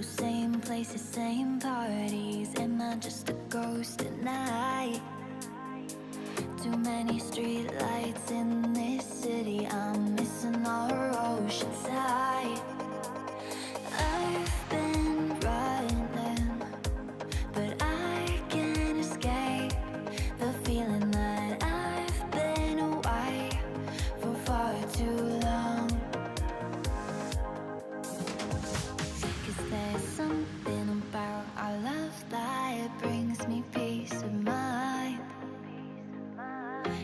people, same places, same parties. Am I just a ghost at night? Too many street lights in this city, I'm missing our ocean side. I've been running, but I can't escape the feeling that I've been away for far too long. 'Cause there's something about our love that brings me peace of mind.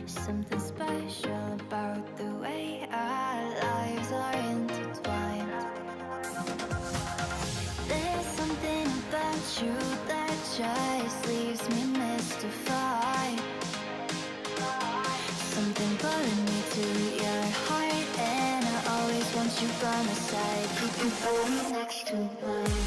Something special about the way our lives are intertwined. There's something about you that just leaves me mystified. Something pulling me to your heart, and I always want you by my side. Keep your body next to mine.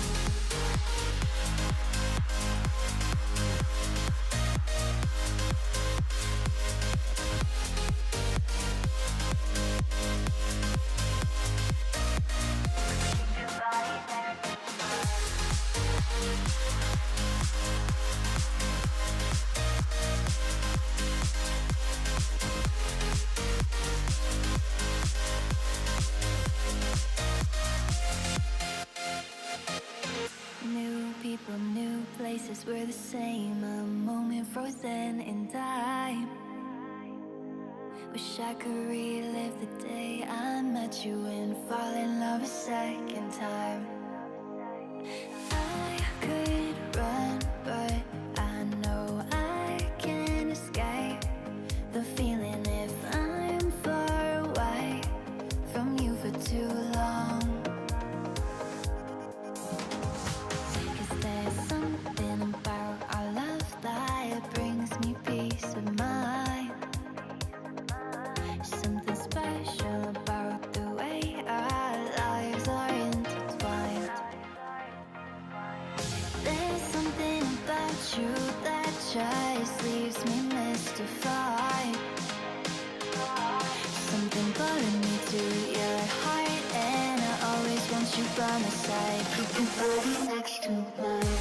New people, new places, we're the same. A moment frozen in time. Wish I could relive the day I met you and fall in love a second time. I could run, but I know I can't escape the feeling if I'm far away from you for too long. 'Cause there's something about our love that brings me peace of mind. Something special about the way our lives are intertwined. There's something about you that just leaves me mystified. Something pulling me to your heart, and I always want you by my side. Keep your body next to mine.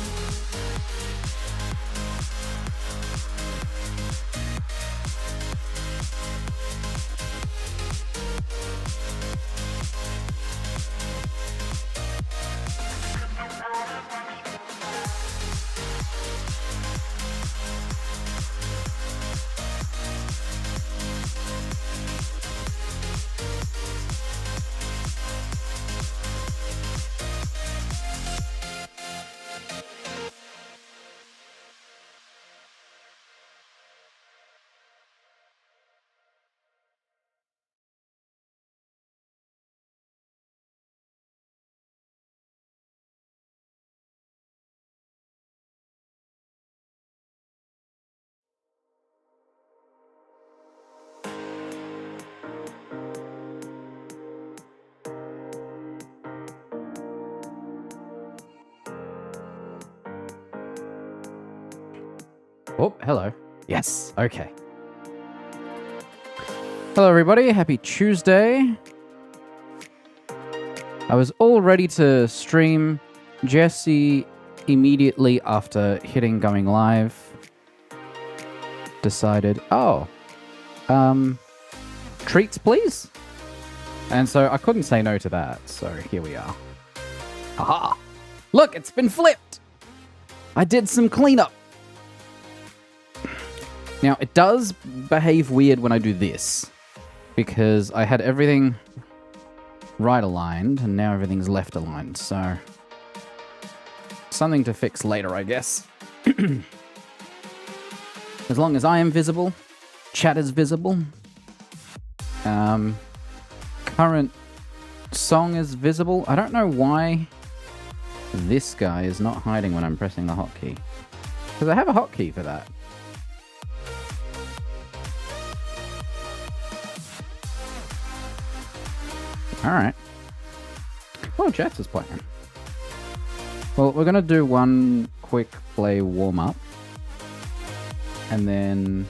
Oh, hello. Yes, okay. Hello, everybody. Happy Tuesday. I was all ready to stream. Jesse, immediately after hitting going live, decided, treats, please? And so I couldn't say no to that, so here we are. Aha! Look, it's been flipped! I did some cleanup. Now, it does behave weird when I do this, because I had everything right aligned, and now everything's left aligned, so something to fix later, I guess. As long as I am visible, chat is visible, current song is visible. I don't know why this guy is not hiding when I'm pressing the hotkey, because I have a hotkey for that. Alright. Oh, Jets is playing. Well, we're going to do one quick play warm-up. And then...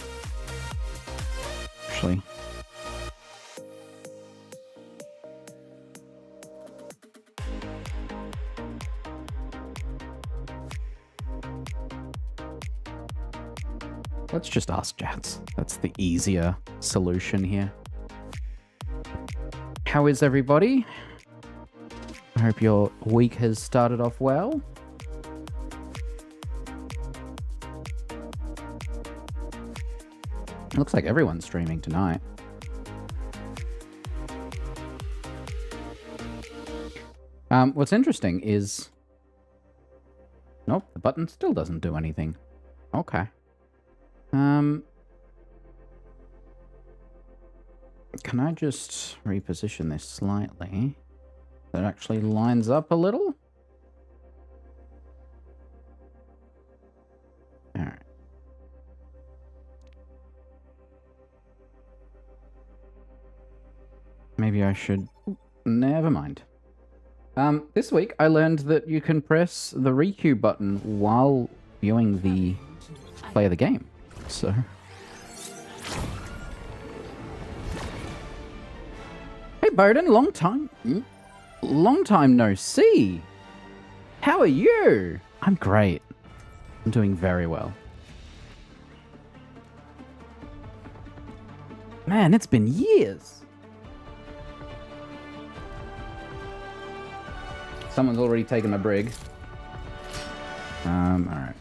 Actually... Let's just ask Jats. That's the easier solution here. How is everybody? I hope your week has started off well. Looks like everyone's streaming tonight. What's interesting is... Nope, the button still doesn't do anything. Okay. Can I just reposition this slightly? That actually lines up a little? Alright. Maybe I should... Never mind. This week I learned that you can press the requeue button while viewing the play of the game. So... Hey Bowden, long time no see. How are you? I'm great. I'm doing very well. Man, it's been years. Someone's already taken my brig. Alright.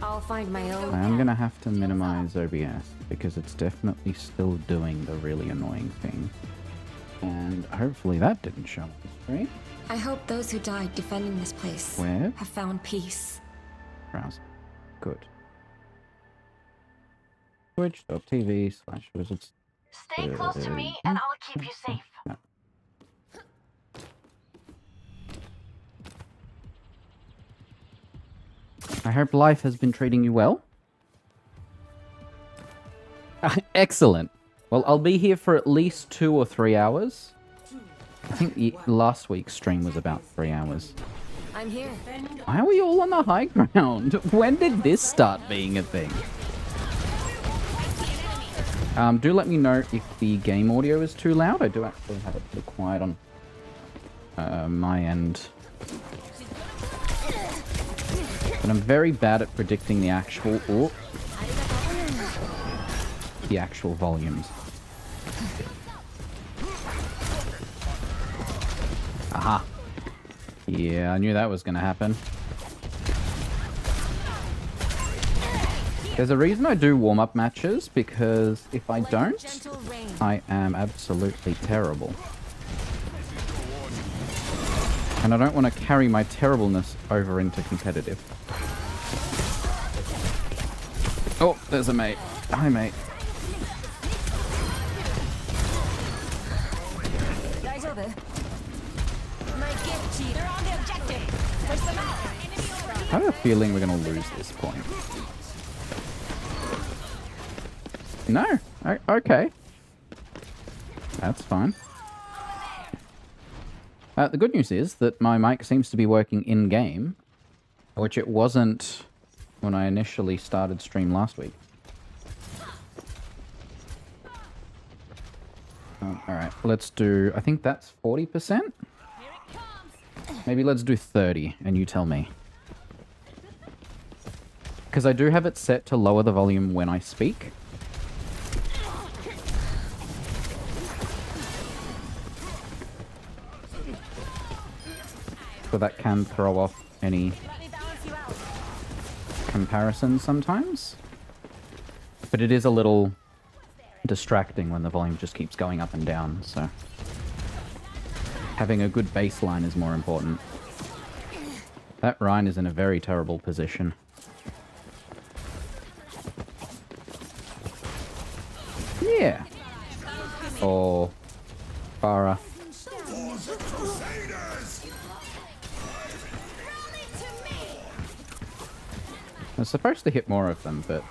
I'll find my own. I'm gonna have to minimize OBS because it's definitely still doing the really annoying thing. And hopefully that didn't show up the screen. I hope those who died defending this place Where? have found peace. Browser. Good. Twitch.tv/wizards. Stay close to me and I'll keep you safe. No. I hope life has been treating you well. Excellent. Well, I'll be here for at least 2 or 3 hours. I think last week's stream was about 3 hours. I'm here. Why are we all on the high ground? When did this start being a thing? Do let me know if the game audio is too loud. I do actually have it pretty quiet on my end. But I'm very bad at predicting the actual... Oh, the actual volumes. Aha. Yeah, I knew that was going to happen. There's a reason I do warm-up matches, because if I don't, I am absolutely terrible. And I don't want to carry my terribleness over into competitive. Oh, there's a mate. Hi, mate. I have a feeling we're going to lose this point. No. Okay. That's fine. The good news is that my mic seems to be working in-game, which it wasn't when I initially started stream last week. Alright, let's do... I think that's 40%? Maybe let's do 30, and you tell me. Because I do have it set to lower the volume when I speak. So that can throw off any comparisons sometimes. But it is a little distracting when the volume just keeps going up and down, so... Having a good baseline is more important. That Rhine is in a very terrible position. Yeah. Oh. Farah. I was supposed to hit more of them, but...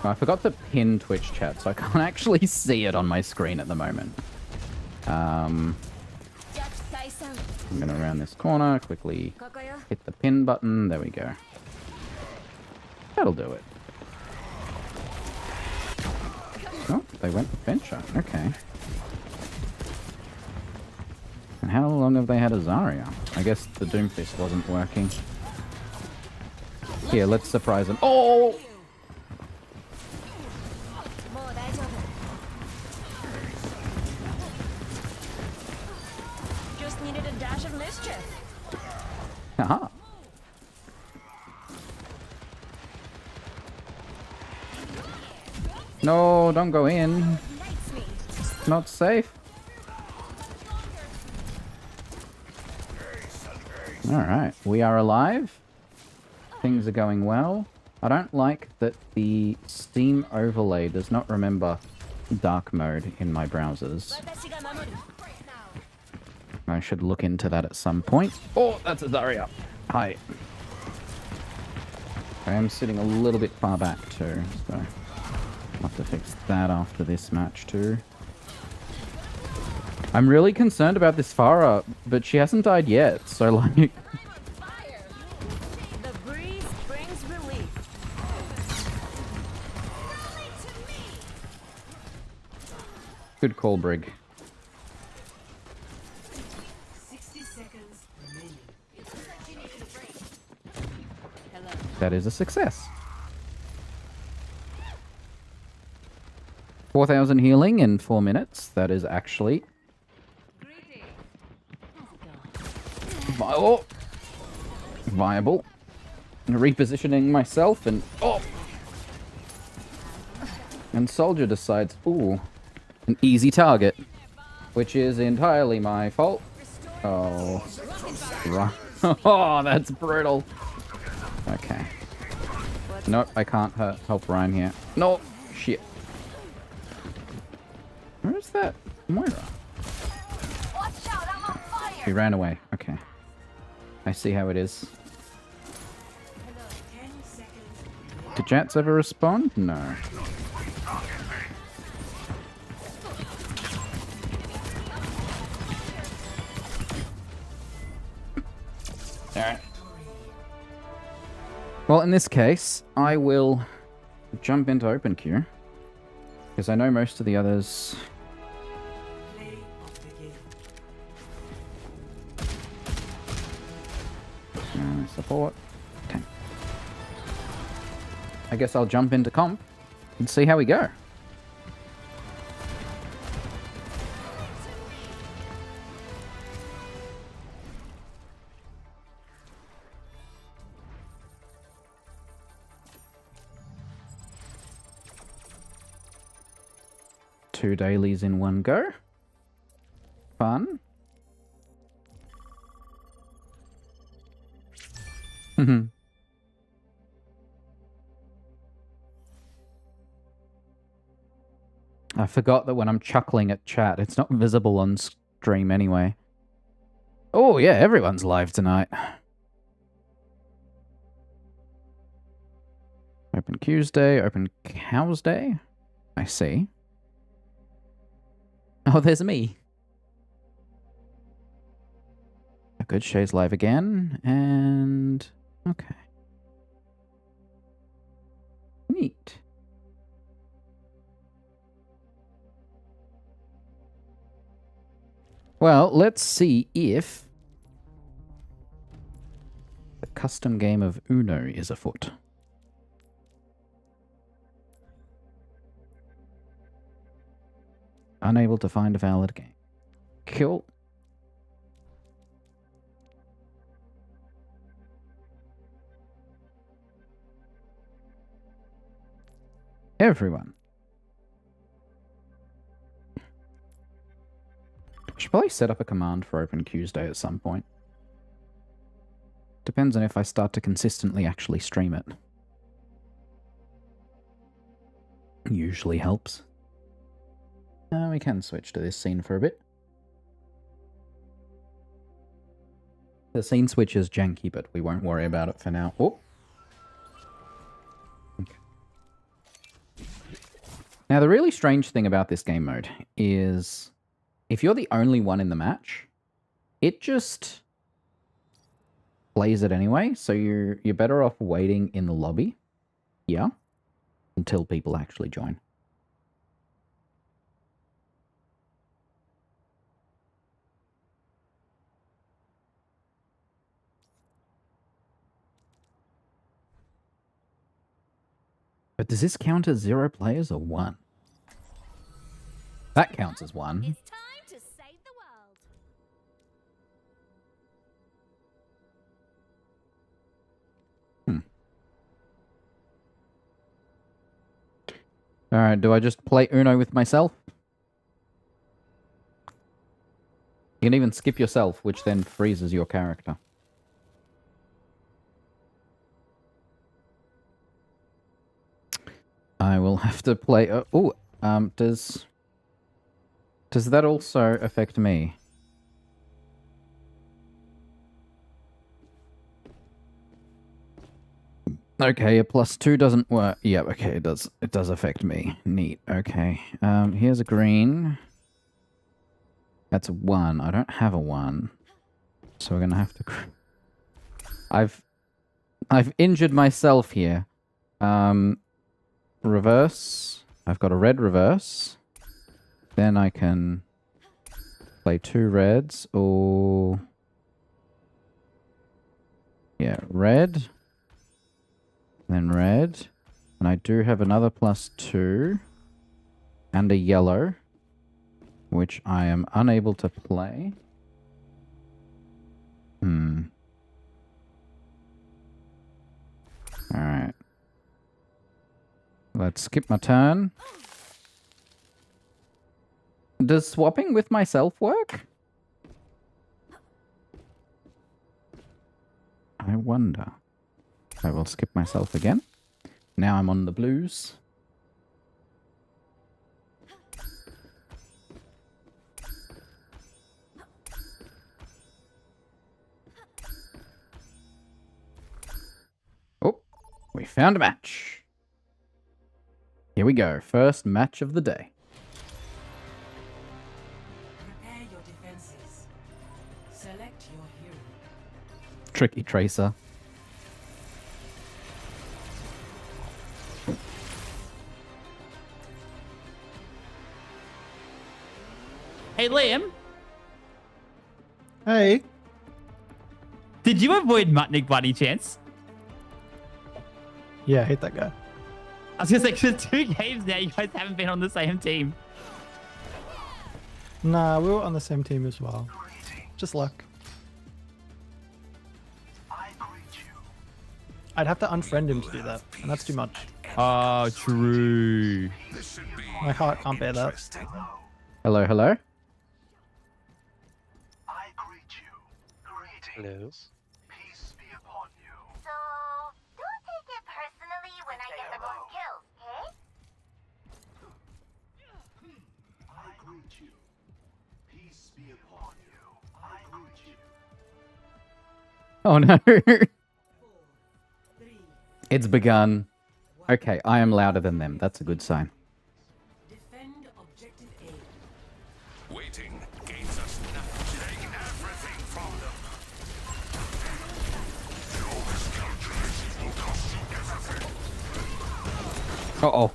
Oh, I forgot to pin Twitch chat, so I can't actually see it on my screen at the moment. I'm gonna round this corner, quickly hit the pin button, there we go. That'll do it. Oh, they went adventure, okay. And how long have they had a Zarya? I guess the Doomfist wasn't working. Here, let's surprise them. Oh! Needed a dash of mischief. Aha. No, don't go in. It's not safe. Alright, we are alive. Things are going well. I don't like that the Steam overlay does not remember dark mode in my browsers. I should look into that at some point. Oh, that's a Zarya. Hi. I am sitting a little bit far back too, so I'll have to fix that after this match too. I'm really concerned about this Farah, but she hasn't died yet, so like... The breeze brings relief. Good call, Brig. 60 seconds remaining. That is a success. 4,000 healing in 4 minutes. That is actually... Viable. Repositioning myself and... Oh! And Soldier decides, ooh, an easy target. Which is entirely my fault. Oh. Right. Oh, that's brutal. Okay. Nope, I can't help Ryan here. No! Shit. Where is that Moira? He ran away. Okay. I see how it is. 10 seconds. Did Jats ever respond? No. Alright. Well, in this case, I will jump into open queue. Because I know most of the others... Play of the game. support. Okay. I guess I'll jump into comp and see how we go. Two dailies in one go. Fun. I forgot that when I'm chuckling at chat, it's not visible on stream anyway. Oh yeah, everyone's live tonight. Open Quesday, open Cowsday. I see. Oh, there's me. A good Shay's live again, and okay. Neat. Well, let's see if the custom game of Uno is afoot. Unable to find a valid game. Cool. Everyone. I should probably set up a command for Open Quesday at some point. Depends on if I start to consistently actually stream it. Usually helps. We can switch to this scene for a bit. The scene switch is janky, but we won't worry about it for now. Oh. Okay. Now, the really strange thing about this game mode is if you're the only one in the match, it just plays it anyway, so you're better off waiting in the lobby, yeah, until people actually join. But does this count as 0 players or 1? That counts as 1. It's time to save the world. Alright, do I just play Uno with myself? You can even skip yourself, which then freezes your character. I will have to play... does that also affect me? Okay, a +2 doesn't work. Yeah, okay, it does. It does affect me. Neat. Okay. Here's a green. That's a 1. I don't have a 1. So we're gonna have to... I've injured myself here. Reverse. I've got a red reverse. Then I can play 2 reds, or... Yeah, red. Then red. And I do have another +2. And a yellow. Which I am unable to play. Alright. Let's skip my turn. Does swapping with myself work? I wonder. I will skip myself again. Now I'm on the blues. Oh, we found a match. Here we go. First match of the day. Prepare your defenses. Select your hero. Tricky Tracer. Hey, Liam. Hey. Did you avoid Mutnik by any chance? Yeah, I hate that guy. I was gonna say, 'cause 2 games now, you guys haven't been on the same team. Nah, we were on the same team as well. Just luck. I'd have to unfriend him to do that, and that's too much. Oh, true. My heart can't bear that. Hello, hello. Hello. So, don't take it personally when I get the most kills, okay? Oh no. It's begun. Okay, I am louder than them. That's a good sign. Defend objective A. Waiting gains us nothing. Take everything from them. Your miscalculations will cost you everything. Uh-oh.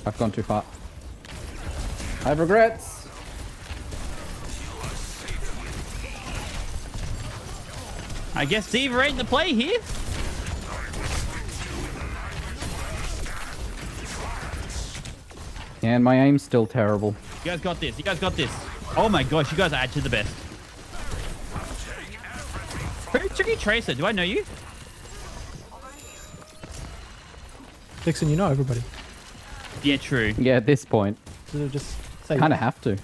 I've gone too far. I have regrets. I guess Diva ain't the play here. And my aim's still terrible. You guys got this. You guys got this. Oh my gosh, you guys are actually the best. Who's Tricky Tracer? Do I know you? Dixon, you know everybody. Yeah, true. Yeah, at this point, So just say kind of have to.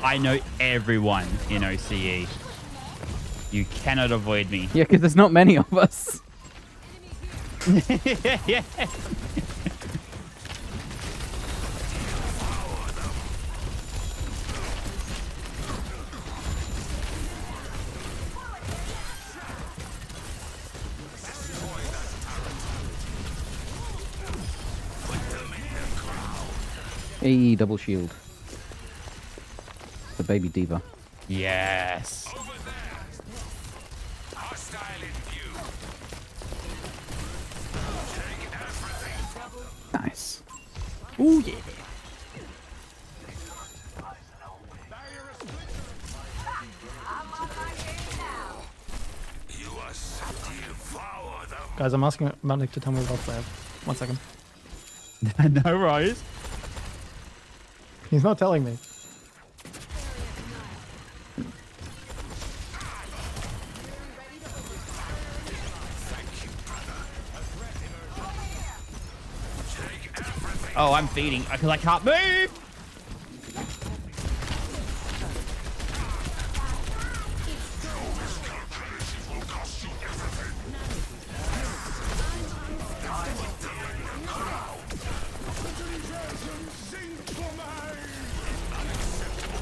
I know everyone in OCE. You cannot avoid me. Yeah, because there's not many of us. Yeah. Hey, double shield. The baby diva. Yes. Hostile in view. Take everything from them. Nice. Ooh, yeah. You are set to devour them. Guys, I'm asking Mutnik to tell me what else they have. 1 second. No worries. He's not telling me. Oh, I'm feeding because I can't move.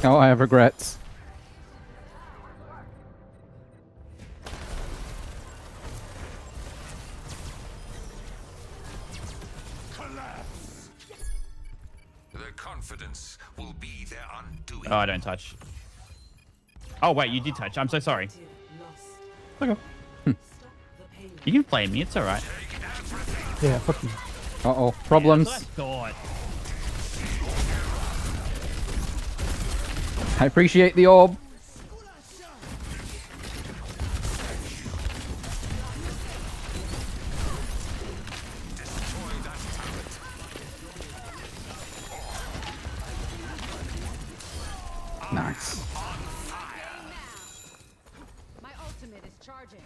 Oh, I have regrets. Their confidence will be their undoing. Oh, I don't touch. Oh, wait, you did touch. I'm so sorry. Lost. Okay. Stop the pain. You can flame me. It's all right. Yeah, fuck you. Uh-oh, problems. That's what I thought. I appreciate the orb. Nice. My ultimate is charging.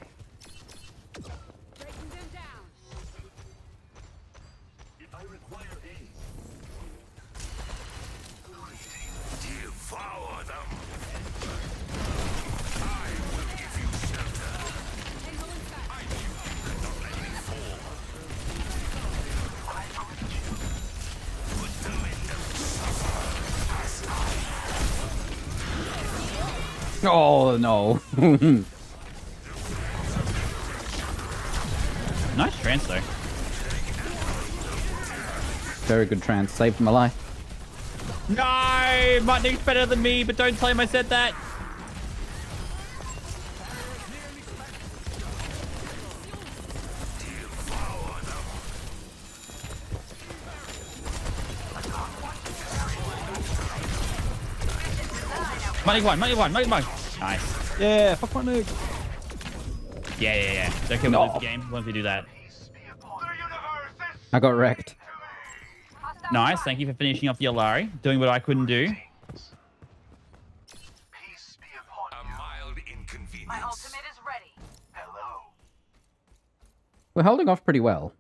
Breaking them down. Devour them. I will give you shelter. I knew you could not let me fall. Put them in the Oh, no. Nice trance though. Very good trance. Saved my life. No, Mutnick's better than me, but don't tell him I said that. Mutnick one. Nice. Yeah, fuck my nuke. Yeah. It's okay, we lose the game once we do that. I got wrecked. Nice, thank you for finishing off the Alari, doing what I couldn't do. a mild inconvenience. My ultimate is ready. We're holding off pretty well.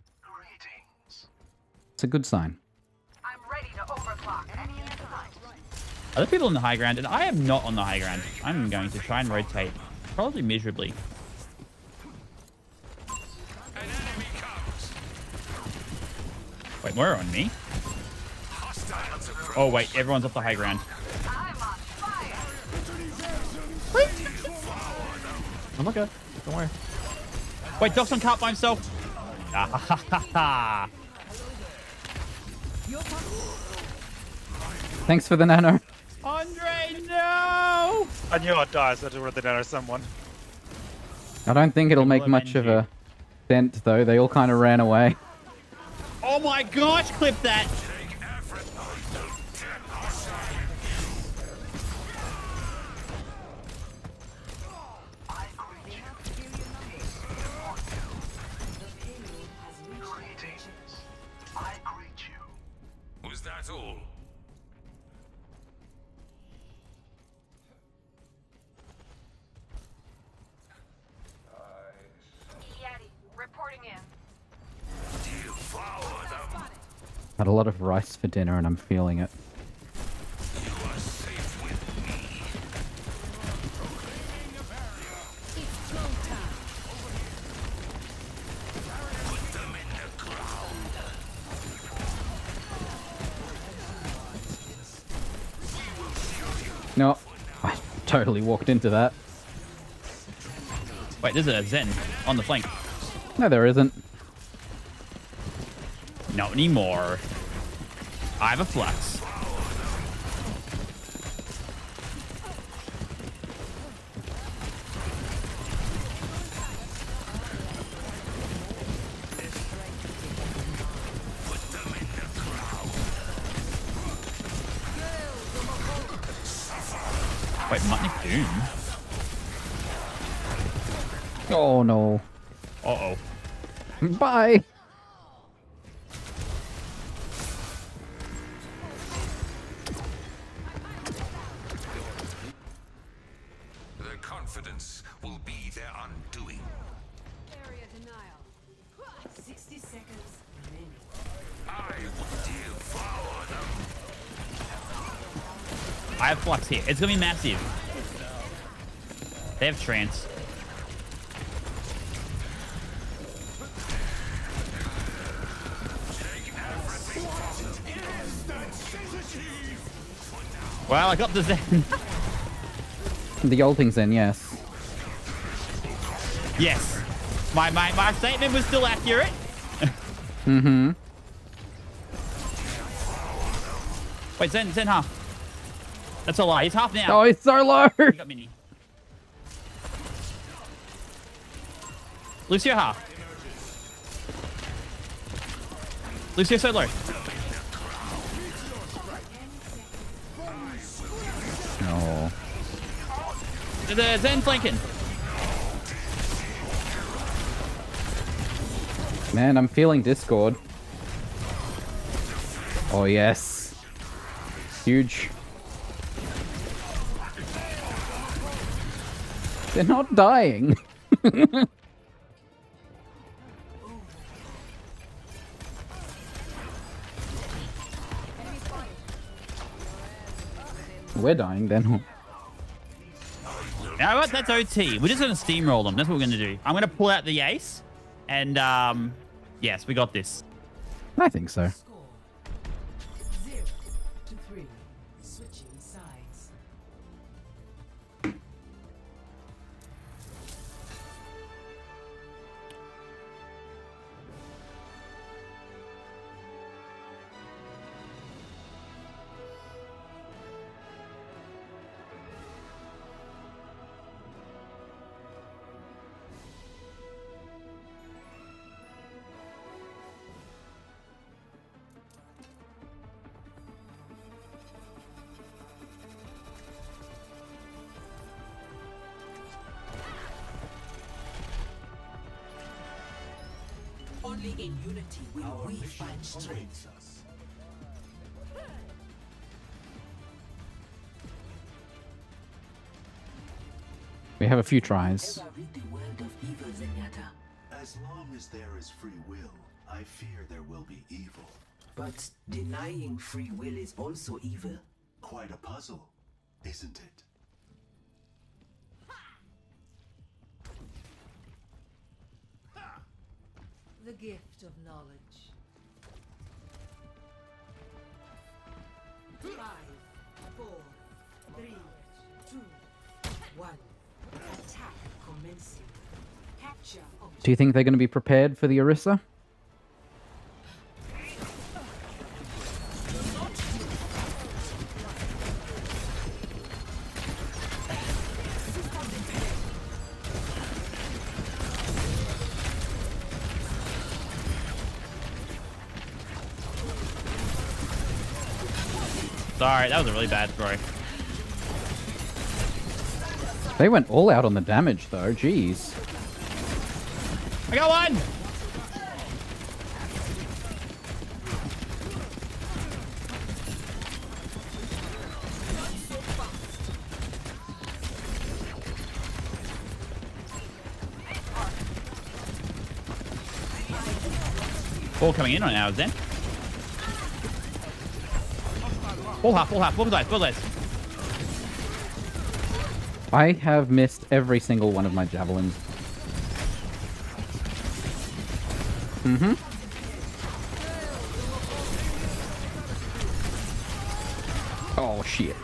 It's a good sign. I'm ready to overclock. Any in sight. Other people on the high ground, and I am not on the high ground. I'm going to try and rotate, probably miserably. An enemy comes. Wait, more on me? Hostiles approach. Oh wait, everyone's off the high ground. I'm on fire. I'm okay. Don't worry. Wait, Doc's on cart by himself. Ah, ha, ha, ha, ha. Thanks for the nano. Andre, no! I knew I'd die, so I just rather know someone. I don't think it'll make will much of avenge a dent, though. They all kind of ran away. Oh my gosh, clip that! Was that all? Yeti, reporting in. Devour them. Had a lot of rice for dinner, and I'm feeling it. You are safe with me. Put them in the ground. No, I totally walked into that. Wait, there's a Zen on the flank. No, there isn't. Not anymore. I have a flux. Wait, Mutnick Doom? Oh, no. Uh-oh. Bye. Their confidence will be their undoing. Area denial. 60 seconds remaining. I will devour I have flux here. It's gonna be massive. They have trance. Well, I got the Zen. The ulting's in, yes. Yes. My statement was still accurate. Mm-hmm. Wait, Zen half. That's a lie. He's half now. Oh, it's so low. He got mini. Lucio half. Lucio so low. No. The Zen flanking. Man, I'm feeling Discord. Oh, yes. Huge. They're not dying. We're dying then. You know what? That's OT. We're just going to steamroll them. That's what we're going to do. I'm going to pull out the ace. And, yes, we got this. I think so. Score 0-3. Switching sides. Only in unity will we find strength. We have a few tries. Ever read the world of evil, Zenyatta? As long as there is free will, I fear there will be evil. But denying free will is also evil. Quite a puzzle, isn't it? The gift of knowledge. 5, 4, 3, 2, 1. Attack commencing. Capture object. Do you think they're going to be prepared for the Orisa? Sorry, that was a really bad throw. They went all out on the damage, though. Jeez. I got one! Ball coming in on ours then. Full half, full dice. I have missed every single one of my javelins. Mm-hmm. Oh, shit.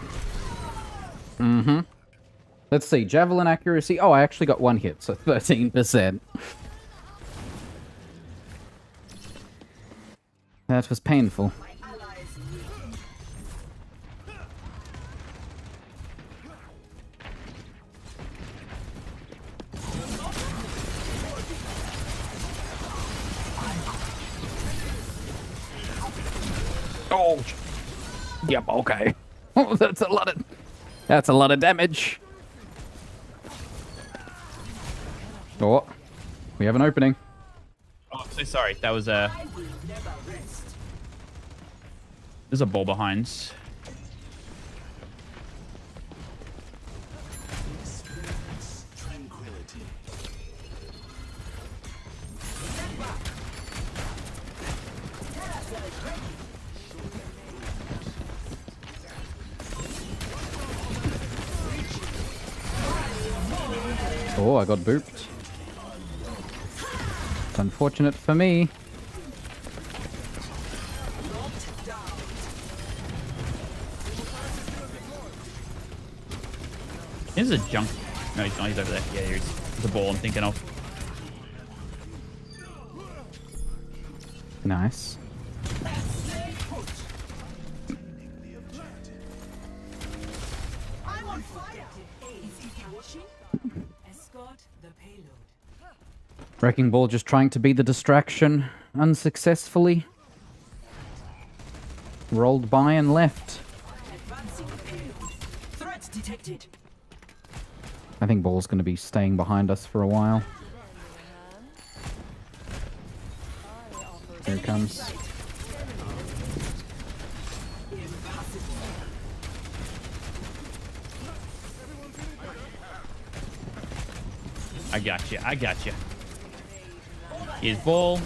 Mm-hmm. Let's see. Javelin accuracy. Oh, I actually got one hit, so 13%. That was painful. Oh, yep, okay. Oh, that's a lot of damage. Oh, we have an opening. Oh, I'm so sorry. That was a... There's a ball behind. Tranquility. Oh, I got booped. It's unfortunate for me. Here's a junk. No, he's not. He's over there. Yeah, he's the ball I'm thinking of. Nice. I'm on fire. Is it watching? Escort the payload. Wrecking Ball just trying to be the distraction unsuccessfully. Rolled by and left. Advancing payload. Threat detected. I think Ball's going to be staying behind us for a while. Here it comes. I got you. I got you. Here's ball.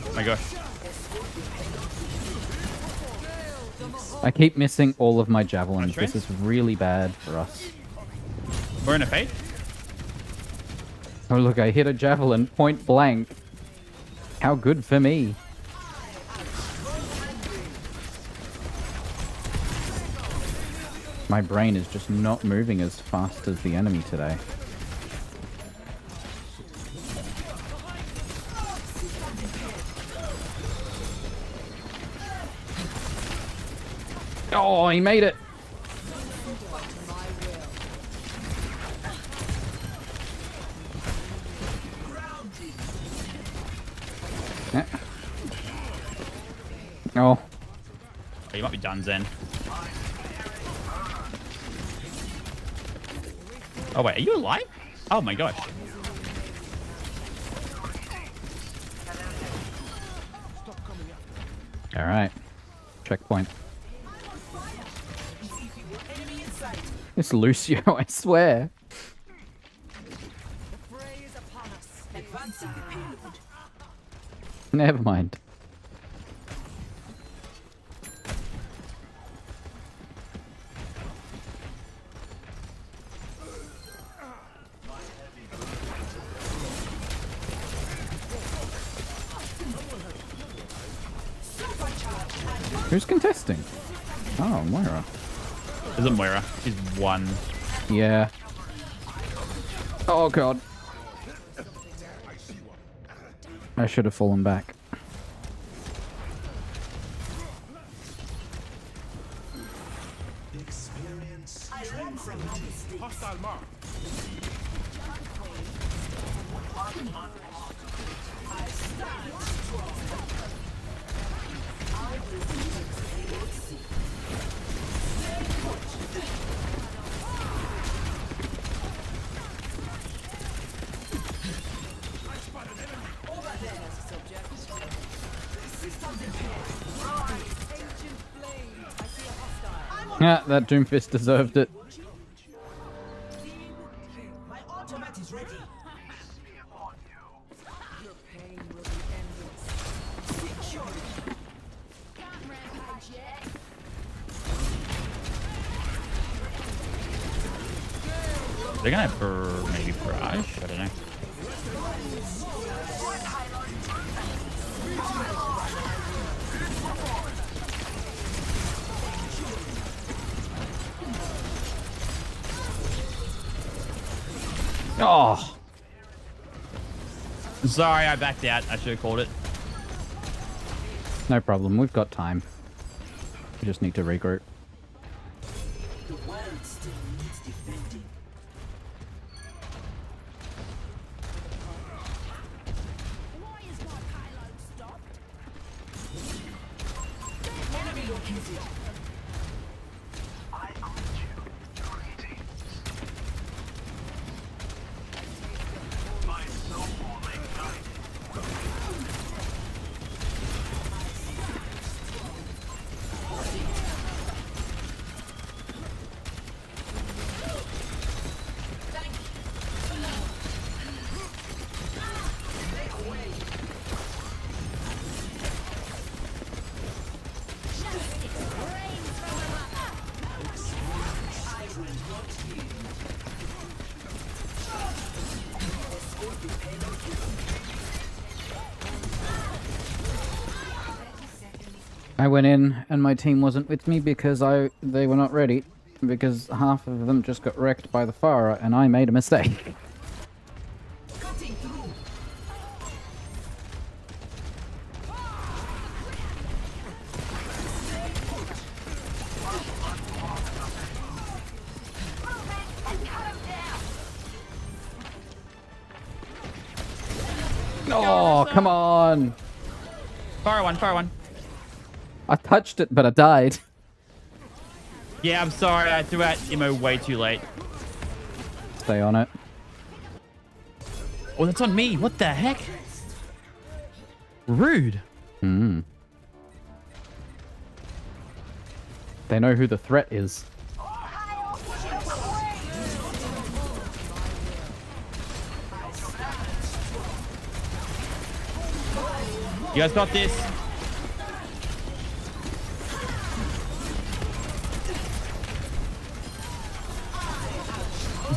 Oh my gosh. I keep missing all of my javelins. That's This is really bad for us. We're in a fade. Oh look, I hit a javelin point blank. How good for me. My brain is just not moving as fast as the enemy today. Oh, he made it! Eh. Oh. Oh, you might be done, Zen. Oh, wait. Are you alive? Oh, my gosh. Alright. Checkpoint. It's Lucio, I swear. Advancing payload. Never mind. Who's contesting? Oh, Moira. Isn't Moira? She's one. Yeah. Oh god. I should have fallen back. Hostile mark. Yeah, that Doomfist deserved it. My automat is ready. They're gonna maybe barrage? I don't know. Oh, Sorry, I backed out. I should have called it. no problem. We've got time. We just need to regroup. The world still needs defending. Why is my payload stopped? Enemy located. I went in and my team wasn't with me because they were not ready. Because half of them just got wrecked by the Pharah and I made a mistake. Cutting through. Oh, come on! Fire one, fire one. I touched it, but I died. Yeah, I'm sorry. I threw out Immo way too late. Stay on it. Oh, that's on me. What the heck? Rude. Hmm. They know who the threat is. You guys got this.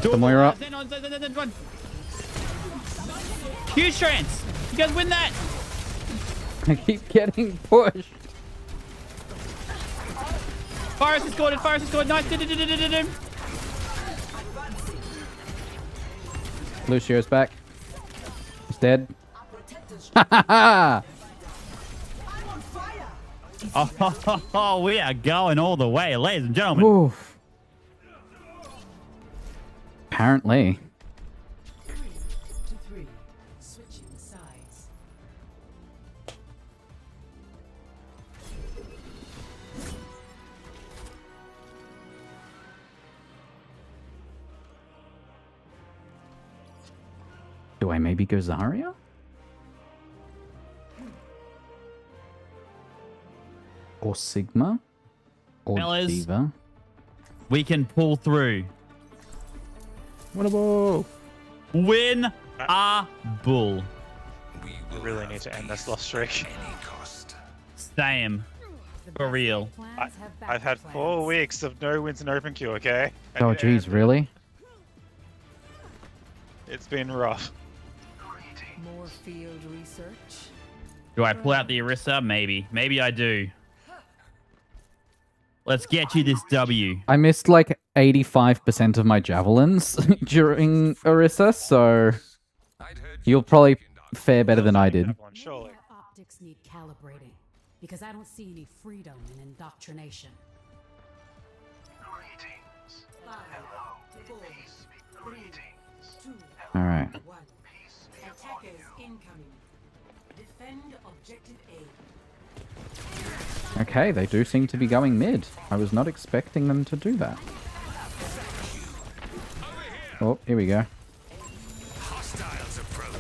The Moira up. Run. Huge strands. You guys win that. I keep getting pushed. Virus is scored. Virus is scored. Nice. Lucio's back. He's dead. Ha ha ha! Oh, we are going all the way, ladies and gentlemen. Oof. Apparently. 3 to 3. Switching sides. Do I maybe go Zarya? Or Sigma? Or Fellas. Diva? We can pull through. What about? Win a bull. We We will really have need to end this peace lost streak. at any cost. Same. For real. I've had 4 weeks of no wins in open queue, okay? Oh, And geez, really? It's been rough. More field research. Do I pull out the Orisa? Maybe. Maybe I do. Let's get you this W. I missed like 85% of my javelins during Orisa, so I'd heard you'll probably fare better than I did. That one, surely. Optics need calibrating because I don't see any freedom in indoctrination. Greetings. 5, 4, 3, 2, All right. 1. Attackers incoming. Defend objective A. Okay, they do seem to be going mid. I was not expecting them to do that. Oh, here we go. hostiles approach.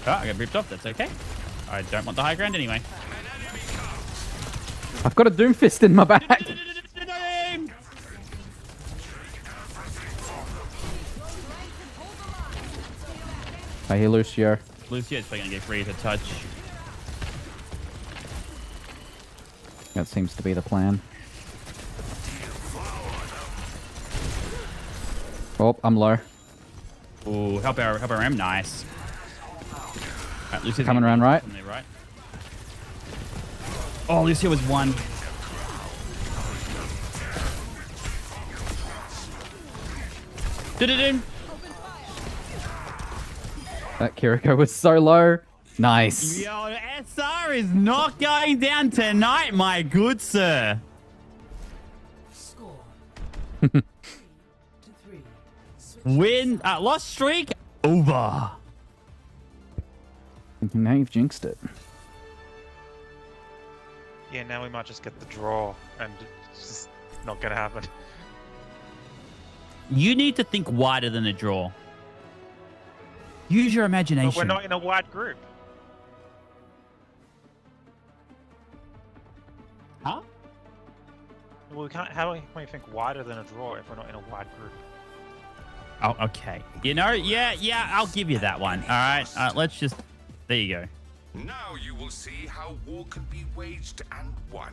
Oh, I got ripped off. That's okay. I don't want the high ground anyway. I've got a Doomfist in my bag. I hear Lucio. Lucio's probably gonna get free to touch. That seems to be the plan. Oh, I'm low. Ooh, help our M. Nice. Right, Lucio's Coming around right. on there, right. Oh, Lucio was 1. Did That Kiriko was so low. Nice. Yo, SR is not going down tonight, my good sir. Score 3 to 3. Win, lost streak over. Now you've jinxed it. Yeah, now we might just get the draw, and it's just not gonna happen. You need to think wider than a draw. Use your imagination. But we're not in a wide group. Huh? Well, we can't. How can we think wider than a draw if we're not in a wide group? Oh, okay. You know, yeah, I'll give you that one. All right, let's just. There you go. Now you will see how war can be waged and won.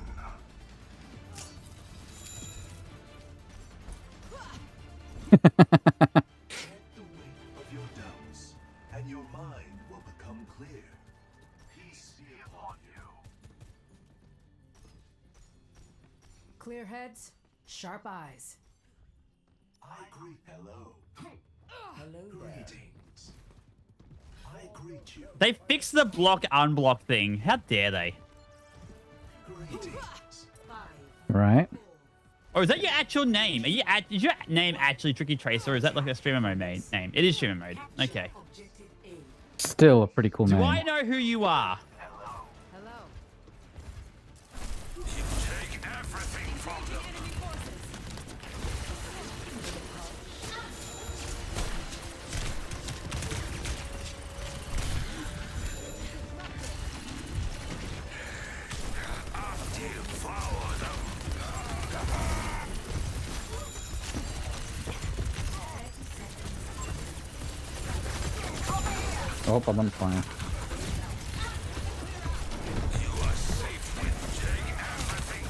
clear heads, sharp eyes. I greet hello. Hello there. Greetings. I greet you. They fixed the block unblock thing. How dare they? Greetings. Right. Or is that your actual name? Is your name actually Tricky Tracer, or is that like a streamer mode name? It is streamer mode. Okay. Objective A. Still a pretty cool Do name. I know who you are? Hello. You take everything from them. Devour them. Oh, I'm on fire. You are safe with take everything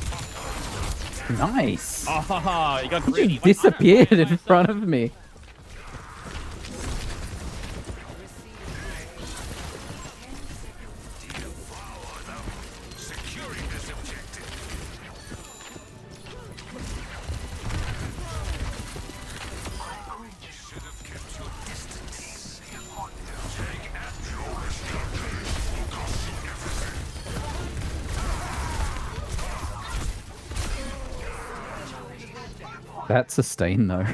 from them. Nice. Oh, you got He greedy. just disappeared in front of me. Devour them. Securing this objective. You should have kept your distance. Take actual destruction. Costing everything. That sustain though.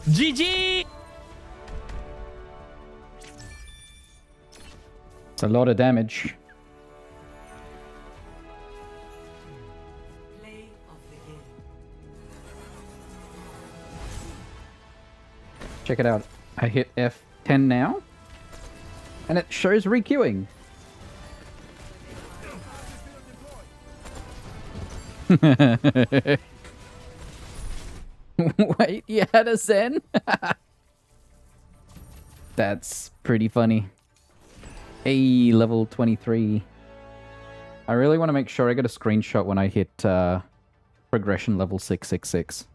GG! It's a lot of damage. Play of the game. Check it out. I hit F10 now. And it shows requeuing. Wait, you had a Zen? That's pretty funny. A level 23. I really want to make sure I get a screenshot when I hit progression level 666.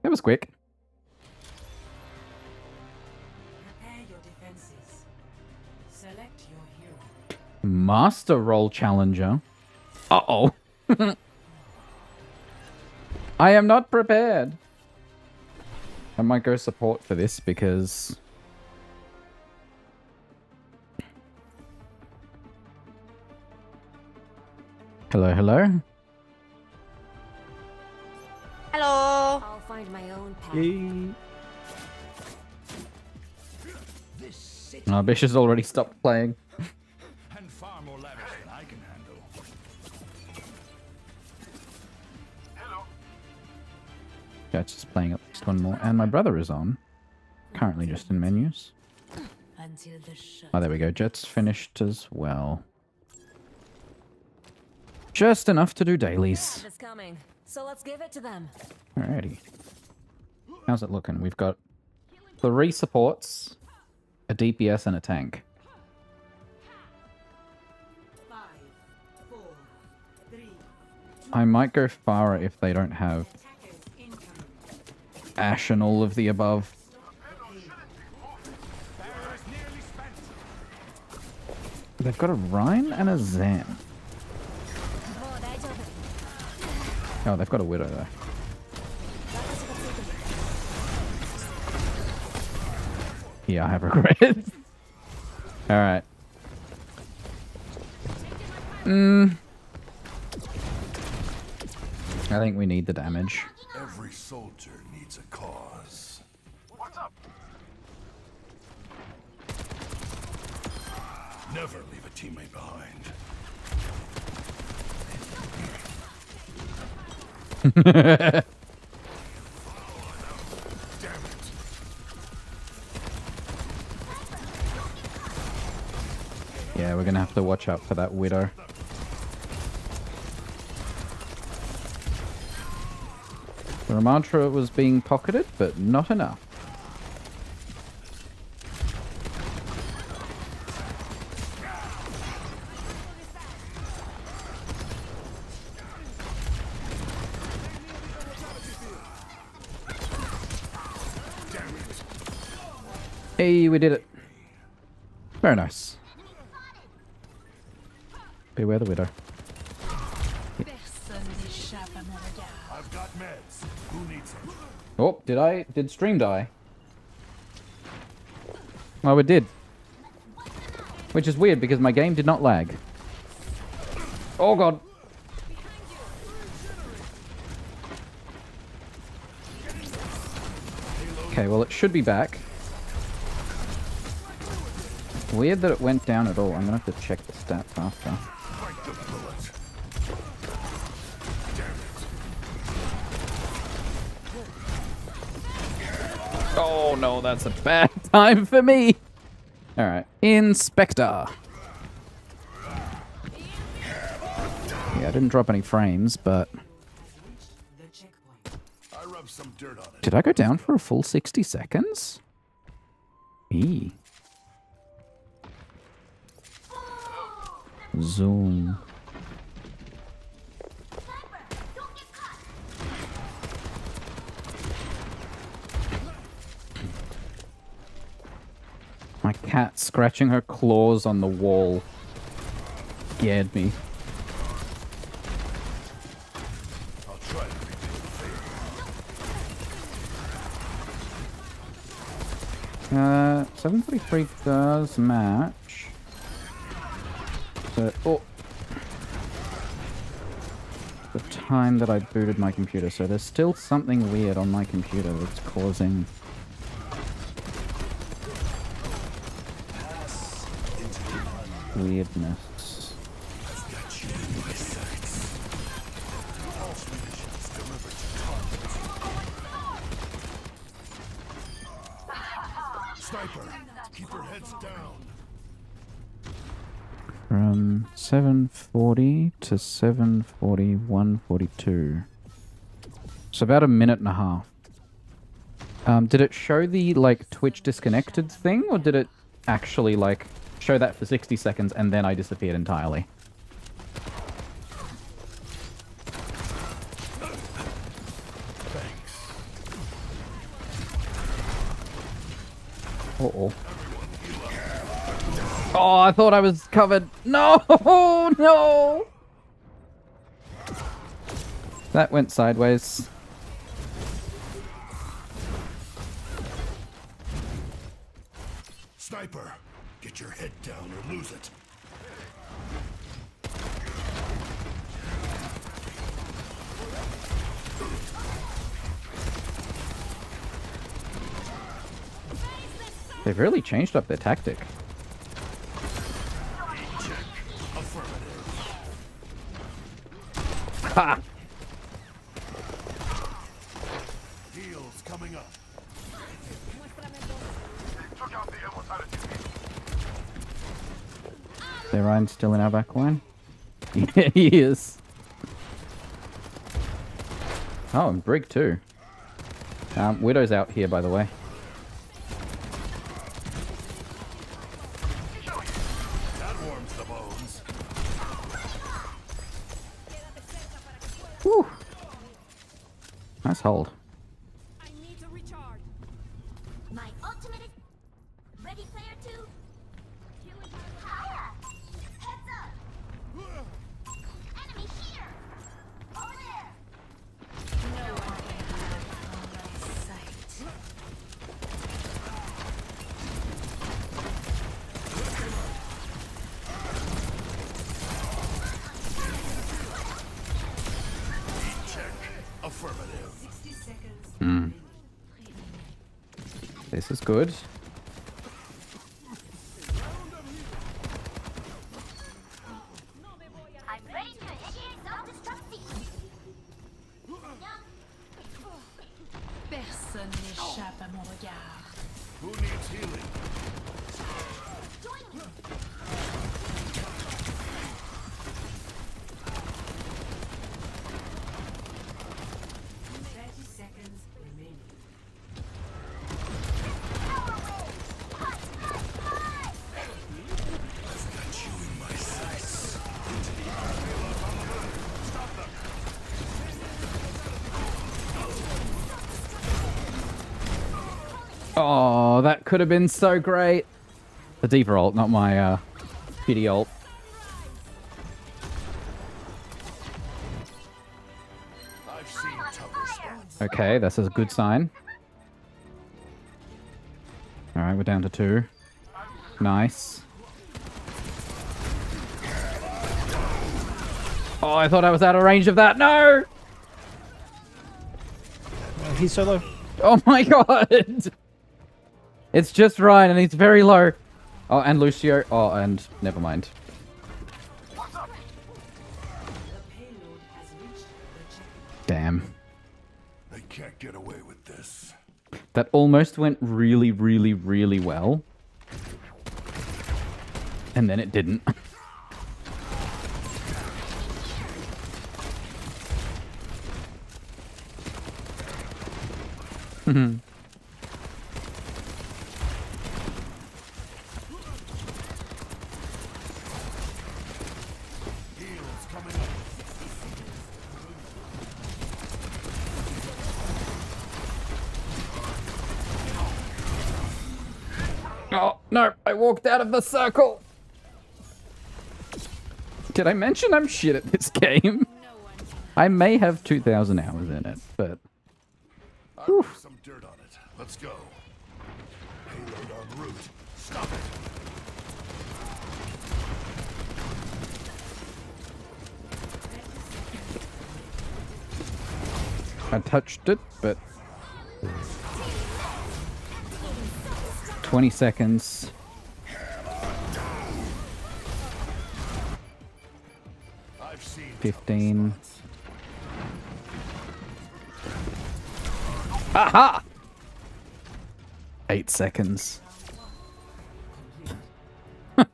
That was quick. Prepare your defenses. Select your hero. Master Role Challenger. Uh-oh. I am not prepared. I might go support for this because... Hello, hello? Hello. I'll find my own path. This city Oh, Bish has already stopped playing. and far more lavish than I can handle. Hello. Jet's just playing at least one more. And my brother is on. Currently just in menus. Until the shut. Oh, there we go. Jet's finished as well. Just enough to do dailies. It's coming. So let's give it to them. Alrighty. How's it looking? We've got 3 supports, a DPS, and a tank. 5, 4, 3. I might go Farah if they don't have Attackers incoming. Ash and all of the above. Barriers nearly spent. They've got a Rhine and a Zen. Oh, they've got a Widow though. Yeah, I have regrets. Alright. I think we need the damage. Every soldier needs a cause. What's up? Never leave a teammate behind. Damn it. Yeah, we're gonna have to watch out for that Widow. The Ramantra was being pocketed, but not enough. Hey, we did it. Very nice. Beware the widow. I've got meds. Who needs them? Oh, did stream die? Oh, it did. Which is weird because my game did not lag. Oh god. Okay, well it should be back. Weird that it went down at all. I'm gonna have to check the stats after. Fight the bullet. Damn it. Oh no, that's a bad time for me. Alright, Inspector. Yeah, I didn't drop any frames, but... The checkpoint. I rubbed some dirt on it. Did I go down for a full 60 seconds? Eee. Zoom. My cat scratching her claws on the wall scared me. I'll try to repay the favor. 743 does match. But, oh. The time that I booted my computer, so there's still something weird on my computer that's causing... weirdness. Sniper, keep your heads down. From 740 to 740, 142. So about a minute and a half. Did it show the, like, Twitch disconnected thing, or did it actually, like, show that for 60 seconds and then I disappeared entirely? Uh-oh. Oh, I thought I was covered. No! No! That went sideways. Sniper, get your head down or lose it. They've really changed up their tactic. Ha! Heals coming up. Is Ryan still in our back line? Yeah, he is. Oh, and Brig too. Widow's out here, by the way. That warms the bones. Whew. Nice hold. I need to recharge. My ultimate is ready, player two. Hiya! Heads up! Enemy here! Over there! No one can hide from my sight. Check. Affirmative. 60 seconds. Hmm. This is good. I'm ready to initiate self-destruct sequence. Personne n'échappe à mon regard. Who needs healing? Join me. Seconds remaining. I've got you in my sights. Oh, Oh, that could have been so great. The Diva ult, not my pity ult. I've seen tougher spots. Okay, that's a good sign. Alright, we're down to 2. Nice. Oh, I thought I was out of range of that. No! He's so low. Oh my god! It's just Ryan and he's very low. Oh, and Lucio. Oh, and never mind. The payload has reached the checkpoint. Damn. They can't get away with this. That almost went really, really, really well. And then it didn't. Heals coming up. Oh, no, I walked out of the circle. Did I mention I'm shit at this game? I may have 2,000 hours in it, but... I'll put some dirt on it. Let's go. Payload en route. Stop it. I touched it, but... 20 seconds. I've seen 15. Aha! 8 seconds. This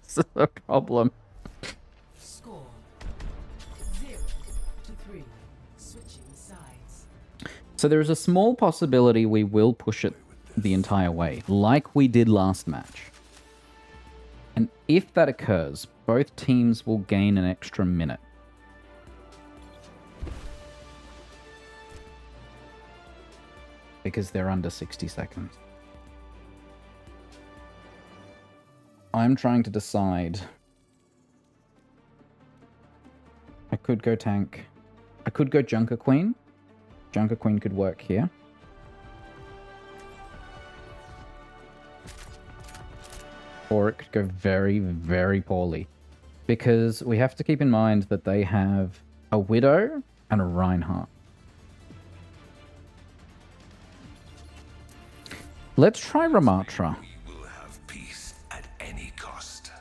is a problem. Score 0-3. Switching sides. So there is a small possibility we will push it the entire way, like we did last match. And if that occurs, both teams will gain an extra minute. Because they're under 60 seconds. I'm trying to decide. I could go tank. I could go Junker Queen. Junker Queen could work here. Or it could go very, very poorly. Because we have to keep in mind that they have a Widow and a Reinhardt. Let's try Ramatra. we will have peace at any cost.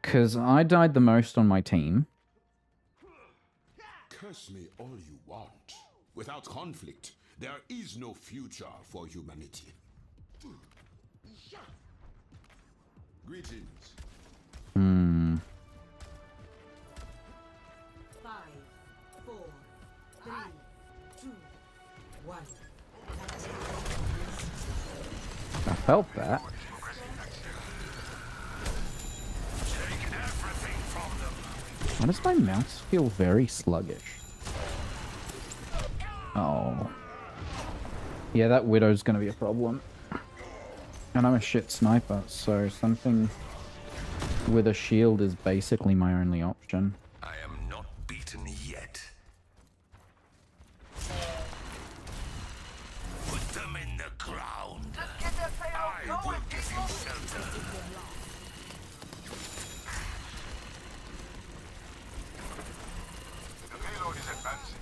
Because I died the most on my team. Curse me all you want. Without conflict, there is no future for humanity. Greetings. 5, 4, 3, 2, 1. I felt that. Why does my mouse feel very sluggish? Oh. Yeah, that Widow's gonna be a problem. And I'm a shit sniper, so something with a shield is basically my only option. I am not beaten yet. Put them in the ground. I will give you shelter. The payload is advancing.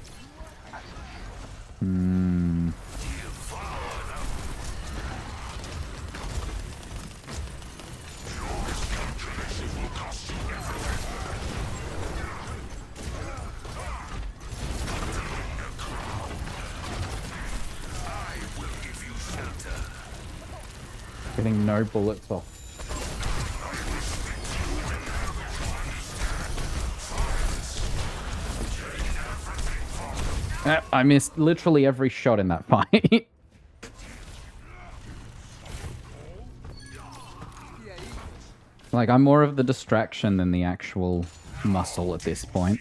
Getting no bullets off. I missed literally every shot in that fight. Like, I'm more of the distraction than the actual muscle at this point.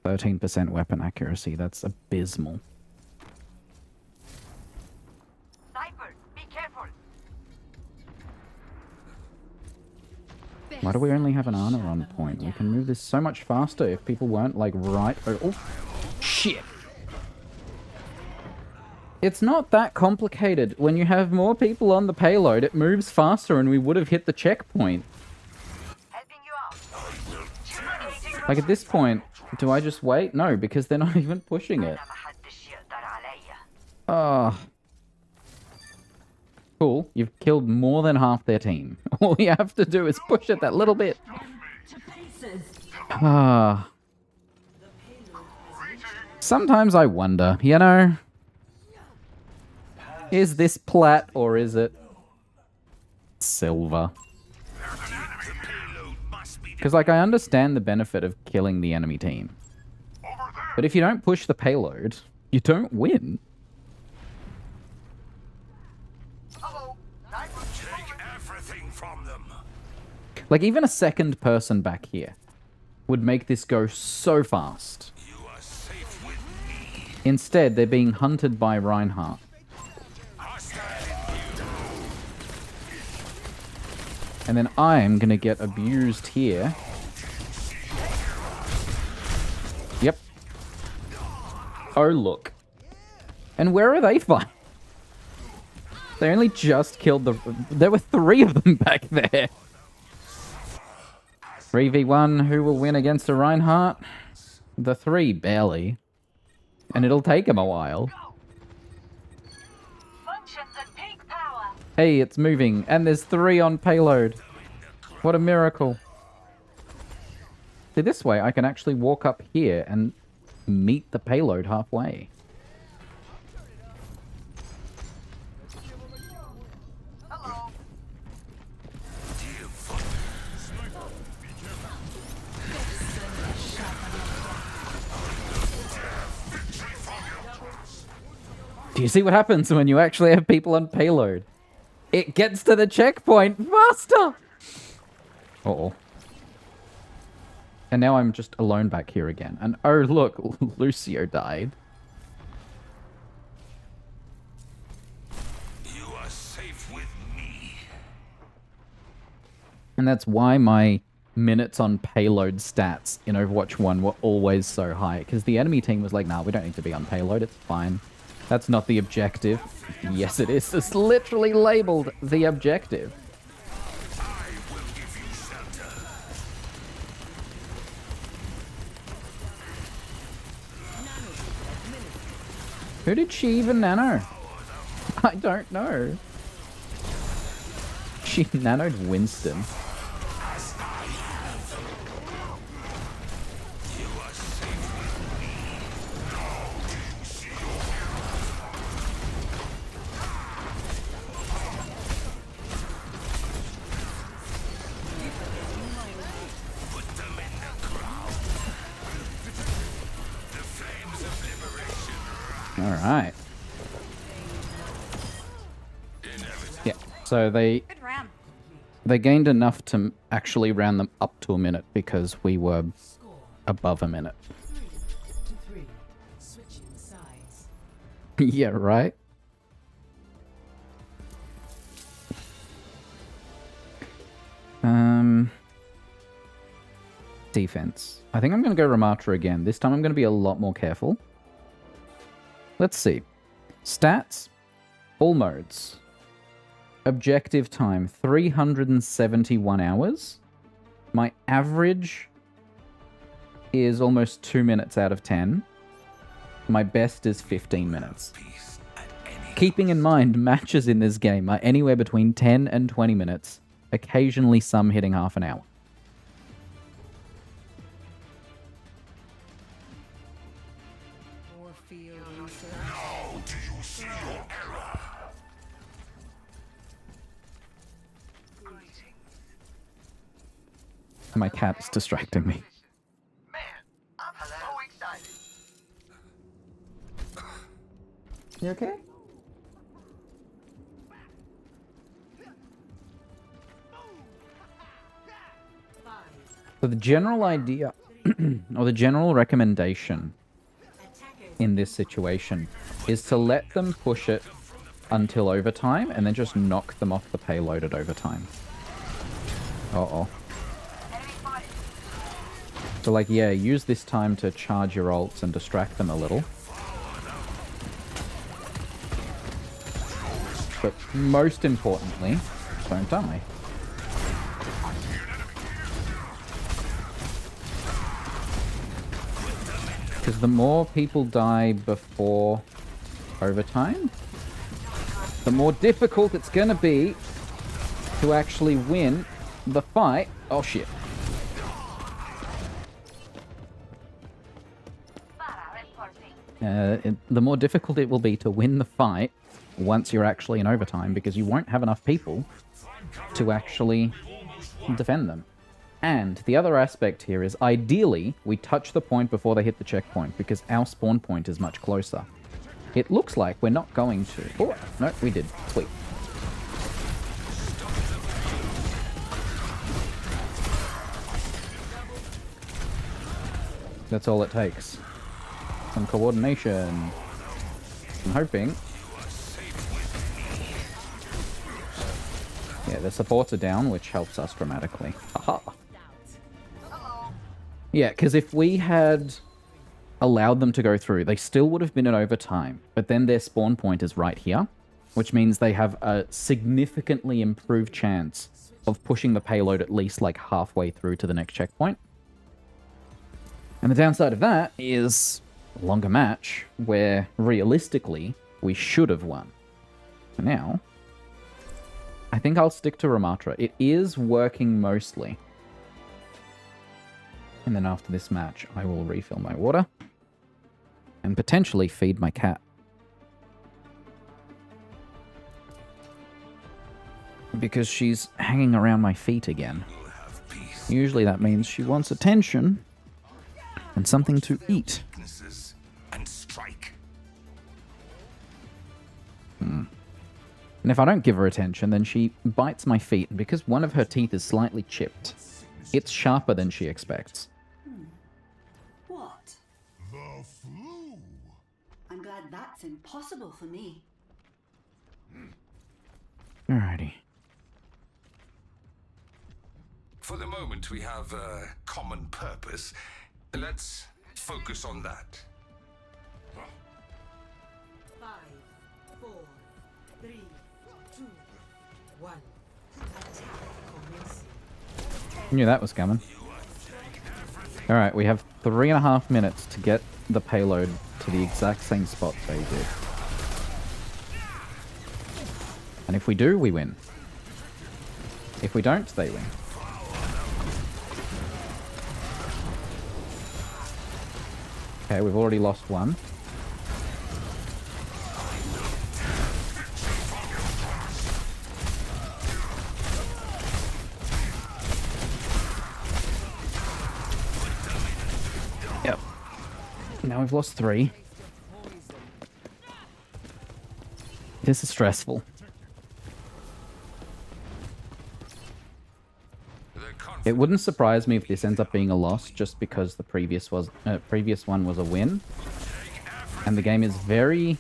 13% weapon accuracy, that's abysmal. Why do we only have an Ana on point? We can move this so much faster if people weren't, like, right... Oh, shit! It's not that complicated. When you have more people on the payload, it moves faster and we would have hit the checkpoint. Like, at this point, do I just wait? No, because they're not even pushing it. Ah. Cool. You've killed more than half their team. All you have to do is push it that little bit. Ah. Sometimes I wonder, you know? Is this plat or is it silver? Because, like, I understand the benefit of killing the enemy team. But if you don't push the payload, you don't win. Like, even a second person back here would make this go so fast. Instead, they're being hunted by Reinhardt. And then I'm gonna get abused here. Yep. Oh, look. And where are they fighting? They only just killed the... There were 3 of them back there. 3v1, who will win against a Reinhardt? The 3, barely. And it'll take him a while. Hey, it's moving, and there's 3 on payload. What a miracle. See, this way I can actually walk up here and meet the payload halfway. Do you see what happens when you actually have people on payload? It gets to the checkpoint faster! Uh-oh. And now I'm just alone back here again. And oh look, Lucio died. You are safe with me. And that's why my minutes on payload stats in Overwatch 1 were always so high. Because the enemy team was like, nah, we don't need to be on payload, it's fine. That's not the objective. Yes, it is. It's literally labeled the objective. I will give you shelter. Who did she even nano? I don't know. She nanoed Winston. Alright. Yeah, so they gained enough to actually round them up to a minute because we were above a minute. 3-3. Switching sides. Yeah, right? Defense. I think I'm going to go Ramatra again. This time I'm going to be a lot more careful. Let's see. Stats. All modes. Objective time. 371 hours. My average is almost 2 minutes out of 10. My best is 15 minutes. Keeping in mind, matches in this game are anywhere between 10 and 20 minutes. Occasionally some hitting half an hour. My cat is distracting me. Man, I'm so excited. You okay? So the general idea, or the general recommendation in this situation is to let them push it until overtime and then just knock them off the payload at overtime. Uh-oh. So, like, yeah, use this time to charge your ults and distract them a little. But most importantly, don't die. Because the more people die before overtime, the more difficult it's going to be to actually win the fight. Oh, shit. The more difficult it will be to win the fight once you're actually in overtime, because you won't have enough people to actually defend them. And the other aspect here is, ideally, we touch the point before they hit the checkpoint, because our spawn point is much closer. It looks like we're not going to. Oh, no, we did. Sweet. That's all it takes. Some coordination. I'm hoping. Yeah, the supports are down, which helps us dramatically. Aha! Yeah, because if we had allowed them to go through, they still would have been in overtime. But then their spawn point is right here, which means they have a significantly improved chance of pushing the payload at least like halfway through to the next checkpoint. And the downside of that is a longer match where realistically we should have won. For now, I think I'll stick to Ramatra. It is working mostly. And then after this match, I will refill my water and potentially feed my cat. Because she's hanging around my feet again. Usually that means she wants attention and something to eat. And if I don't give her attention, then she bites my feet, and because one of her teeth is slightly chipped, it's sharper than she expects. What? The flu. I'm glad that's impossible for me. Alrighty. For the moment, we have a common purpose. Let's focus on that. 5, 4, 3, 2, 1. Attack commencing. Knew that was coming. Alright, we have 3.5 minutes to get the payload to the exact same spot they did. And if we do, we win. If we don't, they win. Okay, we've already lost one. Yep. Now we've lost 3. This is stressful. It wouldn't surprise me if this ends up being a loss, just because the previous one was a win. And the game is very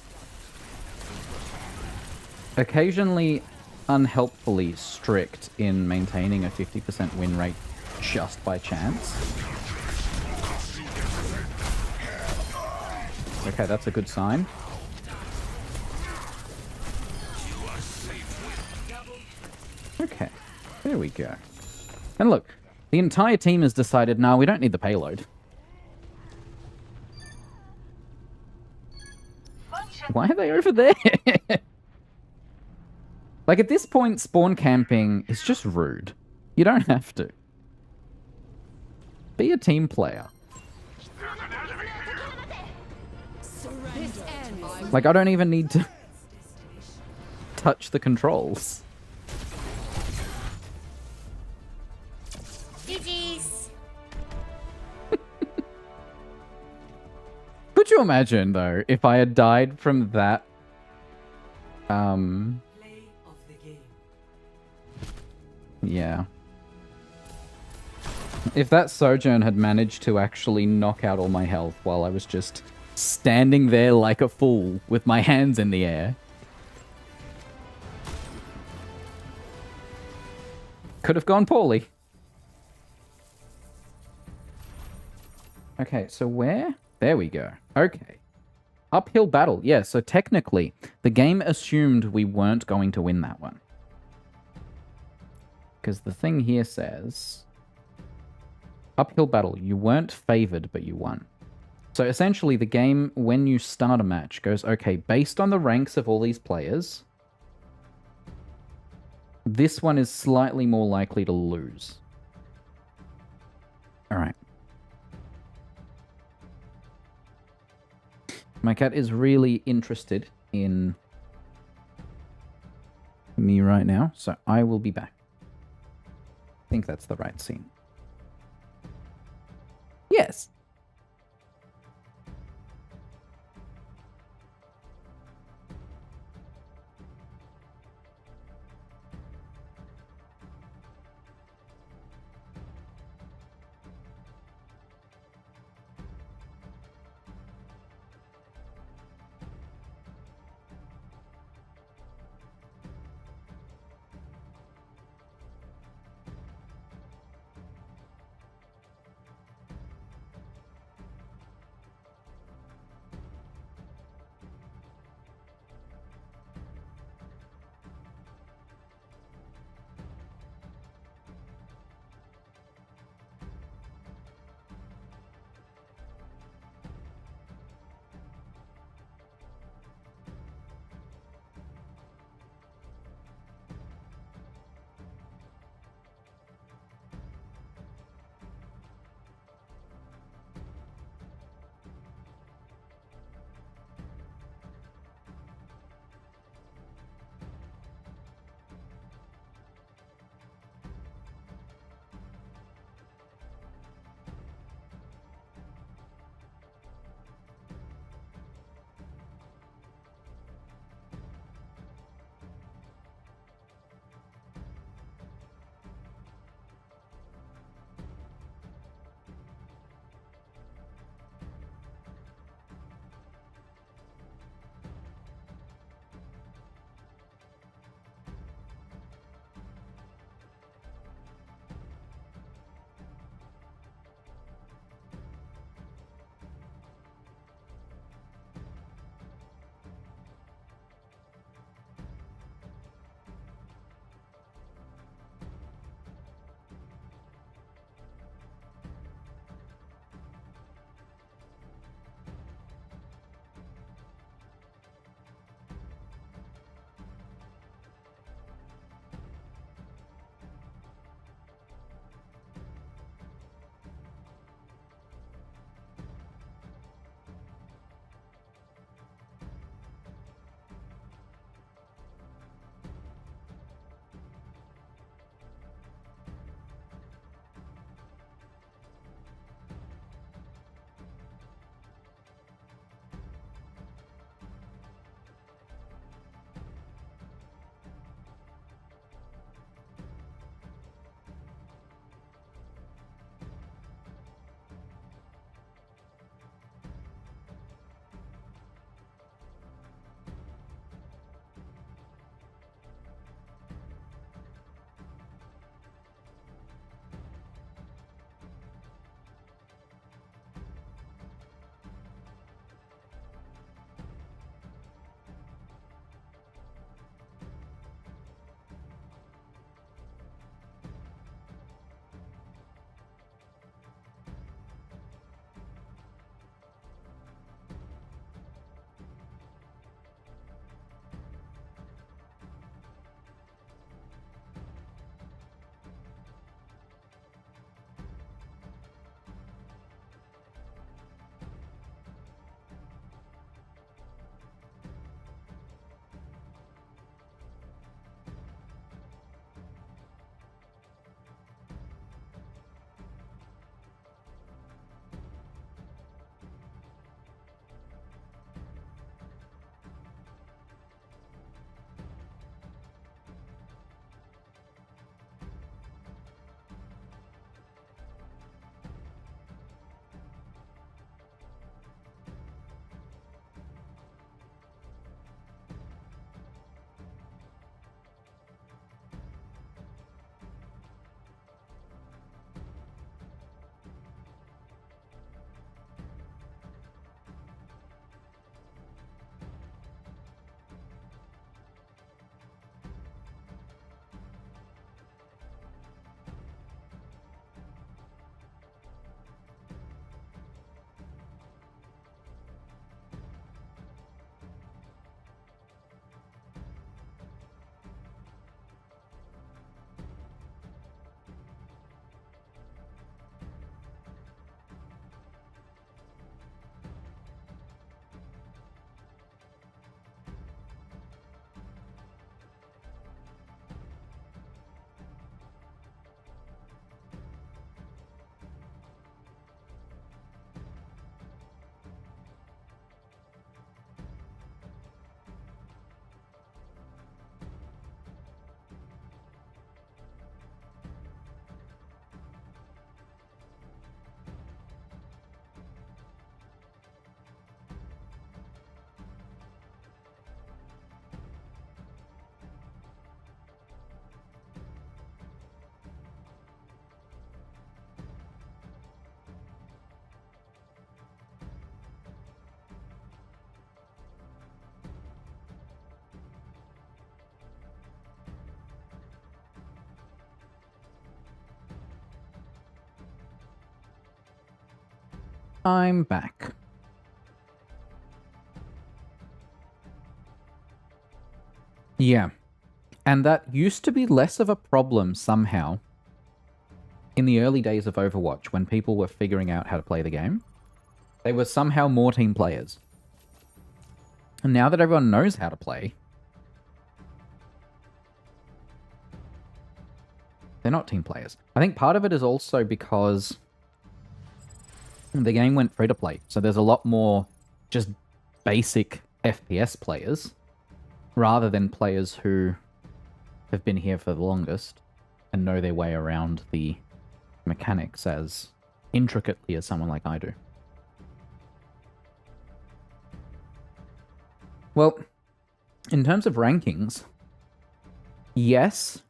occasionally unhelpfully strict in maintaining a 50% win rate just by chance. Okay, that's a good sign. Okay, there we go. And look, the entire team has decided, nah, we don't need the payload. Why are they over there? Like, at this point, spawn camping is just rude. You don't have to. Be a team player. Like, I don't even need to touch the controls. GG's. Could you imagine, though, if I had died from that? Play of the game. Yeah. If that Sojourn had managed to actually knock out all my health while I was just standing there like a fool with my hands in the air. Could have gone poorly. Okay, so where? There we go. Okay. Uphill battle. Yeah, so technically, the game assumed we weren't going to win that one. Because the thing here says... Uphill battle. You weren't favored, but you won. So essentially, the game, when you start a match, goes, okay, based on the ranks of all these players, this one is slightly more likely to lose. Alright. My cat is really interested in me right now, so I will be back. I think that's the right scene. Yes. I'm back. Yeah. And that used to be less of a problem somehow in the early days of Overwatch when people were figuring out how to play the game. They were somehow more team players. And now that everyone knows how to play, they're not team players. I think part of it is also because the game went free to play. So there's a lot more just basic FPS players rather than players who have been here for the longest and know their way around the mechanics as intricately as someone like I do. Well, in terms of rankings, yes,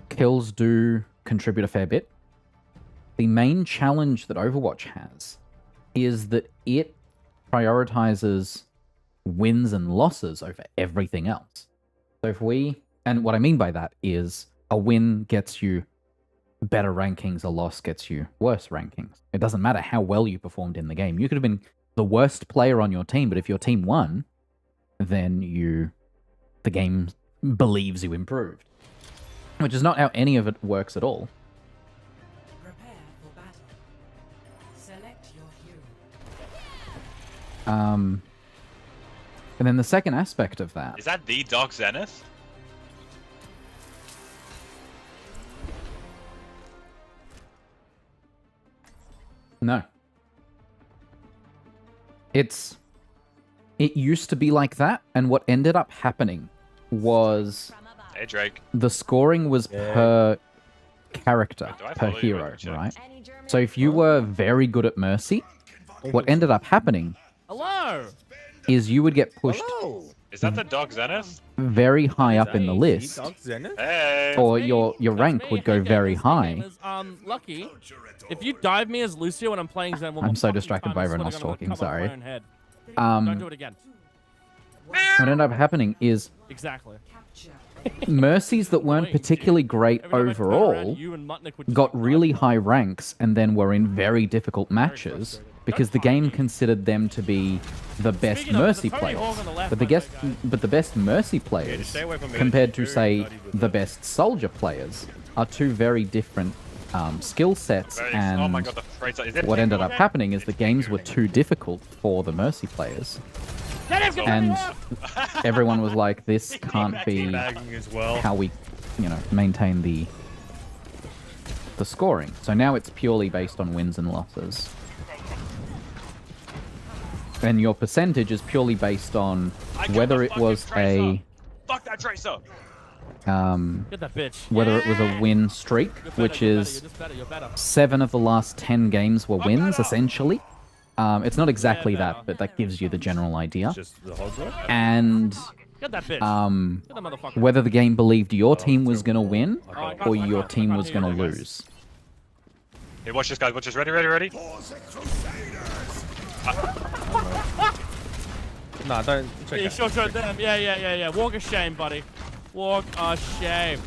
kills do contribute a fair bit. The main challenge that Overwatch has is that it prioritizes wins and losses over everything else. So if we, and what I mean by that is a win gets you better rankings, a loss gets you worse rankings. It doesn't matter how well you performed in the game. You could have been the worst player on your team, but if your team won, then the game believes you improved. Which is not how any of it works at all. Prepare for battle. Select your hero. And then the second aspect of that... Is that the Dark Zenith? No. It used to be like that, and what ended up happening was... Hey, Drake. The scoring was per character, per hero, right? So if you were very good at Mercy, what ended up happening is you would get pushed Is that the Dark Zenith? very high up in the list, Hey. or your rank would go very high. Lucky, if you dive me as Lucio when I'm playing Zen, I'm so distracted by everyone else talking, sorry. Don't do it again. What ended up happening is Exactly. Mercies that weren't particularly great overall got really high ranks and then were in very difficult matches because the game considered them to be the best Mercy players. But the best Mercy players, compared to, say, the best Soldier players, are two very different skill sets, and Oh my God, the phrase- what ended up happening is the games were too difficult for the Mercy players. And everyone was like, this can't be how we, maintain the scoring. So now it's purely based on wins and losses. And your percentage is purely based on whether it was a... Fuck that Tracer! Get that bitch. Whether it was a win streak, which is 7 of the last 10 games were wins, essentially. It's not exactly that, but that gives you the general idea. And whether the game believed your team was going to win or your team was going to lose. Hey, watch this, guys. Watch this. Ready? Nah, don't. Yeah, sure, them. Yeah. Walk of shame, buddy. Walk of shame.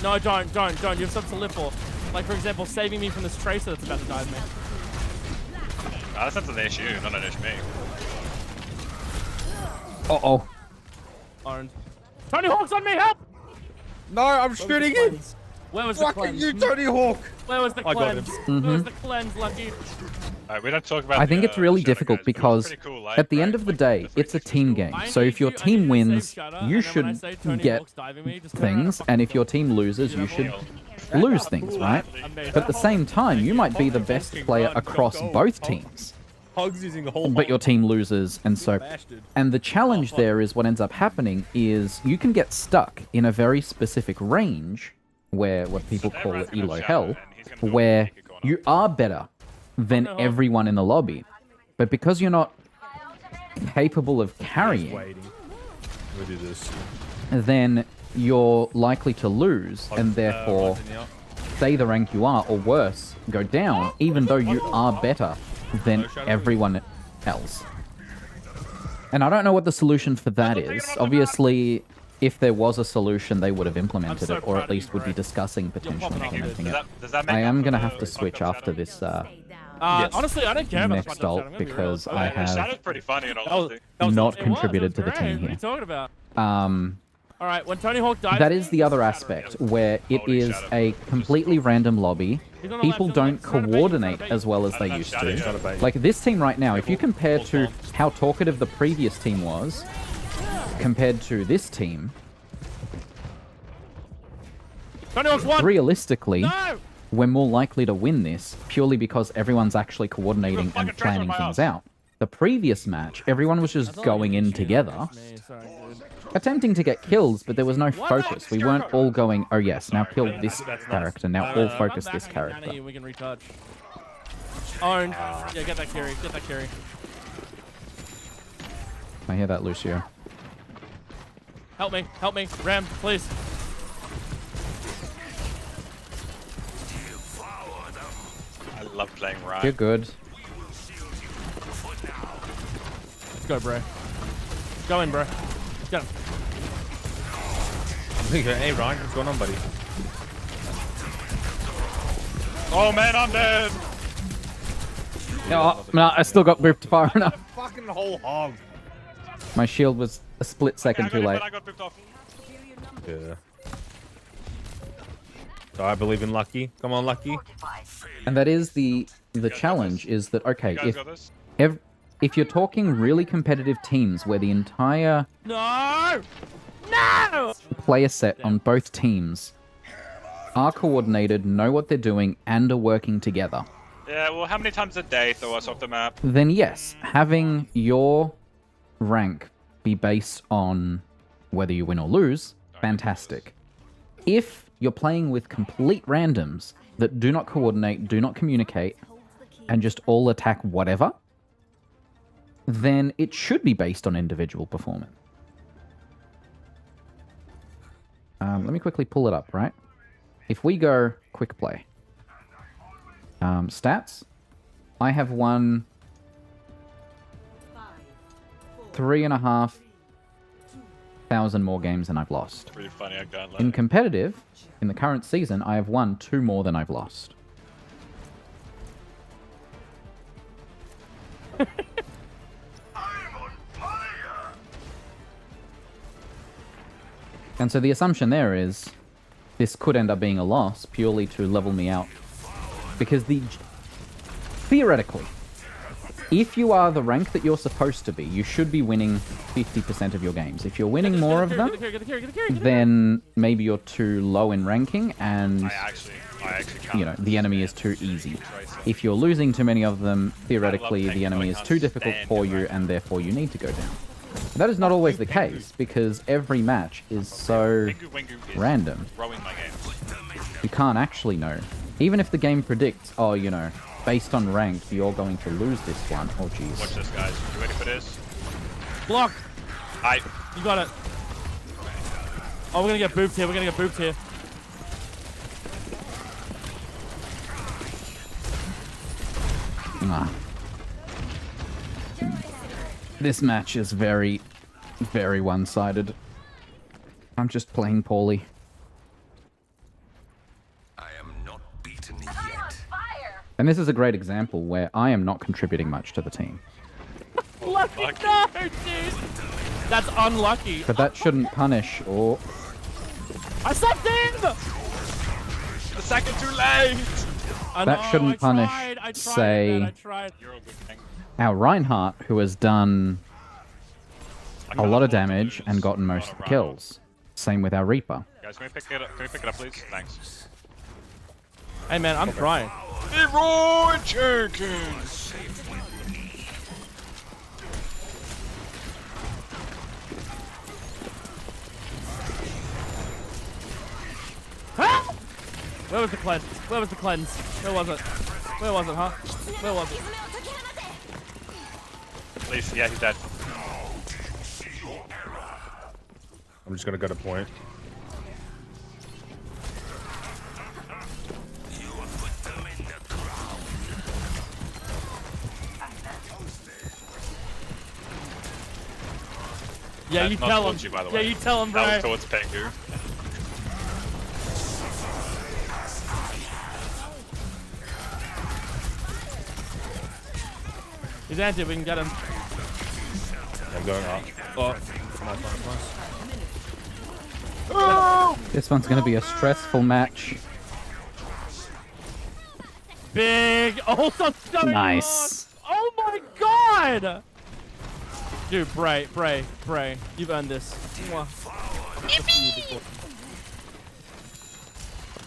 No, don't. You have something to live for. Like, for example, saving me from this Tracer that's about to dive me. That's not an issue, not an issue me. Uh-oh. Orange. Tony Hawk's on me, help! No, I'm shooting him! Where was the cleanse? You, Tony Hawk! Where was the cleanse? Where was the cleanse, Lucky? Alright, we don't talk about I think it's really shooting, difficult guys. because Pretty cool life, at the end right? of the day, it's a team game. So if your team wins, you should get things, and if your team loses, you should lose things, right? But at the same time, you might be the best player across both teams. But your team loses, and so... And the challenge there is what ends up happening is you can get stuck in a very specific range, where what people call it Elo Hell, where you are better than everyone in the lobby. But because you're not capable of carrying, then you're likely to lose, and therefore stay the rank you are, or worse, go down, even though you are better than everyone else. And I don't know what the solution for that is. Obviously, if there was a solution, they would have implemented it, or at least would be discussing potentially implementing it. I am going to have to switch after this Honestly, I don't care about the next punch-up ult chat, I'm gonna be real. because I It sounded have pretty funny in all That was- honesty. that was- not it was, contributed it to was the great. team What are you here. talking about? Um, All right, when Tony Hawk dies, that is the other aspect where it is a completely random lobby. People don't coordinate as well as they used to. Like this team right now, if you compare to how talkative the previous team was compared to this team, Tony Hawk's won. realistically, No! we're more likely to win this purely because everyone's actually coordinating and planning things out. The previous match, everyone was just going in together, attempting to get kills, but there was no focus. We weren't all going, oh yes, now kill this character, now all focus this character. We can retouch. Owned. Yeah, get that carry. Get that carry. I hear that, Lucio. Help me. Help me. Ram, please. I love playing Ryan. You're good. Let's go, bro. Go in, bro. Get him. Hey, Ryan, what's going on, buddy? Oh man, I'm dead. No, I still got booped far enough. Fucking whole hog. My shield was a split second too late. I got picked off. Yeah. So I believe in Lucky. Come on, Lucky. And that is the challenge, is that, okay, You guys got this? if you're talking really competitive teams where the entire No! No! player set on both teams are coordinated, know what they're doing, and are working together, Yeah, well, how many times a day throw us off the map? then yes, having your rank be based on whether you win or lose, fantastic. If you're playing with complete randoms that do not coordinate, do not communicate, and just all attack whatever, then it should be based on individual performance. Let me quickly pull it up, right? If we go quick play, stats, I have won 3,500 more games than I've lost. Pretty funny, I can't lie. In competitive, in the current season, I have won 2 more than I've lost. And so the assumption there is this could end up being a loss purely to level me out. Because theoretically, if you are the rank that you're supposed to be, you should be winning 50% of your games. If you're winning more of them, then maybe you're too low in ranking and, I actually you know, the enemy is too easy. If you're losing too many of them, theoretically the enemy is too difficult for you and therefore you need to go down. That is not always the case, because every match is so random. You can't actually know. Even if the game predicts, oh, you know, based on rank, you're going to lose this one. Oh, jeez. Watch this, guys. You ready for this? Block! I. You got it. Oh, we're gonna get booped here. We're gonna get booped here. Ah. This match is very, very one-sided. I'm just playing poorly. I am not beaten yet. And this is a great example where I am not contributing much to the team. Lucky, no, dude! That's unlucky. But that shouldn't punish or... I sucked in! The second too late! That shouldn't punish, say, our Reinhardt, who has done a lot of damage and gotten most of the kills. Same with our Reaper. Guys, can we pick it up? Can we pick it up, please? Thanks. Hey, man, I'm trying. Leroy Jenkins! Huh? Where was the cleanse? Where was the cleanse? Where was it? Where was it, huh? Where was it? Please, yeah, he's dead. I'm just gonna go to point. Yeah, you Not tell him. towards you, by the Yeah, way. you tell him, bro. That was towards Pengu. He's anti. We can get him. I'm going up. Oh, nice. This one's going to be a stressful match. Big. Oh, that's going Nice. on. Oh my god. Dude, Bray. You've earned this. Mwah.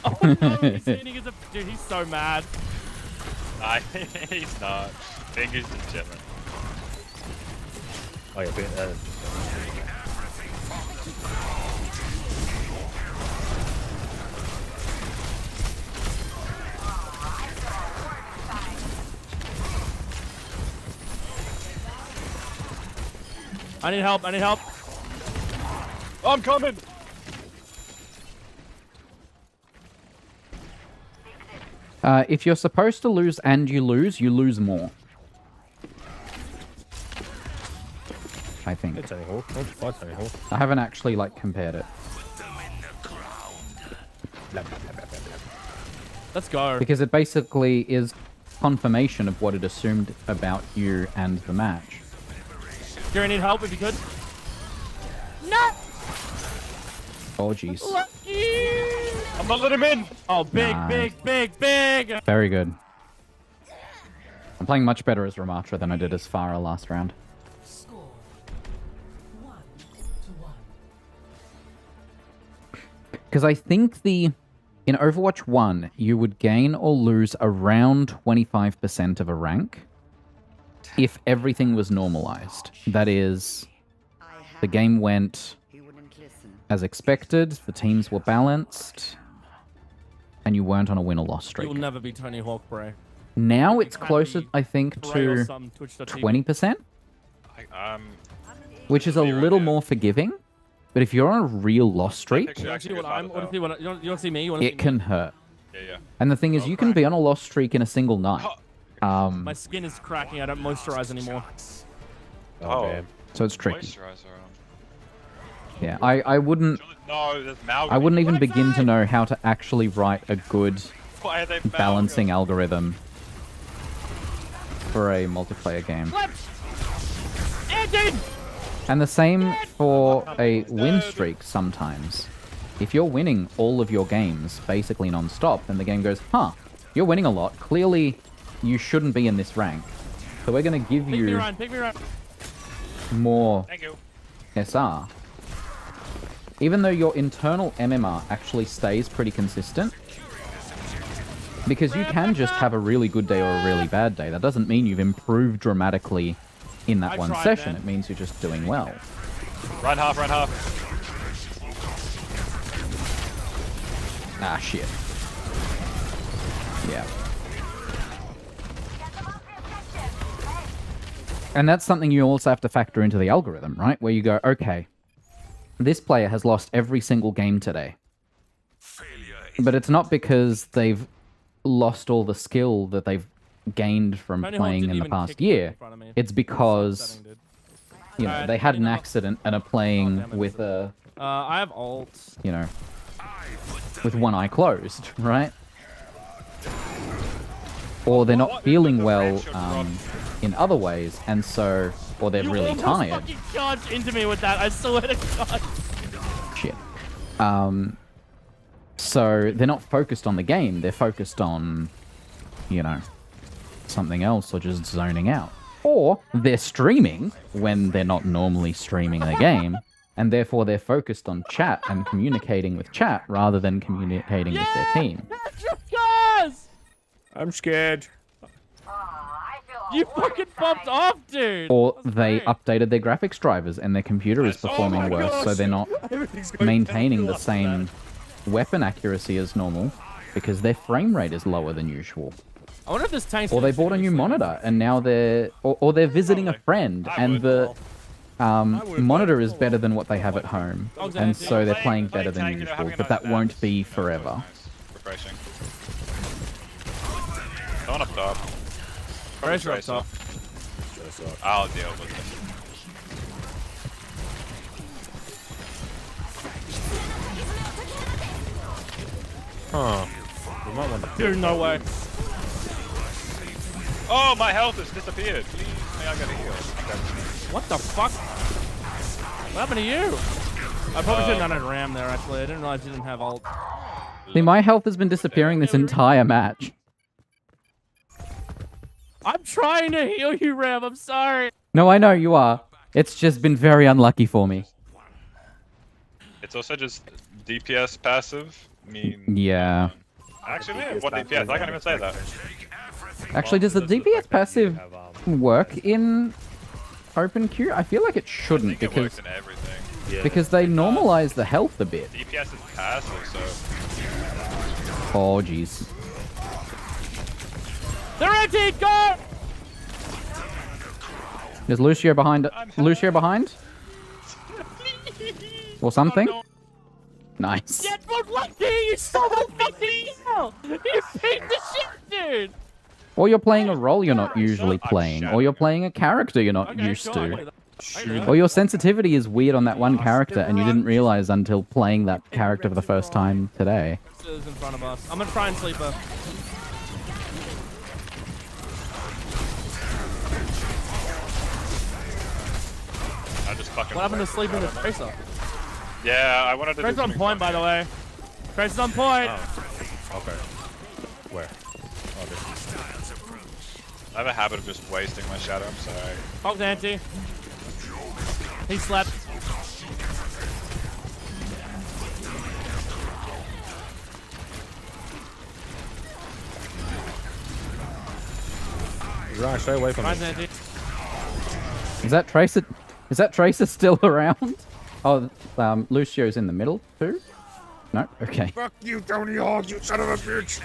Oh no, he's hitting his... Dude, he's so mad. Nah, he's not. Fingers and chilling. Oh yeah, I need help. Oh, I'm coming. If you're supposed to lose and you lose more. I think. It's anyhow. It's anyhow. I haven't actually like compared it. Let's go. Because it basically is confirmation of what it assumed about you and the match. Gary, need help if you could. No. Oh jeez. I'm not letting him in. Oh, big. Very good. I'm playing much better as Ramatra than I did as Farah last round. Score 1-1. Because I think in Overwatch 1, you would gain or lose around 25% of a rank if everything was normalized. That is, the game went as expected, the teams were balanced, and you weren't on a win or loss streak. You'll never be Tony Hawk, Bray. Now it's closer, I think, to 20%, which is a little more forgiving. But if you're on a real loss streak, You want to see me? it can hurt. Yeah. And the thing is, you can be on a loss streak in a single night. My skin is cracking. I don't moisturize anymore. Oh man. So it's tricky. Moisturizer. Yeah, I wouldn't. No, there's Malcolm. I wouldn't even begin to know how to actually write a good Why are they balancing algorithm for a multiplayer game. And the same for a win streak sometimes. If you're winning all of your games basically non-stop, then the game goes, huh, you're winning a lot. Clearly, you shouldn't be in this rank. So we're going to give you more SR. Even though your internal MMR actually stays pretty consistent. Because you can just have a really good day or a really bad day. That doesn't mean you've improved dramatically in that one session. It means you're just doing well. Run half. Ah, shit. Yeah. And that's something you also have to factor into the algorithm, right? Where you go, okay, this player has lost every single game today. But it's not because they've lost all the skill that they've gained from playing in the past year. It's because, you know, they had an accident and are playing with a... I have ult. You know, with one eye closed, right? Or they're not feeling well in other ways, and so... Or they're really tired. You fucking charged into me with that, I swear to God. Shit. So they're not focused on the game, they're focused on, you know, something else or just zoning out. Or they're streaming when they're not normally streaming the game, and therefore they're focused on chat and communicating with chat rather than communicating with their team. I'm scared. You fucking bumped off, dude! Or they updated their graphics drivers and their computer is performing worse, so they're not maintaining the same weapon accuracy as normal because their frame rate is lower than usual. I wonder if this tank's... Or they bought a new monitor and now they're... Or they're visiting a friend and the monitor is better than what they have at home. And so they're playing better than usual, but that won't be forever. Refreshing. Someone up top. Pressure up top. I'll deal with it. Huh. We might want to... Dude, no way. Oh, my health has disappeared. Please. I got a heal. What the fuck? What happened to you? I probably should have done a ram there, actually. I didn't realize you didn't have ult. See, my health has been disappearing this entire match. I'm trying to heal you, Ram. I'm sorry. No, I know you are. It's just been very unlucky for me. It's also just DPS passive. I mean, Yeah. actually, what DPS? I can't even say that. Actually, does the DPS passive work in open queue? I feel like it shouldn't It works because in everything. because they normalize the health a bit. DPS is passive, so. Oh, jeez. They're empty. Go. Is Lucio behind? Lucio behind? Or something? Nice. Get good lucky. You stole the fucking hell. You beat the shit, dude. Or you're playing a role you're not usually playing. Or you're playing a character you're not used to. Or your sensitivity is weird on that one character and you didn't realize until playing that character for the first time today. Is in front of us. I'm gonna try and sleep her. I just fucking. What happened to sleeping the Tracer? Yeah, I wanted to. Tracer's on point, by the way. Tracer's on point. Oh. Okay. Where? Oh, this is... I have a habit of just wasting my shadow. I'm sorry. Hulk's anti. He slept. Right, stay away from Mine's me. anti. Is that Tracer? Is that Tracer still around? Oh, Lucio's in the middle too. No, okay. Fuck you, Tony Hawk, you son of a bitch!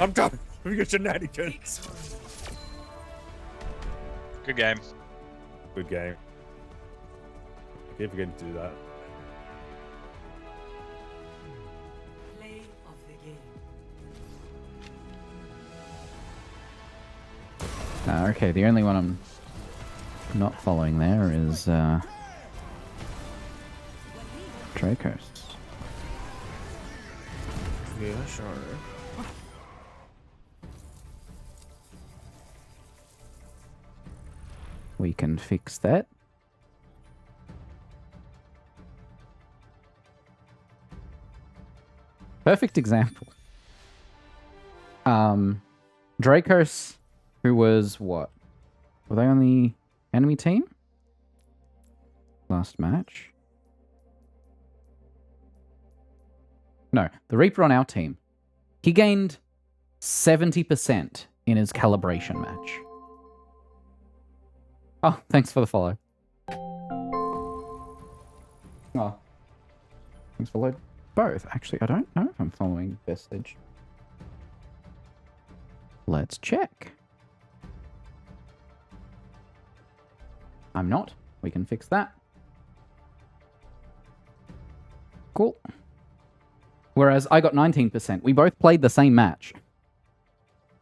I'm done with your shenanigans. Good game. Good game. I keep forgetting to do that. Play of the game. Okay, the only one I'm not following there is Dracos. Yeah, sure. We can fix that. Perfect example. Dracos, who was what? Were they on the enemy team? Last match? No, the Reaper on our team. He gained 70% in his calibration match. Oh, thanks for the follow. Oh. Thanks for load. Both. Actually, I don't know if I'm following Vestige. Let's check. I'm not. We can fix that. Cool. Whereas I got 19%. We both played the same match.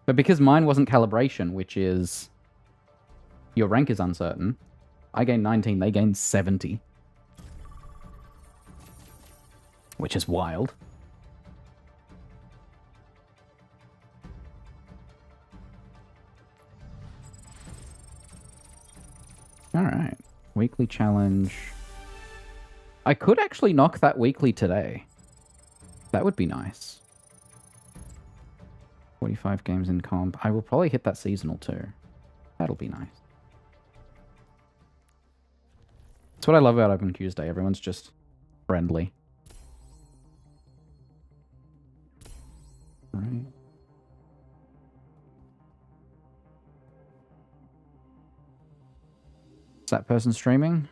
But because mine wasn't calibration, which is... your rank is uncertain, I gained 19, they gained 70. Which is wild. Alright. Weekly challenge. I could actually knock that weekly today. That would be nice. 45 games in comp. I will probably hit that seasonal too. That'll be nice. That's what I love about Open Tuesday. Everyone's just friendly. Right. Is that person streaming?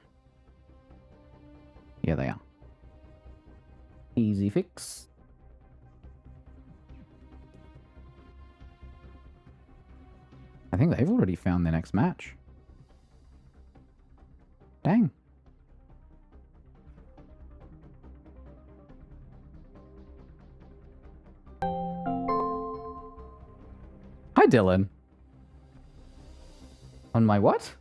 Yeah, they are. Easy fix. I think they've already found their next match. Dang. Hi, Dylan. On my what?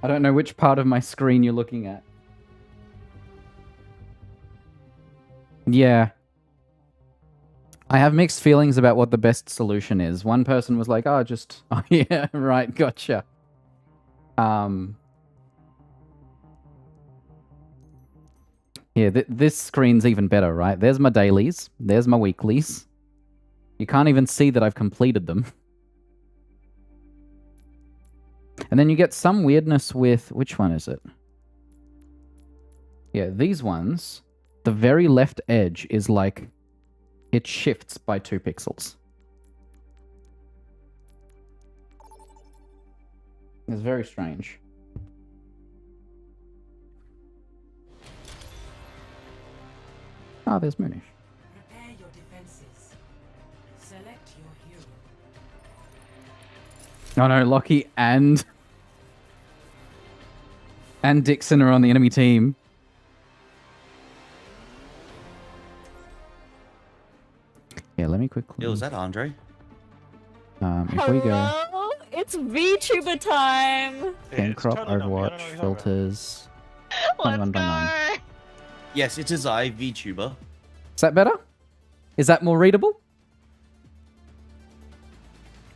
I don't know which part of my screen you're looking at. I have mixed feelings about what the best solution is. One person was like, oh, just... Oh, yeah, right, gotcha. Yeah, this screen's even better, right? There's my dailies. There's my weeklies. You can't even see that I've completed them. And then you get some weirdness with... Which one is it? Yeah, these ones. The very left edge is like... It shifts by 2 pixels. It's very strange. Ah, there's Moonish. Prepare your defenses. Select your hero. Oh no, Lockie and Dixon are on the enemy team. Yeah, let me quickly... Yo, is that Andre? If we go... Hello? It's VTuber time! Game crop, Overwatch, filters... Let's 21 by 9. Yes, it is I, VTuber. Is that better? Is that more readable?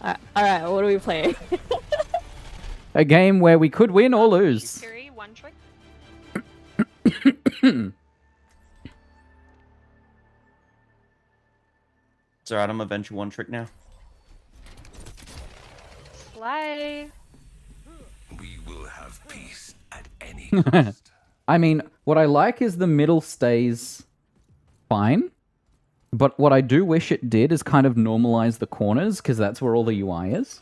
Alright, what do we play? A game where we could win or lose. One trick. It's alright, I'm a venture one trick now. Slay. We will have peace at any cost. I mean, what I like is the middle stays fine. But what I do wish it did is kind of normalize the corners, because that's where all the UI is.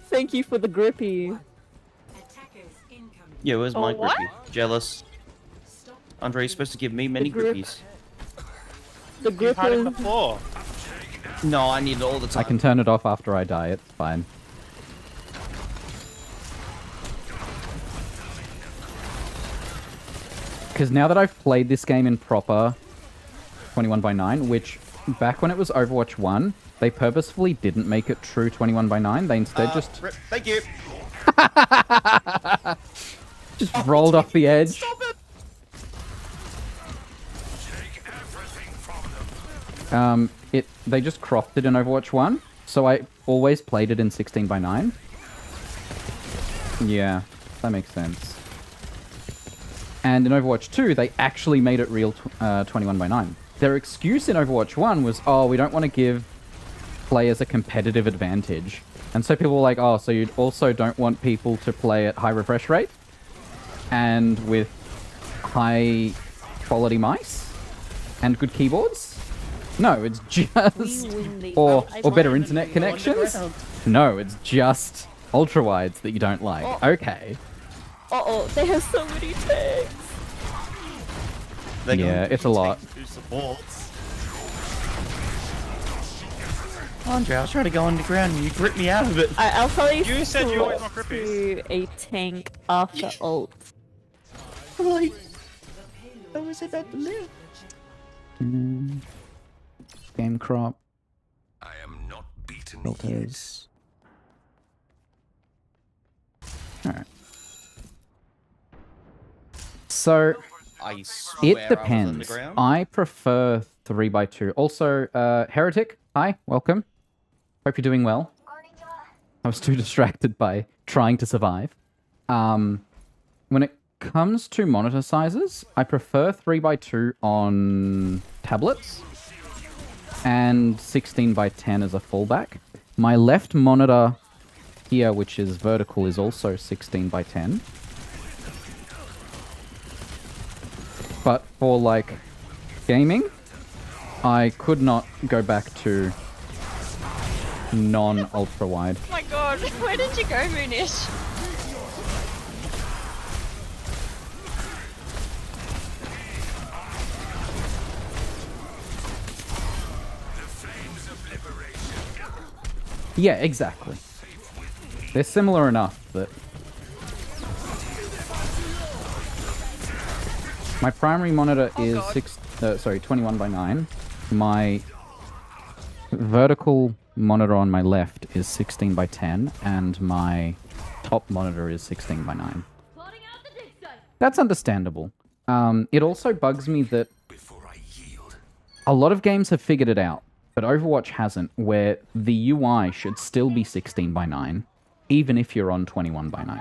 Thank you for the grippy. Yeah, where's my what? grippy? Jealous. Andre's supposed to give me many grip. grippies. The grip Had it is... before. No, I need it all the time. I can turn it off after I die, it's fine. Because now that I've played this game in proper 21 by 9, which back when it was Overwatch 1, they purposefully didn't make it true 21 by 9. They instead just... Rip. Thank you. just rolled off the edge. Stop it. They just cropped it in Overwatch 1, so I always played it in 16 by 9. Yeah, that makes sense. And in Overwatch 2, they actually made it real 21 by 9. Their excuse in Overwatch 1 was, oh, we don't want to give players a competitive advantage. And so people were like, oh, so you also don't want people to play at high refresh rate? And with high quality mice? And good keyboards? No, it's just... Or better internet connections? No, it's just ultra-wides that you don't like. Oh. Okay. Uh-oh, they have so many tanks. Yeah, it's a lot. Andre, I was trying to go underground and you gripped me out of it. I'll probably You said you always swap want to a tank after ult. I'm like, how was it about to live? Game crop. I am not beaten Filters. Alright. So, I swear it I was depends. underground. I prefer 3x2. Also, Heretic, hi, welcome. Hope you're doing well. I was too distracted by trying to survive. When it comes to monitor sizes, I prefer 3x2 on tablets and 16 by 10 as a fallback. My left monitor here, which is vertical, is also 16 by 10. But for, like, gaming, I could not go back to non-ultra-wide. Oh my god, where did you go, Moonish? Yeah, exactly. They're similar enough that... My primary monitor is 21 by 9. My vertical monitor on my left is 16 by 10, and my top monitor is 16 by 9. That's understandable. It also bugs me that A lot of games have figured it out, but Overwatch hasn't, where the UI should still be 16 by 9, even if you're on 21 by 9.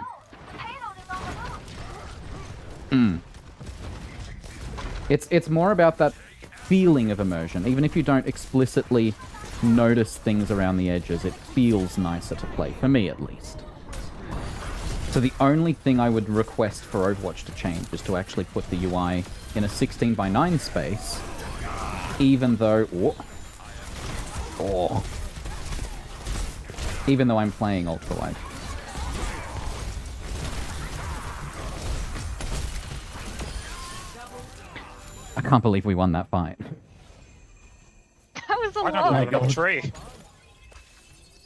It's more about that feeling of immersion. Even if you don't explicitly notice things around the edges, it feels nicer to play, for me at least. So the only thing I would request for Overwatch to change is to actually put the UI in a 16 by 9 space, even though... even though I'm playing ultra-wide. I can't believe we won that fight. That was a I lot. don't know, a tree.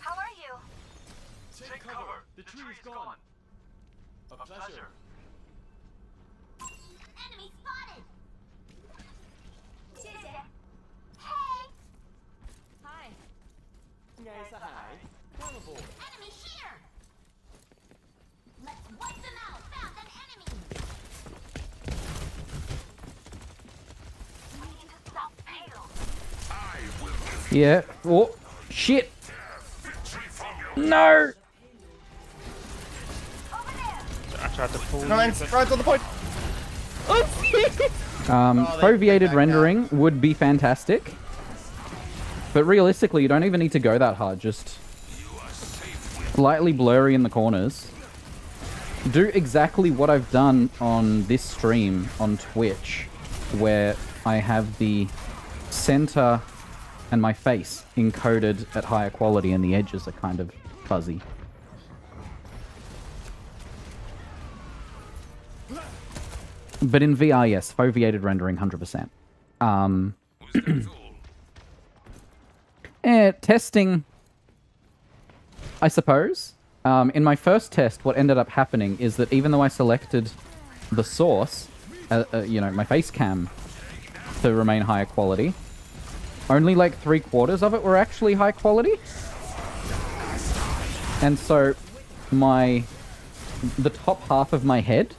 How are you? Take cover. The tree is gone. A pleasure. Enemy spotted. Hey. Hi. Enemy here. Let's wipe them out. Found an enemy. We need to stop Pale. Yeah. Oh, shit. No! I tried to pull Ryan's on the point. Foveated rendering would be fantastic. But realistically, you don't even need to go that hard. Just slightly blurry in the corners. Do exactly what I've done on this stream on Twitch, where I have the center and my face encoded at higher quality and the edges are kind of fuzzy. But in VR, yes, foveated rendering 100%. Testing, I suppose. In my first test, what ended up happening is that even though I selected the source, you know, my face cam to remain higher quality, only like 3/4 of it were actually high quality. And so the top half of my head,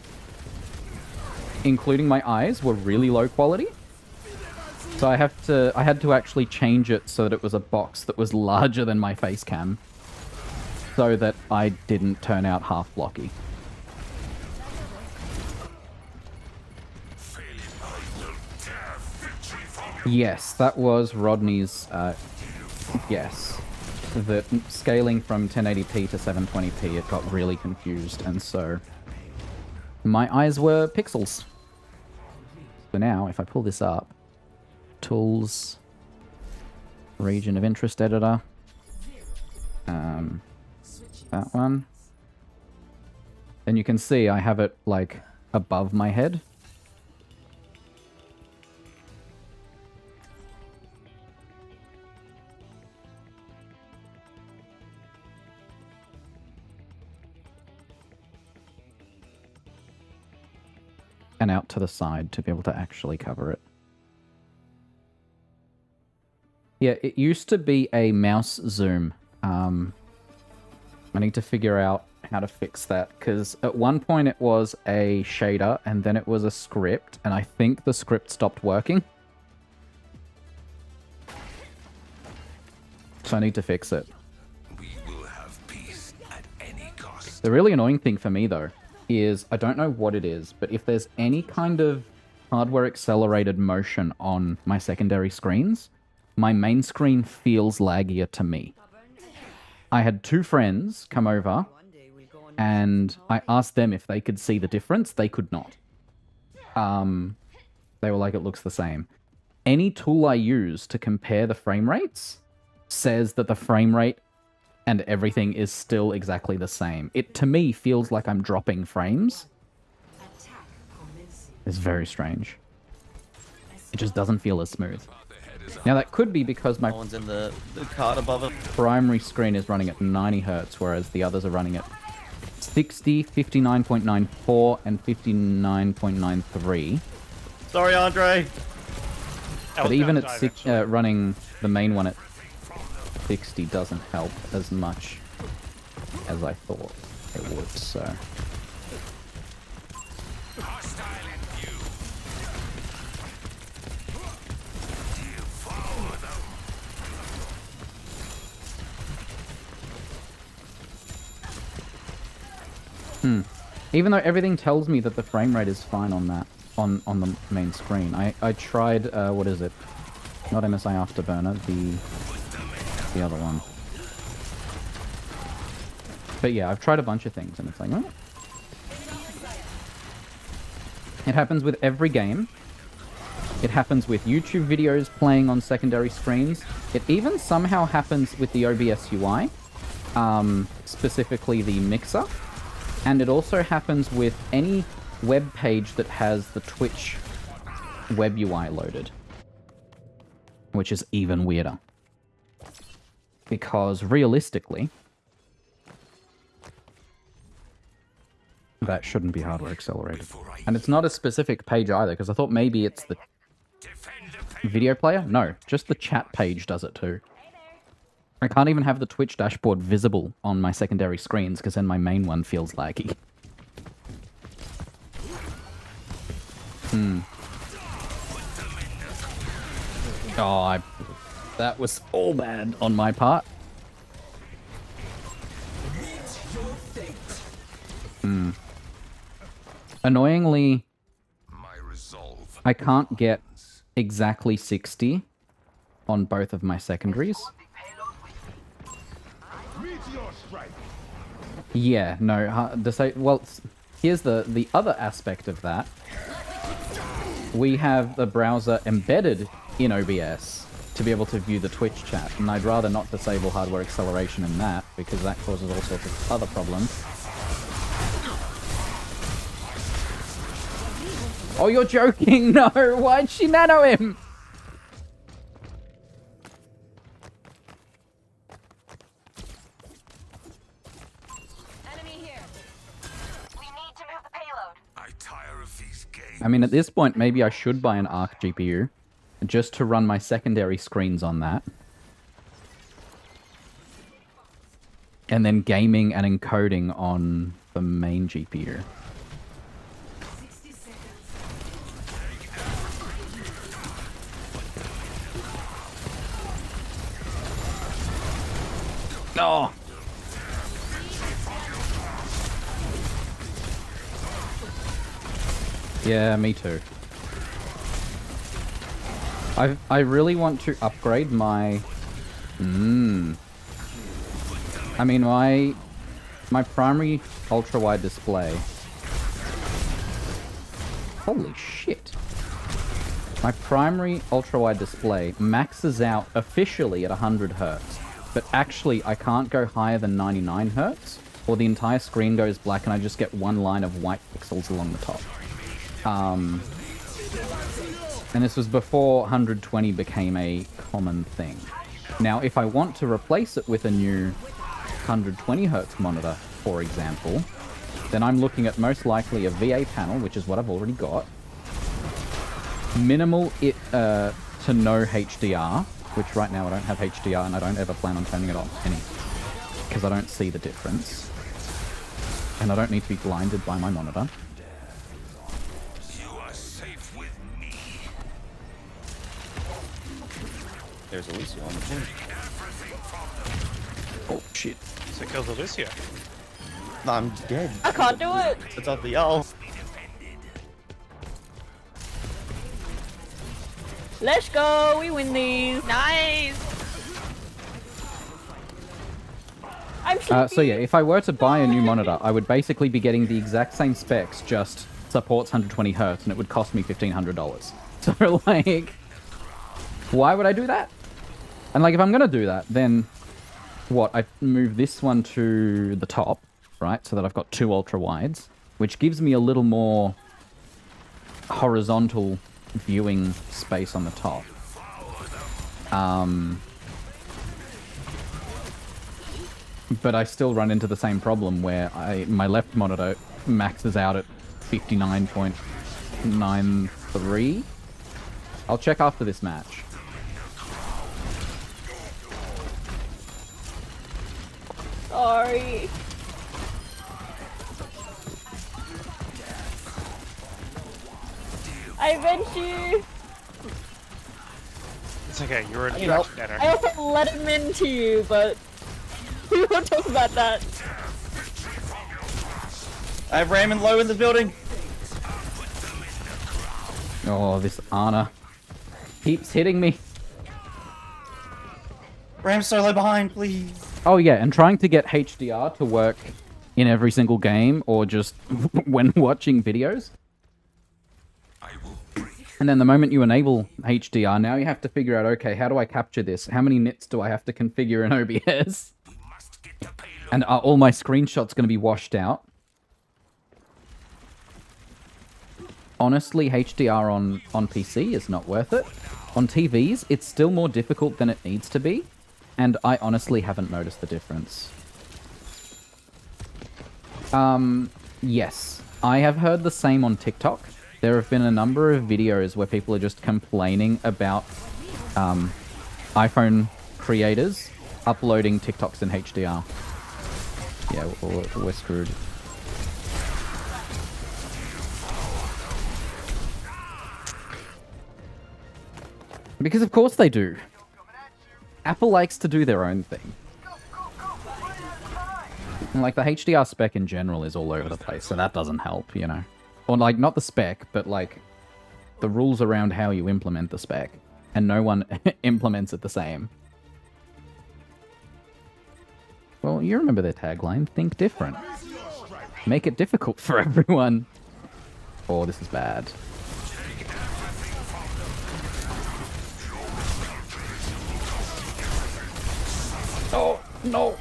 including my eyes, were really low quality. So I had to actually change it so that it was a box that was larger than my face cam, so that I didn't turn out half blocky. Yes, that was Rodney's guess. That scaling from 1080p to 720p, it got really confused, and so my eyes were pixels. So now, if I pull this up, Tools, Region of Interest Editor, that one, then you can see I have it, like, above my head. And out to the side to be able to actually cover it. Yeah, it used to be a mouse zoom. I need to figure out how to fix that, because at one point it was a shader and then it was a script, and I think the script stopped working. So I need to fix it. We will have peace at any cost. The really annoying thing for me, though, is I don't know what it is, but if there's any kind of hardware accelerated motion on my secondary screens, my main screen feels laggier to me. I had 2 friends come over, and I asked them if they could see the difference. They could not. They were like, it looks the same. Any tool I use to compare the frame rates says that the frame rate and everything is still exactly the same. It, to me, feels like I'm dropping frames. It's very strange. It just doesn't feel as smooth. Now, that could be because my one's in the card above it. Primary screen is running at 90 Hz, whereas the others are running at 60, 59.94, and 59.93. Sorry, Andre. But even at running the main one at 60 doesn't help as much as I thought it would, so... Even though everything tells me that the frame rate is fine on that, on the main screen. I tried, what is it? Not MSI Afterburner, the other one. But yeah, I've tried a bunch of things and it's like, oh. It happens with every game. It happens with YouTube videos playing on secondary screens. It even somehow happens with the OBS UI, specifically the mixer. And it also happens with any web page that has the Twitch web UI loaded. Which is even weirder. Because realistically, that shouldn't be hardware accelerated. And it's not a specific page either, because I thought maybe it's the video player? No, just the chat page does it too. I can't even have the Twitch dashboard visible on my secondary screens, because then my main one feels laggy. Oh, that was all bad on my part. Annoyingly, I can't get exactly 60 on both of my secondaries. Yeah, no, well, here's the other aspect of that. We have the browser embedded in OBS to be able to view the Twitch chat, and I'd rather not disable hardware acceleration in that, because that causes all sorts of other problems. Oh, you're joking! No! Why'd she nano him? I mean, at this point, maybe I should buy an Arc GPU just to run my secondary screens on that. And then gaming and encoding on the main GPU. No! Yeah, me too. I really want to upgrade my... I mean, my primary ultra-wide display... Holy shit. My primary ultra-wide display maxes out officially at 100 Hz. But actually, I can't go higher than 99 Hz, or the entire screen goes black and I just get one line of white pixels along the top. And this was before 120 became a common thing. Now, if I want to replace it with a new 120 Hz monitor, for example, then I'm looking at most likely a VA panel, which is what I've already got. Minimal to no HDR, which right now I don't have HDR and I don't ever plan on turning it on because I don't see the difference. And I don't need to be blinded by my monitor. There's Alicia on the team. Oh shit. So kills Alicia. I'm dead. I can't do it. It's off the yell. Let's go. We win these. Nice. I'm so yeah, if I were to buy a new monitor, I would basically be getting the exact same specs, just supports 120 Hz, and it would cost me $1,500. So like, why would I do that? And like, if I'm gonna do that, then what? I move this one to the top, right? So that I've got two ultra wides, which gives me a little more horizontal viewing space on the top. But I still run into the same problem where my left monitor maxes out at 59.93. I'll check after this match. Sorry. I avenged you. It's okay, you're You know, better. I also let him into you, but we won't talk about that. I have Raymond low in the building. Oh, this Ana keeps hitting me. Ram's so low behind, please. Oh yeah, and trying to get HDR to work in every single game or just when watching videos. And then the moment you enable HDR, now you have to figure out, okay, how do I capture this? How many nits do I have to configure in OBS? And are all my screenshots going to be washed out? Honestly, HDR on PC is not worth it. On TVs, it's still more difficult than it needs to be. And I honestly haven't noticed the difference. Yes. I have heard the same on TikTok. There have been a number of videos where people are just complaining about iPhone creators uploading TikToks in HDR. Yeah, we're screwed. Because of course they do. Apple likes to do their own thing. And like the HDR spec in general is all over the place, so that doesn't help, you know. Or like not the spec, but like the rules around how you implement the spec. And no one implements it the same. Well, you remember their tagline, think different. Make it difficult for everyone. Oh, this is bad. Oh, no.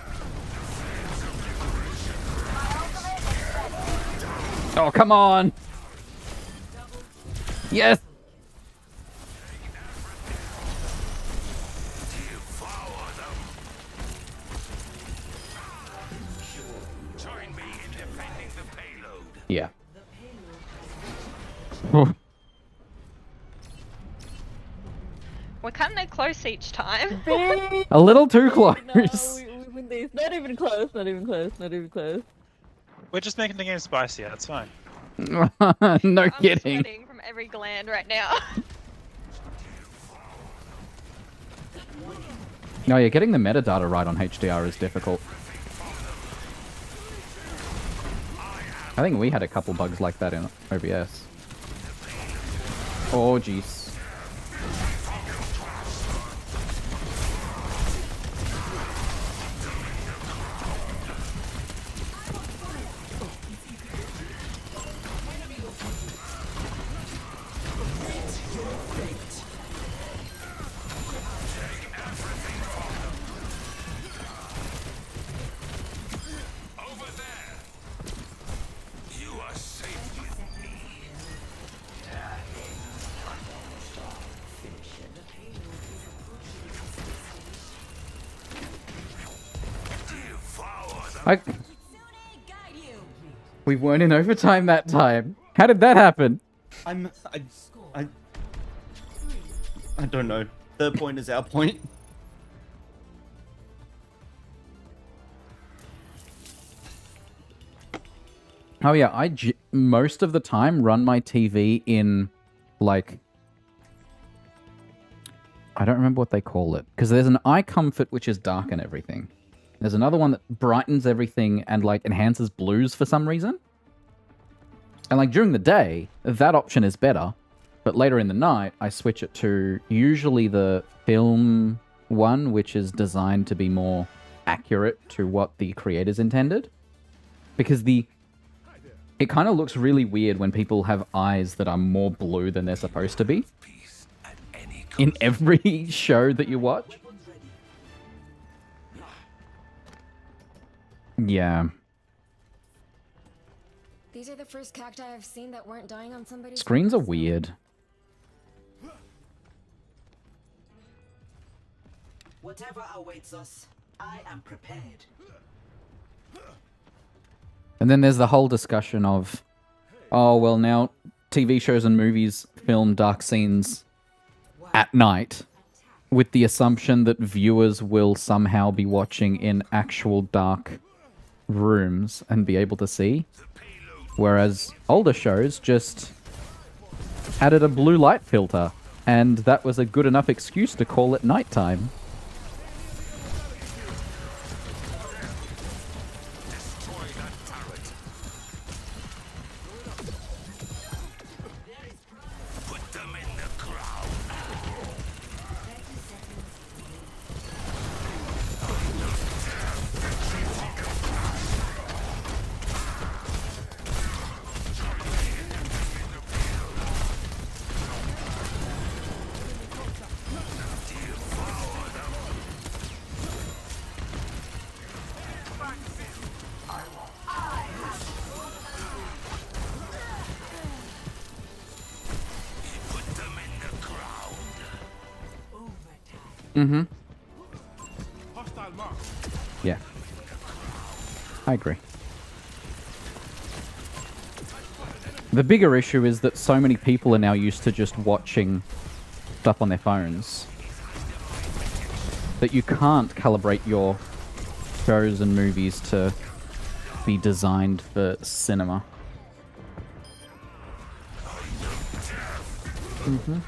Oh, come on. Yes. Yeah. We're cutting it close each time. A little too close. No, we win these. Not even close, not even close, not even close. We're just making the game spicier, that's fine. No I'm kidding. sweating from every gland right now. No, yeah, getting the metadata right on HDR is difficult. I think we had a couple bugs like that in OBS. Oh, jeez. We weren't in overtime that time. How did that happen? I don't know. Their point is our point. Oh yeah, most of the time run my TV in, like, I don't remember what they call it. Because there's an eye comfort which is dark and everything. There's another one that brightens everything and, like, enhances blues for some reason. And, like, during the day, that option is better. But later in the night, I switch it to usually the film one, which is designed to be more accurate to what the creators intended. Because it kind of looks really weird when people have eyes that are more blue than they're supposed to be. In every show that you watch. Yeah. These are the first cacti I've seen that weren't dying on somebody's Screens are weird. Whatever awaits us, I am prepared. And then there's the whole discussion of, oh, well, now TV shows and movies film dark scenes at night with the assumption that viewers will somehow be watching in actual dark rooms and be able to see. Whereas older shows just added a blue light filter, and that was a good enough excuse to call it nighttime. Mm-hmm. Hostile mark. Yeah. I agree. The bigger issue is that so many people are now used to just watching stuff on their phones that you can't calibrate your shows and movies to be designed for cinema. Mm-hmm.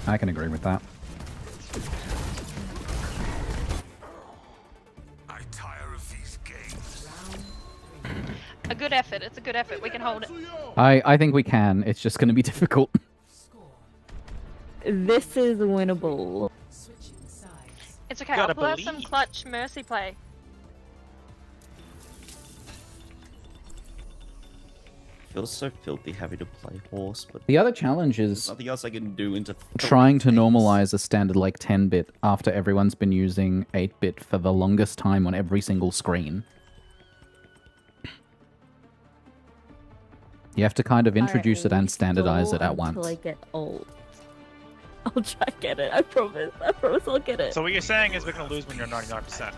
I can agree with that. I tire of these games. A good effort. It's a good effort. We can hold it. I think we can. It's just going to be difficult. This is winnable. It's okay. Gotta I'll pull out some believe. clutch mercy play. Feels so filthy having to play horse, but The other challenge there's is nothing else I can do into trying to normalize a standard like 10-bit after everyone's been using 8-bit for the longest time on every single screen. You have to kind of introduce it and standardize it at once. Until I get old. I'll try to get it. I promise. I promise I'll get it. So what you're saying is we're gonna lose when you're 99%.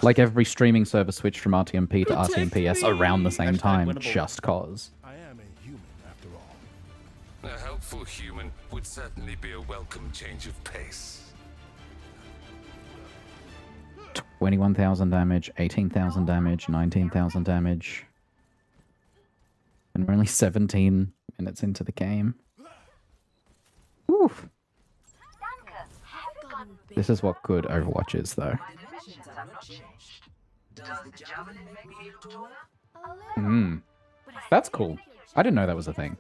Like every streaming service switched from RTMP to RTMPS around the same time, winnable. just cause. I am a human after all. A helpful human would certainly be a welcome change of pace. 21,000 damage, 18,000 damage, 19,000 damage. And we're only 17 minutes into the game. Oof. This is what good Overwatch is, though. That's cool. I didn't know that was a thing.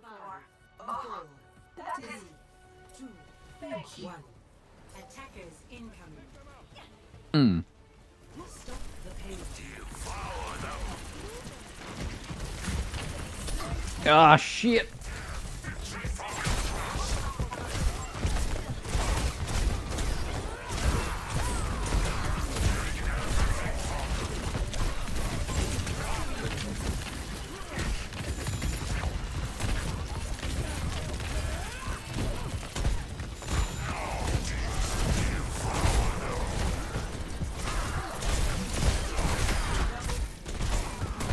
Attackers incoming. Stop the payload. Ah, shit.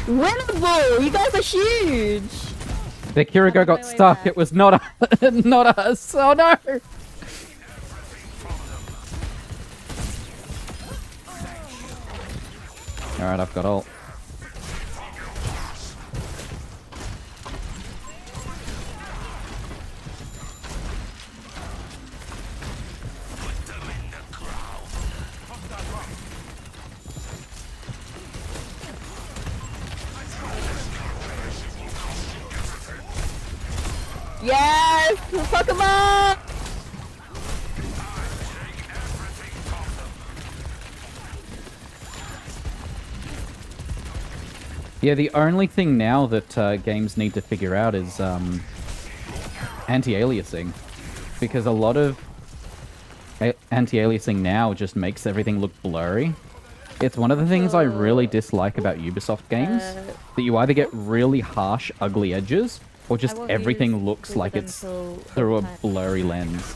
Winnable! You guys are huge! The Kirigo got stuck. It was not not us. Oh no! Alright, I've got ult. Yes! Fuck him up! Yeah, the only thing now that games need to figure out is anti-aliasing. Because a lot of anti-aliasing now just makes everything look blurry. It's one of the things I really dislike about Ubisoft games. That you either get really harsh, ugly edges, or just everything looks like it's through a blurry lens.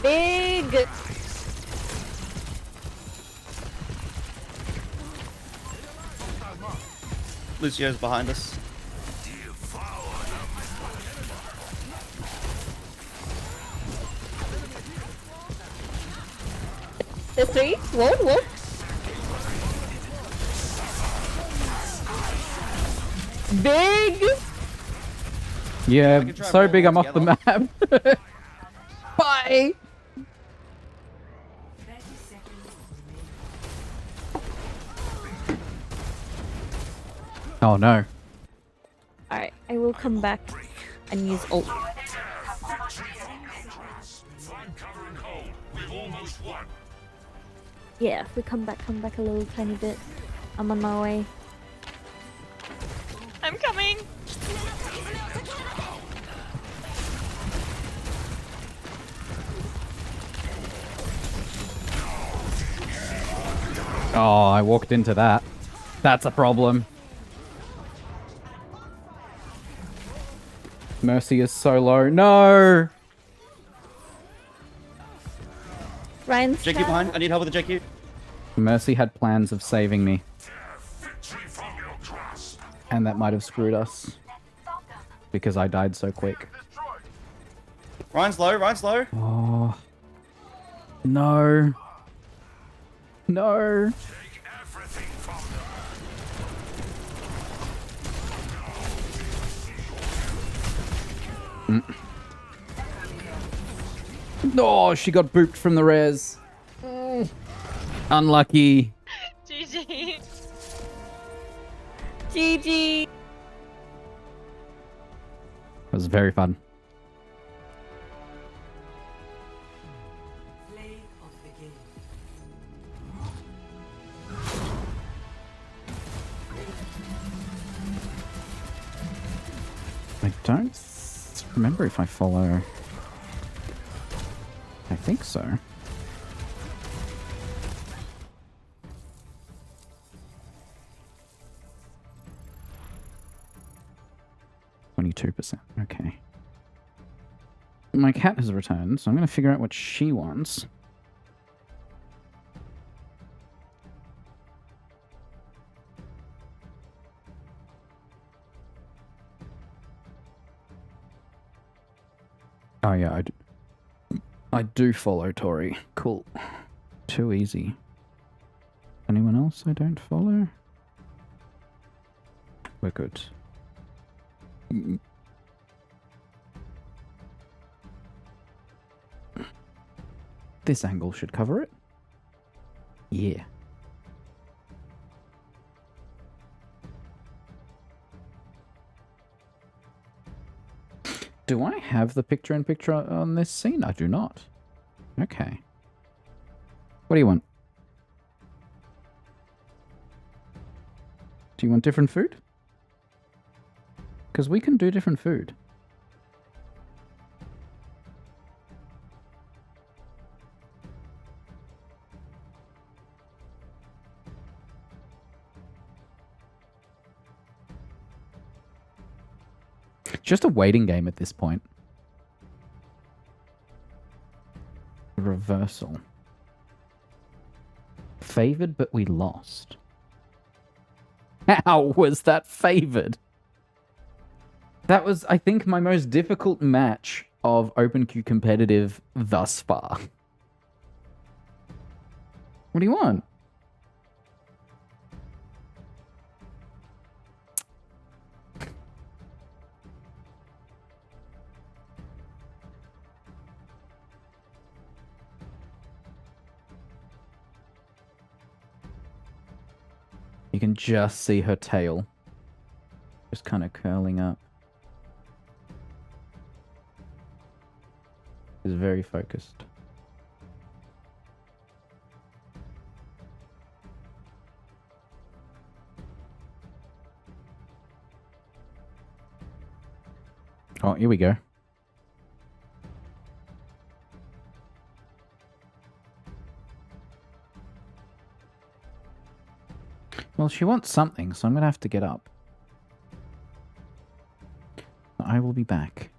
Big! Lucio's behind us. There's three. Whoa. Big! Yeah, so big I'm off the map. Bye! Oh no. Alright, I will come back and use ult. Yeah, if we come back a little tiny bit. I'm on my way. I'm coming. Oh, I walked into that. That's a problem. Mercy is so low. No! Ryan's JQ behind. I need help with the JQ. Mercy had plans of saving me. And that might have screwed us. Because I died so quick. Ryan's low. Ryan's low. Oh. No. No. Oh, she got booped from the res. Unlucky. GG. GG. It was very fun. Play of the game. I don't remember if I follow. I think so. %. Okay. My cat has returned, so I'm going to figure out what she wants. Oh yeah, I do follow Tori. Cool. Too easy. Anyone else I don't follow? We're good. This angle should cover it. Yeah. Do I have the picture-in-picture on this scene? I do not. Okay. What do you want? Do you want different food? Because we can do different food. Just a waiting game at this point. Reversal. Favored, but we lost. How was that favored? That was, I think, my most difficult match of OpenQ competitive thus far. What do you want? You can just see her tail. Just kind of curling up. She's very focused. Oh, here we go. Well, she wants something, so I'm going to have to get up. I will be back.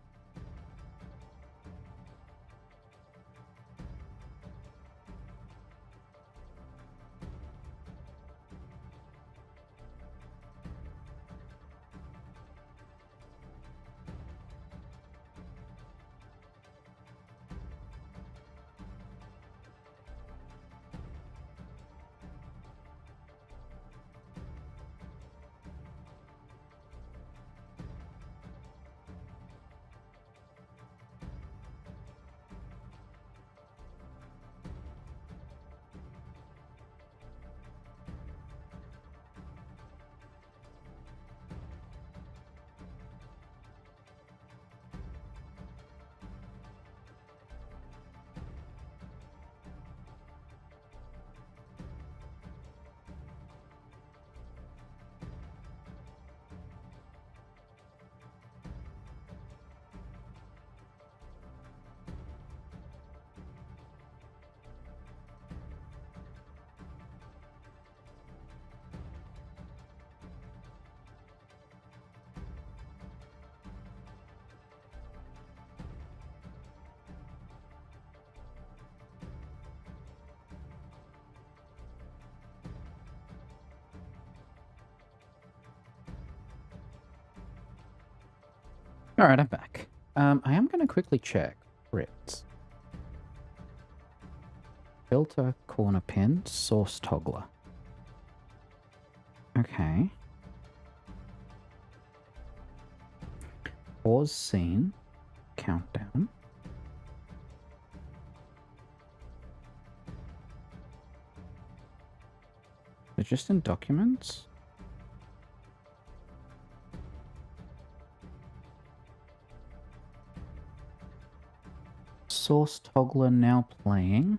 Alright, I'm back. I am going to quickly check scripts. Filter, corner pin, source toggler. Okay. Pause scene, countdown. They're just in documents. Source toggler now playing.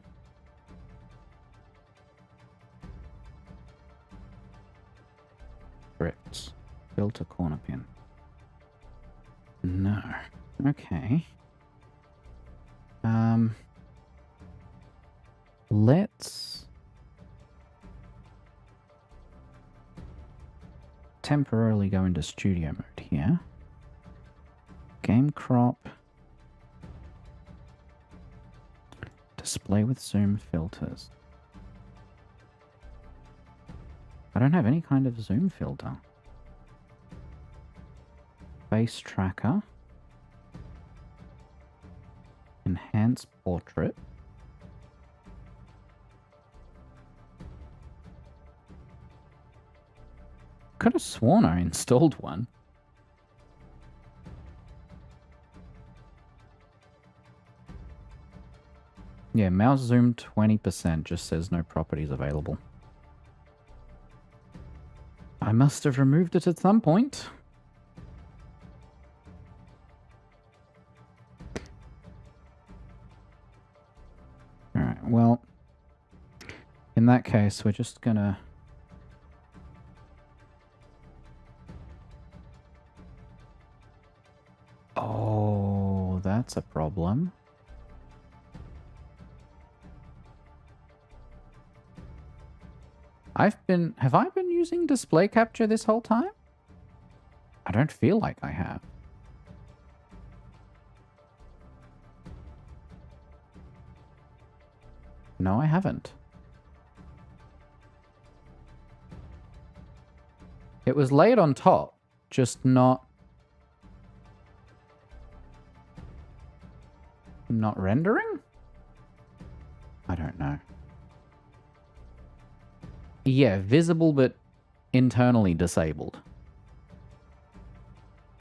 Scripts. Filter corner pin. No. Okay. Let's temporarily go into studio mode here. Game crop. Display with zoom filters. I don't have any kind of zoom filter. Face tracker. Enhance portrait. Could have sworn I installed one. Yeah, mouse zoom 20% just says no properties available. I must have removed it at some point. Alright, well, in that case, we're just gonna... Oh, that's a problem. Have I been using display capture this whole time? I don't feel like I have. No, I haven't. It was laid on top, just not rendering? I don't know. Yeah, visible but internally disabled.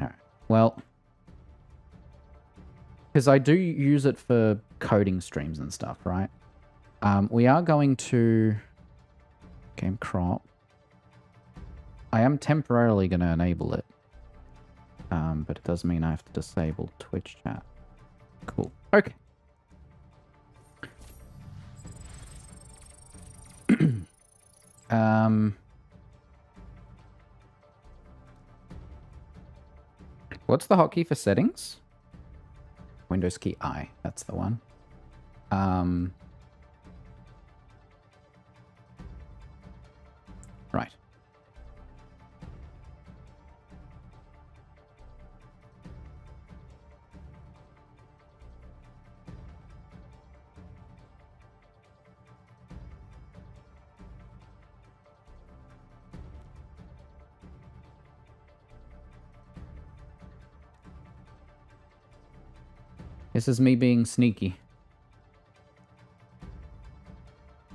Alright, well, because I do use it for coding streams and stuff, right? We are going to game crop. I am temporarily going to enable it. But it does mean I have to disable Twitch chat. Cool. Okay. What's the hotkey for settings? Windows key I. That's the one. Right. This is me being sneaky.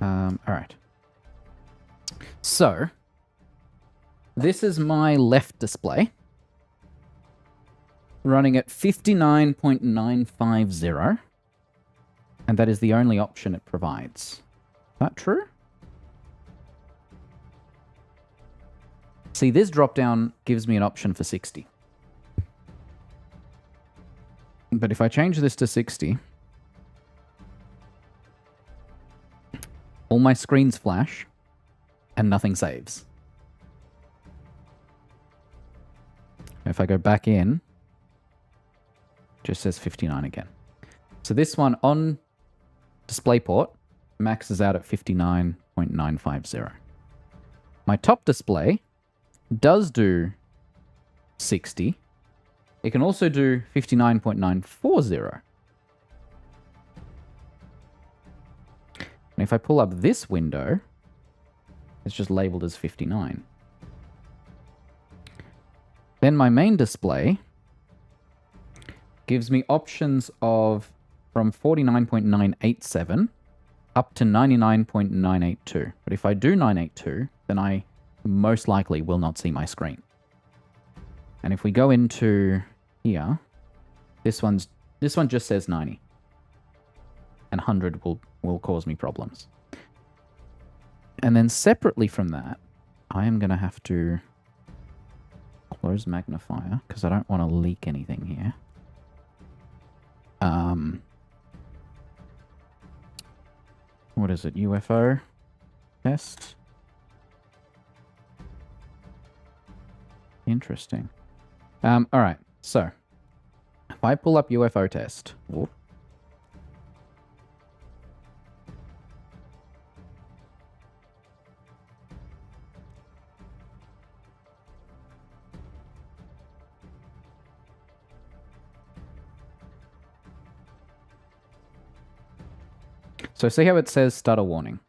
Alright. So, this is my left display. Running at 59.950. And that is the only option it provides. Is that true? See, this drop-down gives me an option for 60. But if I change this to 60, all my screens flash and nothing saves. If I go back in, it just says 59 again. So this one on DisplayPort maxes out at 59.950. My top display does do 60. It can also do 59.940. And if I pull up this window, it's just labeled as 59. Then my main display gives me options of from 49.987 up to 99.982. But if I do 982, then I most likely will not see my screen. And if we go into here, this one just says 90. And 100 will cause me problems. And then separately from that, I am going to have to close magnifier because I don't want to leak anything here. What is it? UFO test? Interesting. Alright, so if I pull up UFO test. Whoop. So see how it says stutter warning?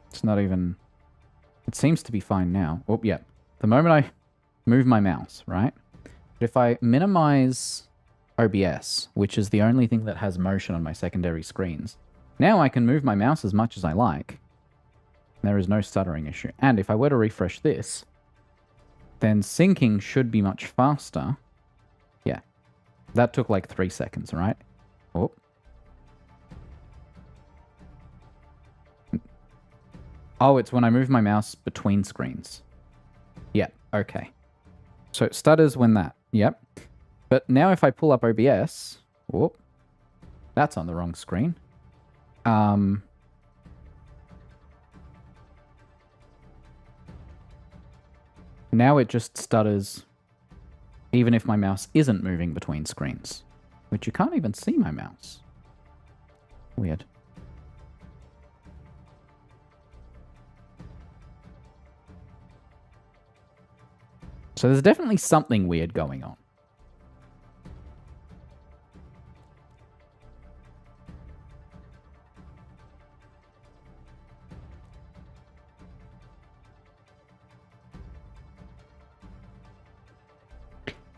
It's not even... It seems to be fine now. Oh, yeah. The moment I move my mouse, right? But if I minimize OBS, which is the only thing that has motion on my secondary screens, now I can move my mouse as much as I like. There is no stuttering issue. And if I were to refresh this, then syncing should be much faster. Yeah. That took like 3 seconds, right? Oh. Oh, it's when I move my mouse between screens. Yep, okay. So it stutters when that, yep. But now if I pull up OBS, whoop, that's on the wrong screen. Now it just stutters even if my mouse isn't moving between screens, which you can't even see my mouse. Weird. So there's definitely something weird going on.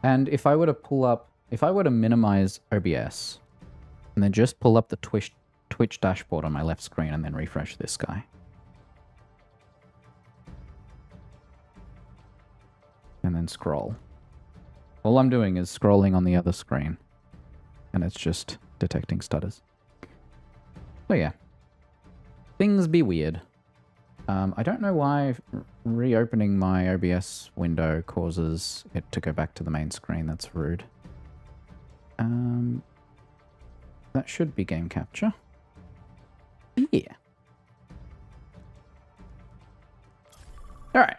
And if I were to pull up, if I were to minimize OBS, and then just pull up the Twitch dashboard on my left screen and then refresh this guy. And then scroll. All I'm doing is scrolling on the other screen. And it's just detecting stutters. So yeah. Things be weird. I don't know why reopening my OBS window causes it to go back to the main screen. That's rude. That should be game capture. Yeah. Alright.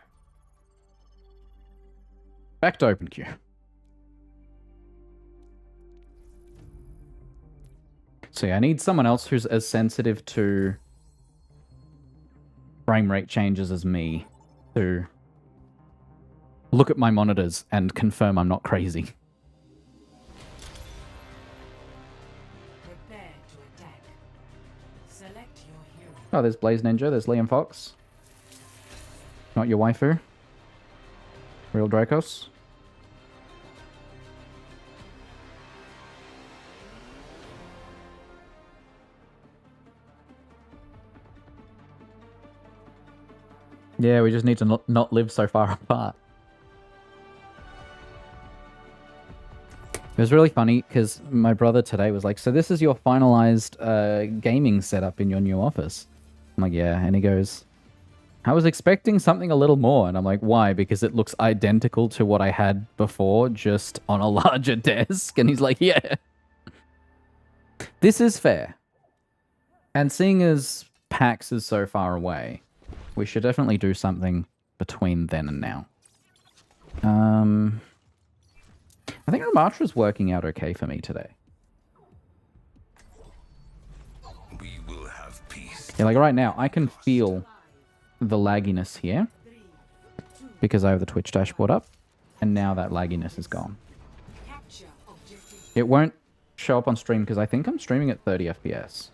Back to OpenQ. So yeah, I need someone else who's as sensitive to frame rate changes as me to look at my monitors and confirm I'm not crazy. Prepare to attack. Select your hero. Oh, there's Blaze Ninja, there's Liam Fox. Not your waifu. Real Dracos. Yeah, we just need to not live so far apart. It was really funny because my brother today was like, so this is your finalized gaming setup in your new office? I'm like, yeah. And he goes, I was expecting something a little more. And I'm like, why? Because it looks identical to what I had before, just on a larger desk. And he's like, yeah. This is fair. And seeing as PAX is so far away, we should definitely do something between then and now. I think Ramatra's working out okay for me today. We will have peace. Yeah, like right now, I can feel the lagginess here because I have the Twitch dashboard up, and now that lagginess is gone. It won't show up on stream because I think I'm streaming at 30 FPS.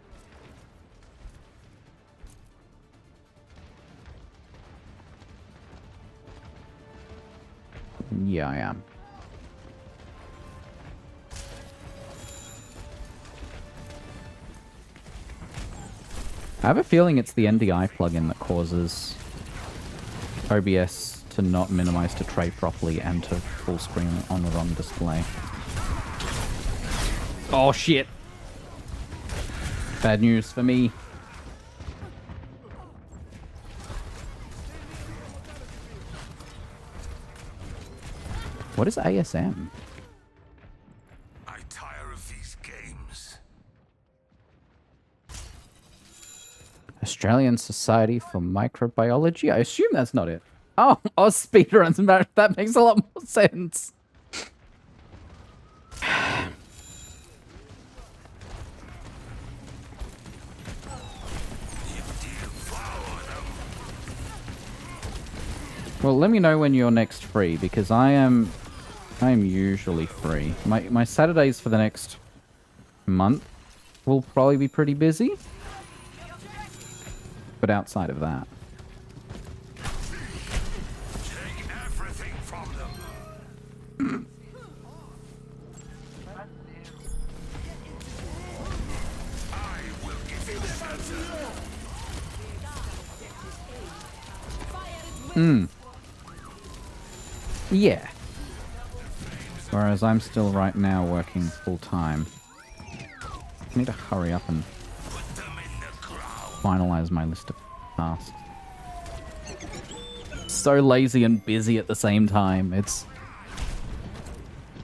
Yeah, I am. I have a feeling it's the NDI plugin that causes OBS to not minimize to tray properly and to full screen on the wrong display. Oh shit! Bad news for me. What is ASM? I tire of these games. Australian Society for Microbiology? I assume that's not it. Oh, speedruns. That makes a lot more sense. Well, let me know when you're next free, because I am usually free. My Saturdays for the next month will probably be pretty busy. But outside of that. Take everything from them. I will give you shelter. Yeah. Whereas I'm still right now working full time. I need to hurry up and finalize my list of tasks. So lazy and busy at the same time. It's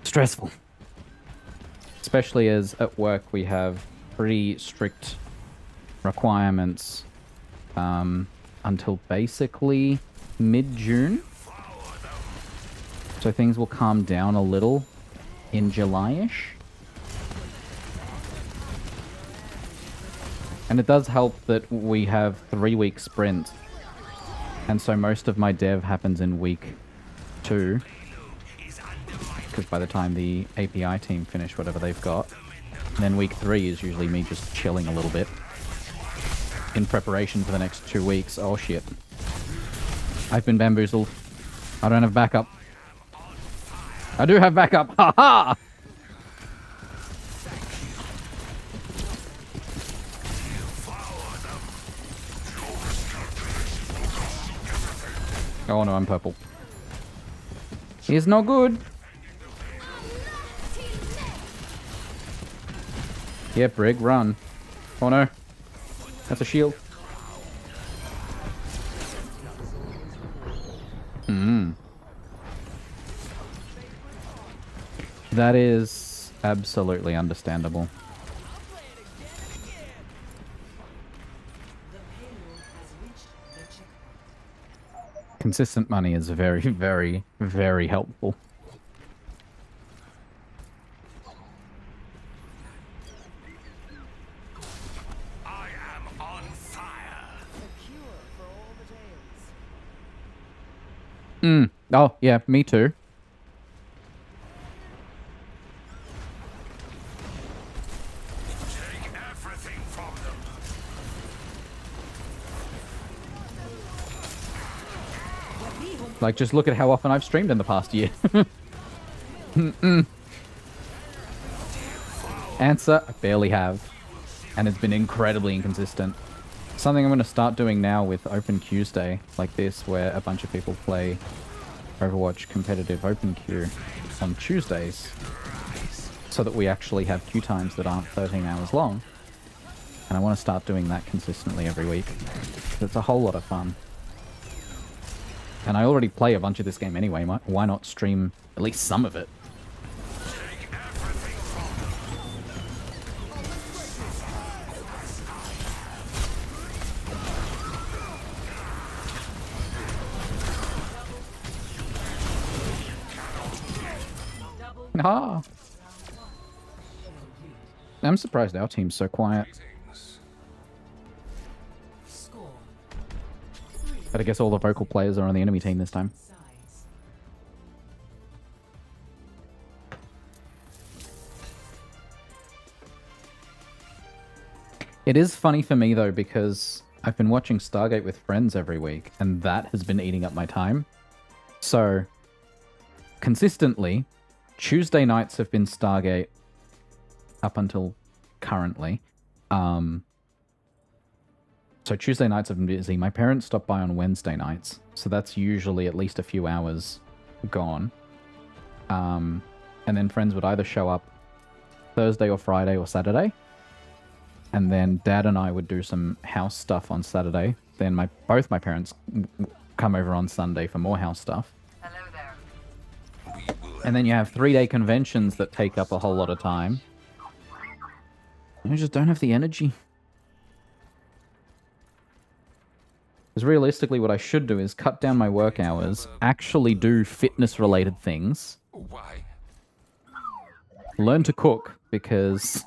stressful. Especially as at work we have pretty strict requirements until basically mid-June. So things will calm down a little in July-ish. And it does help that we have 3-week sprints. And so most of my dev happens in week 2. Because by the time the API team finish whatever they've got, then week 3 is usually me just chilling a little bit. In preparation for the next 2 weeks. Oh shit. I've been bamboozled. I don't have backup. I do have backup. Ha ha! Oh no, I'm purple. He's no good. Yeah, Brig, run. Oh no. That's a shield. That is absolutely understandable. Consistent money is very, very, very helpful. I am on fire. Oh, yeah, me too. Take everything from them. Like, just look at how often I've streamed in the past year. Answer, I barely have. And it's been incredibly inconsistent. Something I'm going to start doing now with Open Quesday, like this, where a bunch of people play Overwatch competitive Open Queue on Tuesdays, so that we actually have queue times that aren't 13 hours long. And I want to start doing that consistently every week. It's a whole lot of fun. And I already play a bunch of this game anyway. Why not stream at least some of it? Ah. I'm surprised our team's so quiet. But I guess all the vocal players are on the enemy team this time. It is funny for me though, because I've been watching Stargate with friends every week, and that has been eating up my time. So consistently, Tuesday nights have been Stargate up until currently. So Tuesday nights have been busy. My parents stop by on Wednesday nights, so that's usually at least a few hours gone. And then friends would either show up Thursday or Friday or Saturday. And then Dad and I would do some house stuff on Saturday. Then both my parents come over on Sunday for more house stuff. Hello there. And then you have 3-day conventions that take up a whole lot of time. I just don't have the energy. Because realistically, what I should do is cut down my work hours, actually do fitness-related things. Why? Learn to cook, because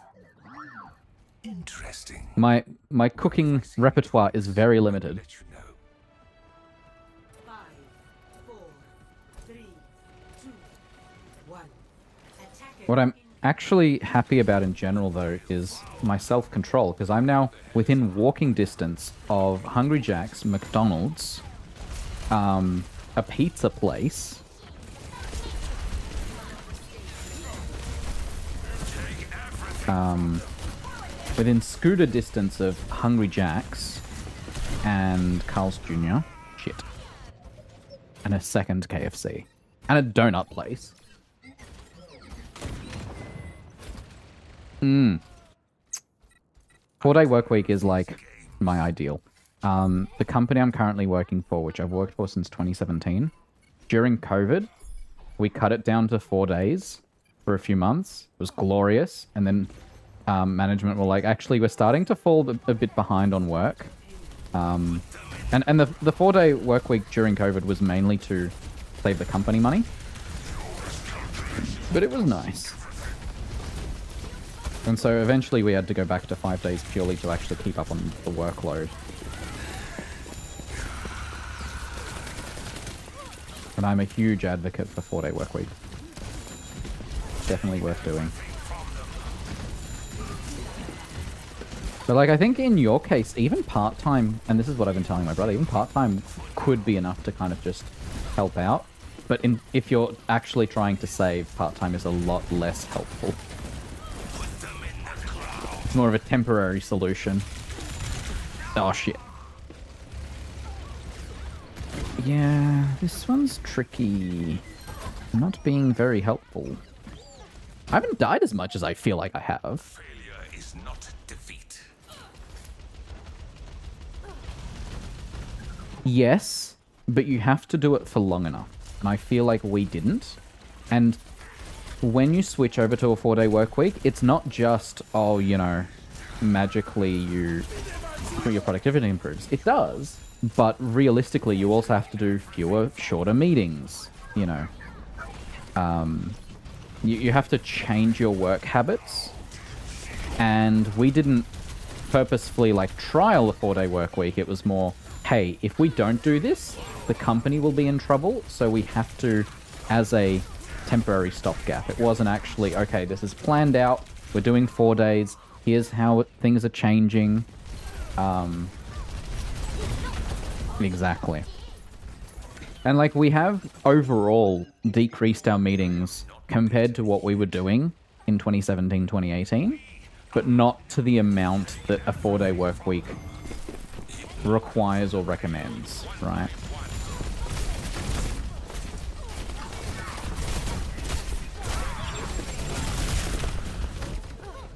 Interesting. my cooking repertoire is very limited. 5, 4, 3, 2, 1. What I'm actually happy about in general, though, is my self-control, because I'm now within walking distance of Hungry Jack's, McDonald's, a pizza place, within scooter distance of Hungry Jack's and Carl's Jr. Shit. And a second KFC. And a donut place. 4-day work week is like my ideal. The company I'm currently working for, which I've worked for since 2017, during COVID, we cut it down to 4 days for a few months. It was glorious. And then management were like, actually, we're starting to fall a bit behind on work. And the 4-day work week during COVID was mainly to save the company money. But it was nice. And so eventually we had to go back to 5 days purely to actually keep up on the workload. And I'm a huge advocate for 4-day work week. Definitely worth doing. But like, I think in your case, even part-time, and this is what I've been telling my brother, even part-time could be enough to kind of just help out. But if you're actually trying to save, part-time is a lot less helpful. It's more of a temporary solution. Oh, shit. Yeah, this one's tricky. Not being very helpful. I haven't died as much as I feel like I have. Failure is not defeat. Yes, but you have to do it for long enough. And I feel like we didn't. And when you switch over to a 4-day work week, it's not just, oh, you know, magically your productivity improves. It does, but realistically, you also have to do fewer, shorter meetings, you know. You have to change your work habits, and we didn't purposefully, like, trial a 4-day work week. It was more, hey, if we don't do this, the company will be in trouble, so we have to, as a temporary stopgap. It wasn't actually, okay, this is planned out, we're doing 4 days, here's how things are changing. Exactly. And like, we have overall decreased our meetings compared to what we were doing in 2017, 2018, but not to the amount that a 4-day work week requires or recommends, right?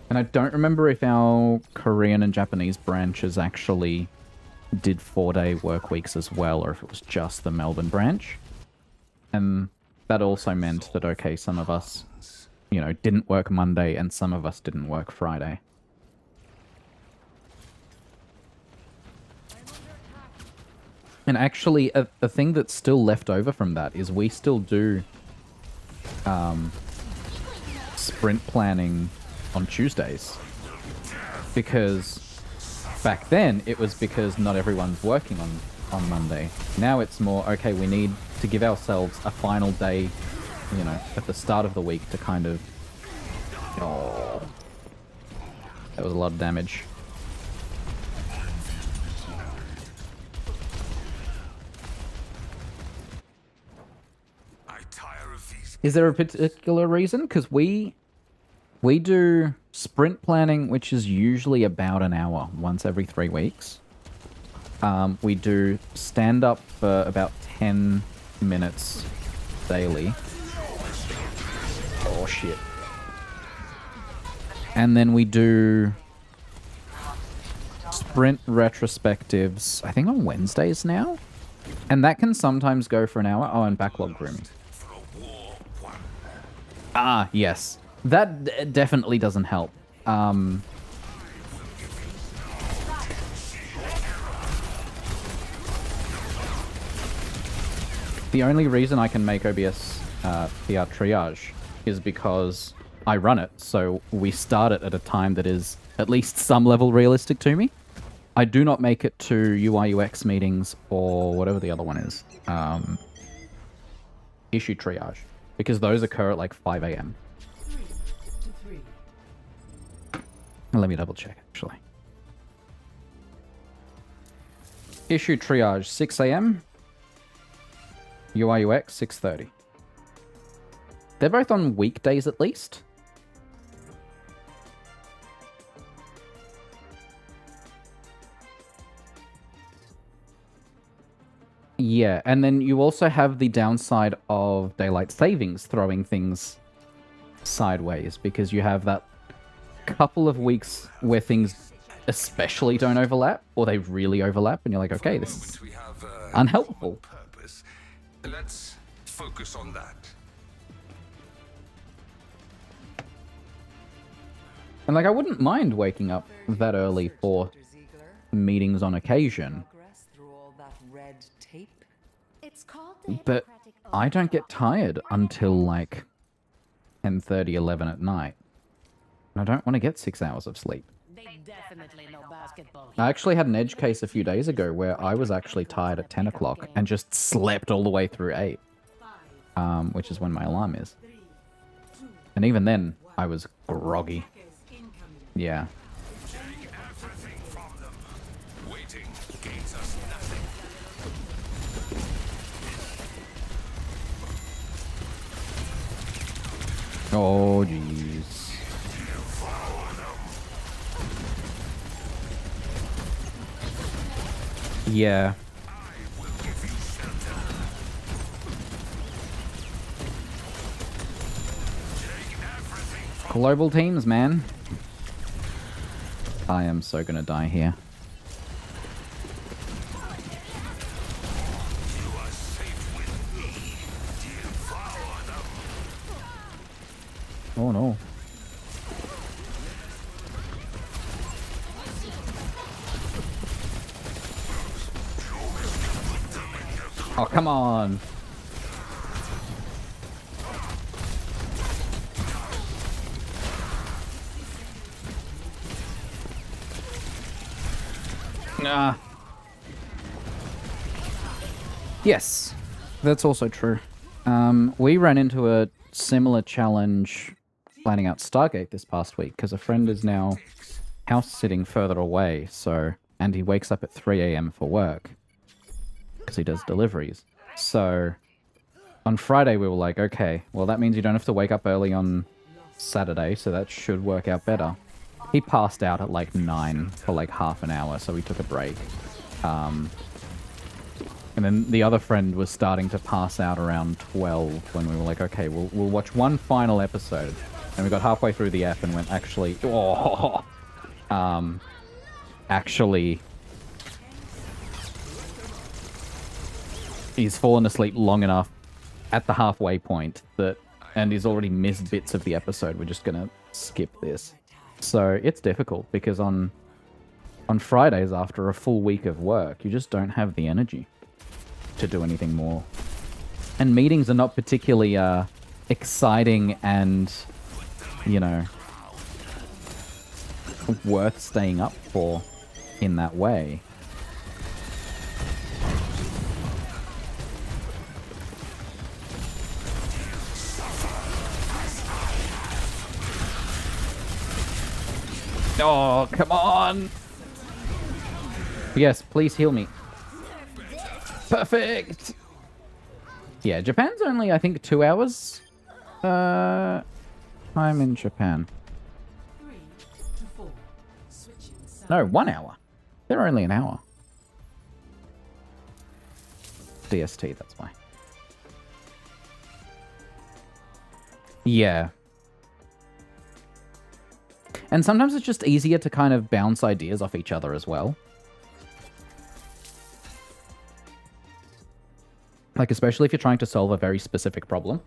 And I don't remember if our Korean and Japanese branches actually did 4-day work weeks as well, or if it was just the Melbourne branch. And that also meant that, okay, some of us, you know, didn't work Monday and some of us didn't work Friday. And actually, a thing that's still left over from that is we still do sprint planning on Tuesdays. Because back then, it was because not everyone's working on Monday. Now it's more, okay, we need to give ourselves a final day, you know, at the start of the week to kind of... Oh, that was a lot of damage. I tire of these Is there a particular reason? Because we do sprint planning, which is usually about an hour once every 3 weeks. We do stand-up for about 10 minutes daily. Oh, shit. And then we do sprint retrospectives, I think on Wednesdays now? And that can sometimes go for an hour. Oh, and backlog grooming. Ah, yes. That definitely doesn't help. The only reason I can make OBS PR triage is because I run it, so we start it at a time that is at least some level realistic to me. I do not make it to UI UX meetings or whatever the other one is. Issue triage, because those occur at like 5 a.m. Let me double check, actually. Issue triage, 6 a.m. UI UX, 6:30. They're both on weekdays at least. Yeah, and then you also have the downside of daylight savings throwing things sideways, because you have that couple of weeks where things especially don't overlap, or they really overlap, and you're like, okay, this is unhelpful. Let's focus on that. And like, I wouldn't mind waking up that early for meetings on occasion. But I don't get tired until like 10:30, 11 at night. And I don't want to get 6 hours of sleep. I actually had an edge case a few days ago where I was actually tired at 10 o'clock and just slept all the way through 8. Which is when my alarm is. And even then, I was groggy. Yeah. Oh, jeez. Yeah. Global teams, man. I am so gonna die here. Oh no. Oh, come on. Nah. Yes, that's also true. We ran into a similar challenge planning out Stargate this past week, because a friend is now house sitting further away, and he wakes up at 3 a.m. for work, because he does deliveries. So, on Friday we were like, okay, well that means you don't have to wake up early on Saturday, so that should work out better. He passed out at like 9 for like half an hour, so we took a break. And then the other friend was starting to pass out around 12 when we were like, okay, we'll watch one final episode. And we got halfway through the app and went, actually, he's fallen asleep long enough at the halfway point and he's already missed bits of the episode. We're just gonna skip this. So it's difficult because on Fridays after a full week of work, you just don't have the energy to do anything more. And meetings are not particularly exciting and, you know, worth staying up for in that way. Oh, come on! Yes, please heal me. Perfect! Yeah, Japan's only, I think, 2 hours I'm in Japan. 3 to 4. Switching sides. No, 1 hour. They're only an hour. DST, that's why. Yeah. And sometimes it's just easier to kind of bounce ideas off each other as well. Like, especially if you're trying to solve a very specific problem.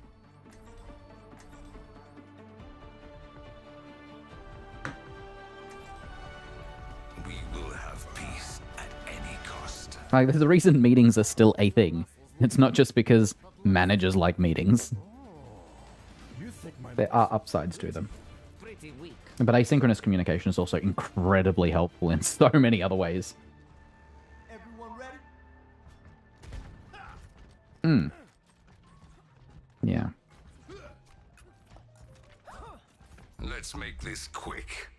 We will have peace at any cost. Like, there's a reason meetings are still a thing. It's not just because managers like meetings. There are upsides to them. But asynchronous communication is also incredibly helpful in so many other ways. Hmm. Yeah. Let's make this quick.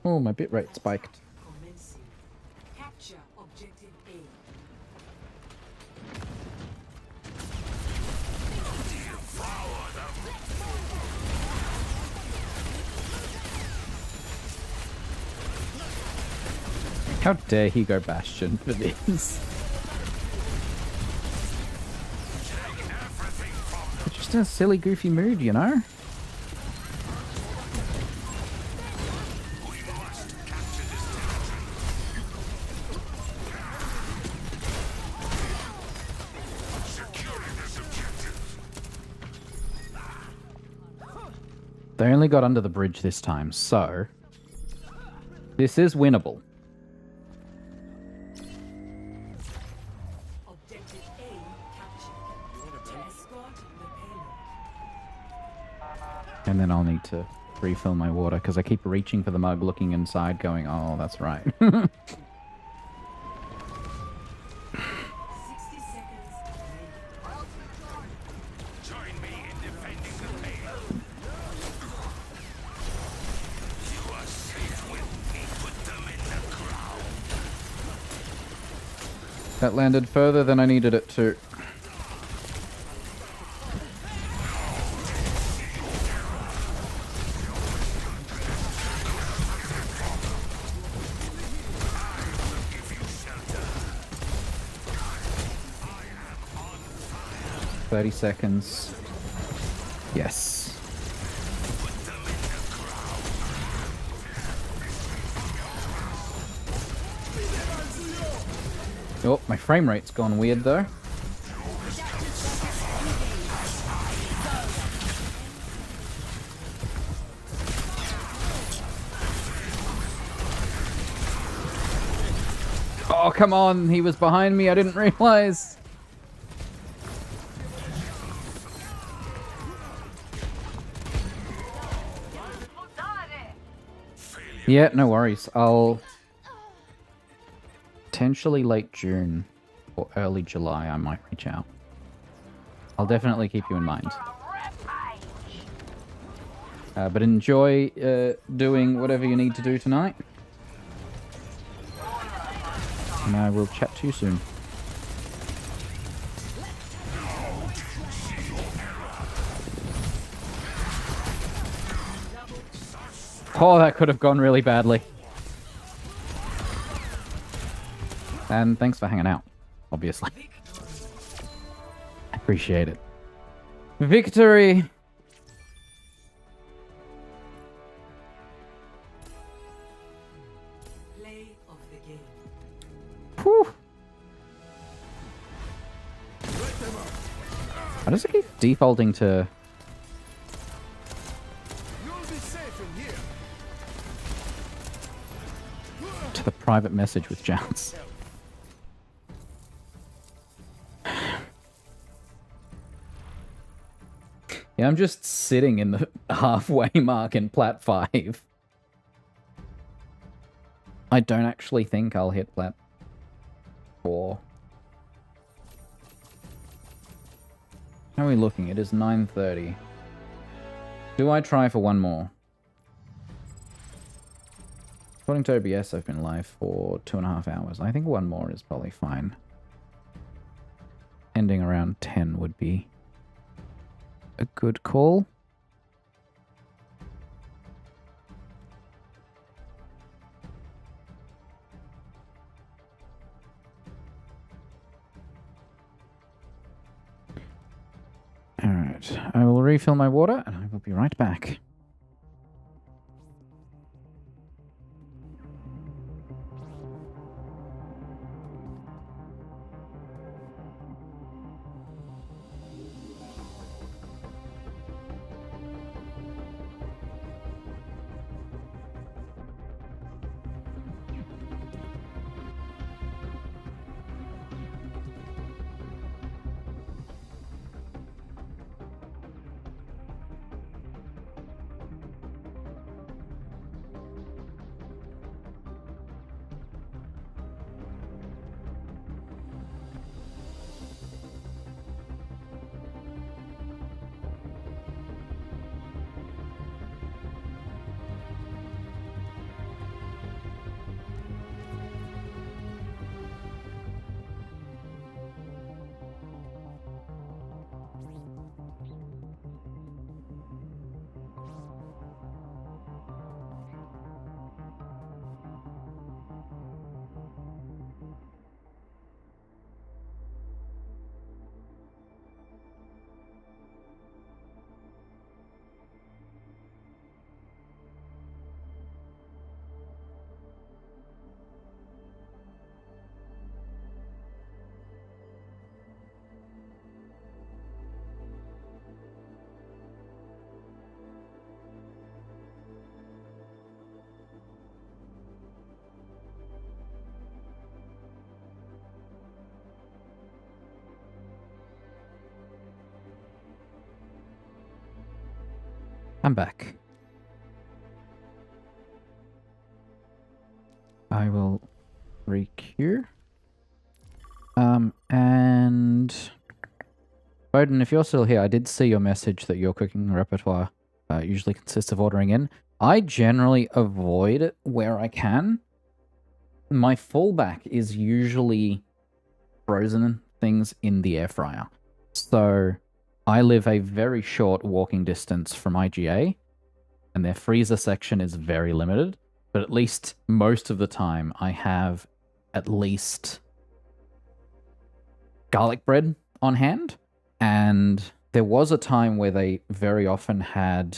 Oh, my bitrate spiked. Commencing. Capture objective A. How dare he go Bastion for this? It's just in a silly, goofy mood, you know? They only got under the bridge this time, so this is winnable. Objective A captured. To escort the payload. And then I'll need to refill my water because I keep reaching for the mug, looking inside, going, oh, that's right. 60 seconds remaining. Join me in defending the payload. You are safe with me. Put them in the ground. That landed further than I needed it to. I 30 seconds. Yes. Oh, my frame rate's gone weird though. Oh, come on. He was behind me. I didn't realize. Yeah, no worries. I'll potentially late June or early July I might reach out. I'll definitely keep you in mind. But enjoy doing whatever you need to do tonight. And I will chat to you soon. Oh, that could have gone really badly. And thanks for hanging out, obviously. Appreciate it. Victory! Play of the game. Whew. Why does it keep defaulting to... to the private message with Jounce? Yeah, I'm just sitting in the halfway mark in Plat 5. I don't actually think I'll hit Plat 4. How are we looking? It is 9:30. Do I try for one more? According to OBS, I've been live for 2.5 hours. I think one more is probably fine. Ending around 10 would be a good call. Alright, I will refill my water and I will be right back. I'm back. I will re-queue. And Bowden, if you're still here, I did see your message that your cooking repertoire usually consists of ordering in. I generally avoid it where I can. My fallback is usually frozen things in the air fryer. So I live a very short walking distance from IGA, and their freezer section is very limited. But at least most of the time, I have at least garlic bread on hand. And there was a time where they very often had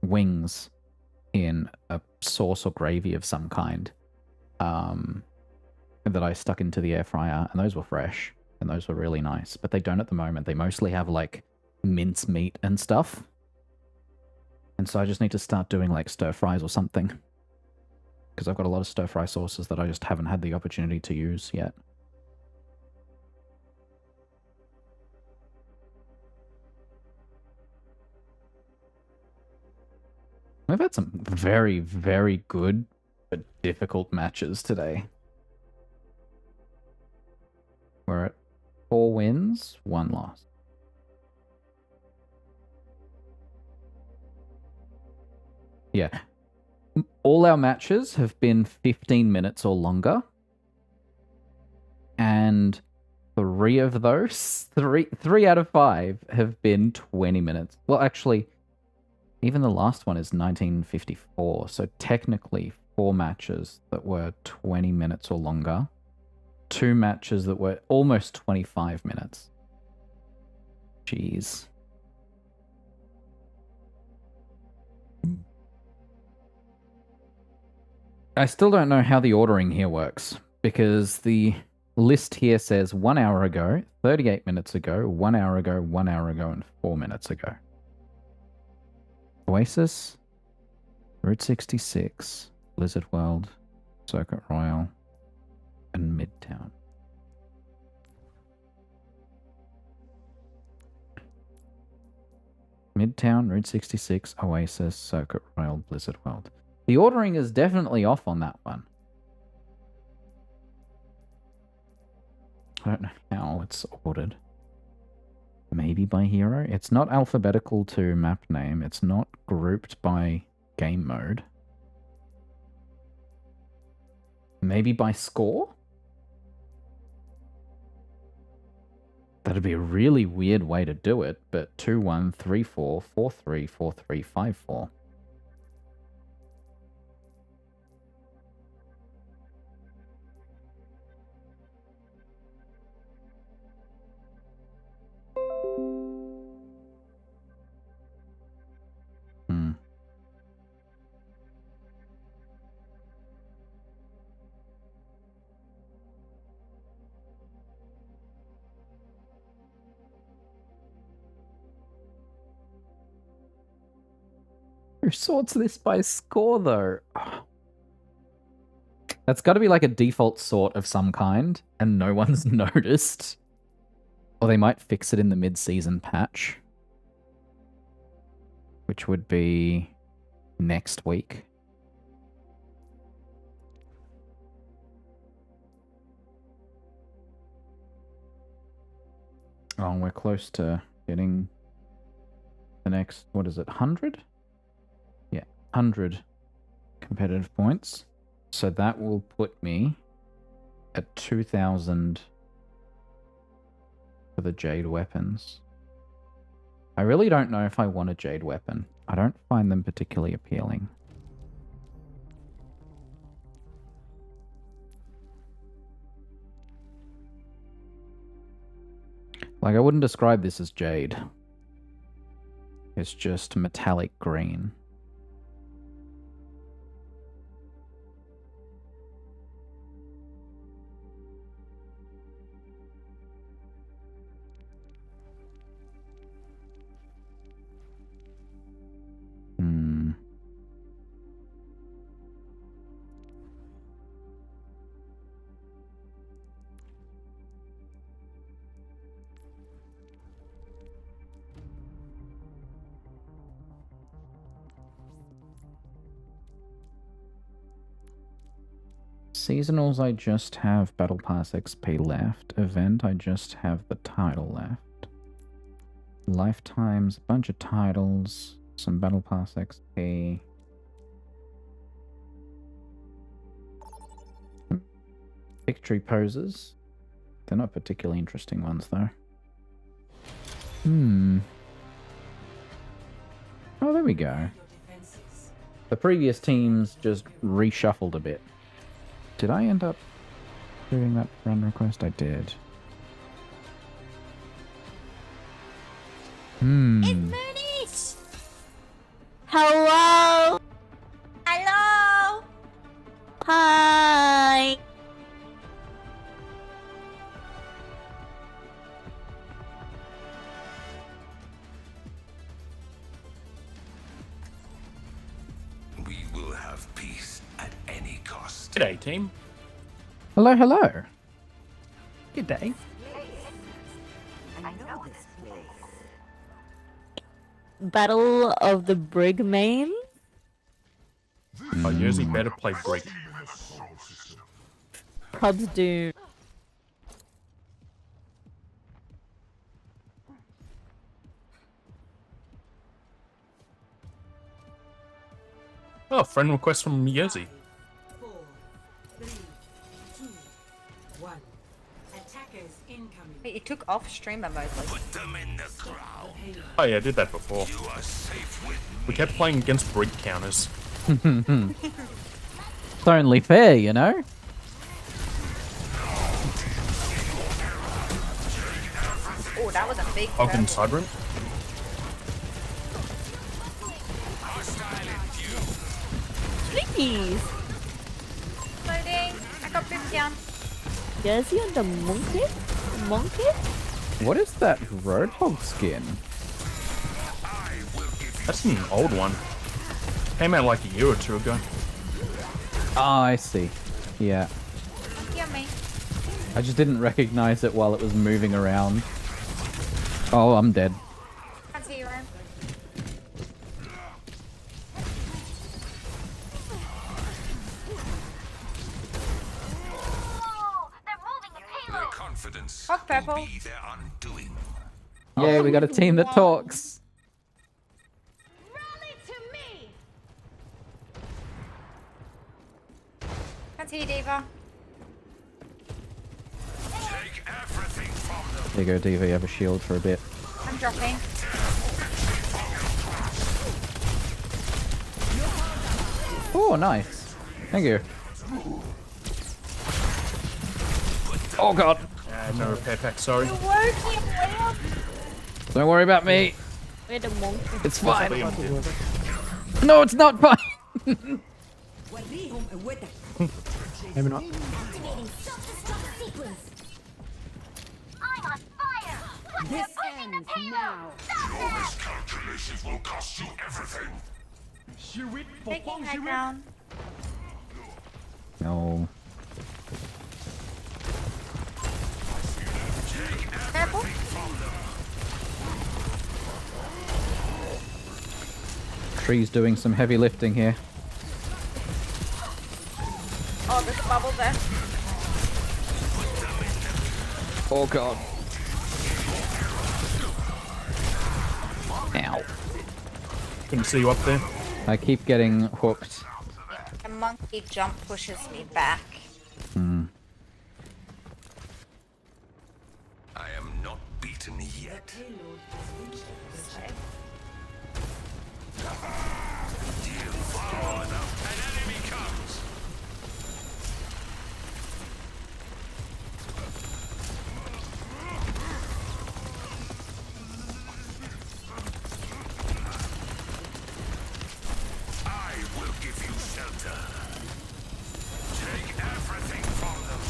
wings in a sauce or gravy of some kind that I stuck into the air fryer, and those were fresh, and those were really nice. But they don't at the moment. They mostly have, like, mince meat and stuff. And so I just need to start doing, like, stir-fries or something. Because I've got a lot of stir-fry sauces that I just haven't had the opportunity to use yet. We've had some very, very good but difficult matches today. We're at 4 wins, 1 loss. Yeah. All our matches have been 15 minutes or longer. And 3 of those, 3 out of 5 have been 20 minutes. Well, actually, even the last one is 1954. So technically 4 matches that were 20 minutes or longer. 2 matches that were almost 25 minutes. Jeez. I still don't know how the ordering here works, because the list here says 1 hour ago, 38 minutes ago, 1 hour ago, 1 hour ago, and 4 minutes ago. Oasis, Route 66, Blizzard World, Circuit Royale, and Midtown. Midtown, Route 66, Oasis, Circuit Royale, Blizzard World. The ordering is definitely off on that one. I don't know how it's ordered. Maybe by hero? It's not alphabetical to map name. It's not grouped by game mode. Maybe by score? That'd be a really weird way to do it, but 2-1, 3-4, 4-3, 4-3, 5-4. Who sorts this by score, though? That's got to be like a default sort of some kind, and no one's noticed. Or they might fix it in the mid-season patch. Which would be next week. Oh, we're close to getting the next, what is it, 100? 100 competitive points. So that will put me at 2,000 for the Jade weapons. I really don't know if I want a Jade weapon. I don't find them particularly appealing. Like, I wouldn't describe this as Jade. It's just metallic green. Seasonals, I just have Battle Pass XP left. Event, I just have the title left. Lifetimes, a bunch of titles, some Battle Pass XP. Victory poses. They're not particularly interesting ones, though. Oh, there we go. The previous teams just reshuffled a bit. Did I end up doing that friend request? I did. It's Hello. Hello. Hi. We will have peace at any cost. G'day, team. Hello, hello. Good day. I know this place. Battle of the Brigmain. Oh, Jersey better play Brig. Probs do. Oh, friend request from Jersey. 4, 3, 2, 1. Attackers incoming. It took off streamer mode. Like. Put them in the ground. Oh yeah, I did that before. You are safe with We kept playing against Brig counters. It's only fair, you know? Oh, that was a big. Open side room. Please. Loading. I got boom down. Jersey on the monkey? Monkey? What is that Roadhog skin? That's an old one. Came out like a year or two ago. Oh, I see. Yeah. Yummy. I just didn't recognize it while it was moving around. Oh, I'm dead. Can't see you, Ryan. their confidence Hawk purple. will be their undoing. Yeah, we got a team that talks. Can't see you, Diva. There you go, Diva. You have a shield for a bit. I'm dropping. Oh, nice. Thank you. Oh god. No repair pack, sorry. You're working well. Don't worry about me. We're the monkey. It's fine. No, it's not fine. Maybe not. I'm on fire! This ends now. These calculations will cost you everything. Taking her down. No. Careful. Tree's doing some heavy lifting here. Oh, there's a bubble there. Oh god. Ow. Couldn't see you up there. I keep getting hooked. A monkey jump pushes me back. Hmm. I am not beaten yet. Devour them. An enemy comes. I will give you shelter. Take everything from them.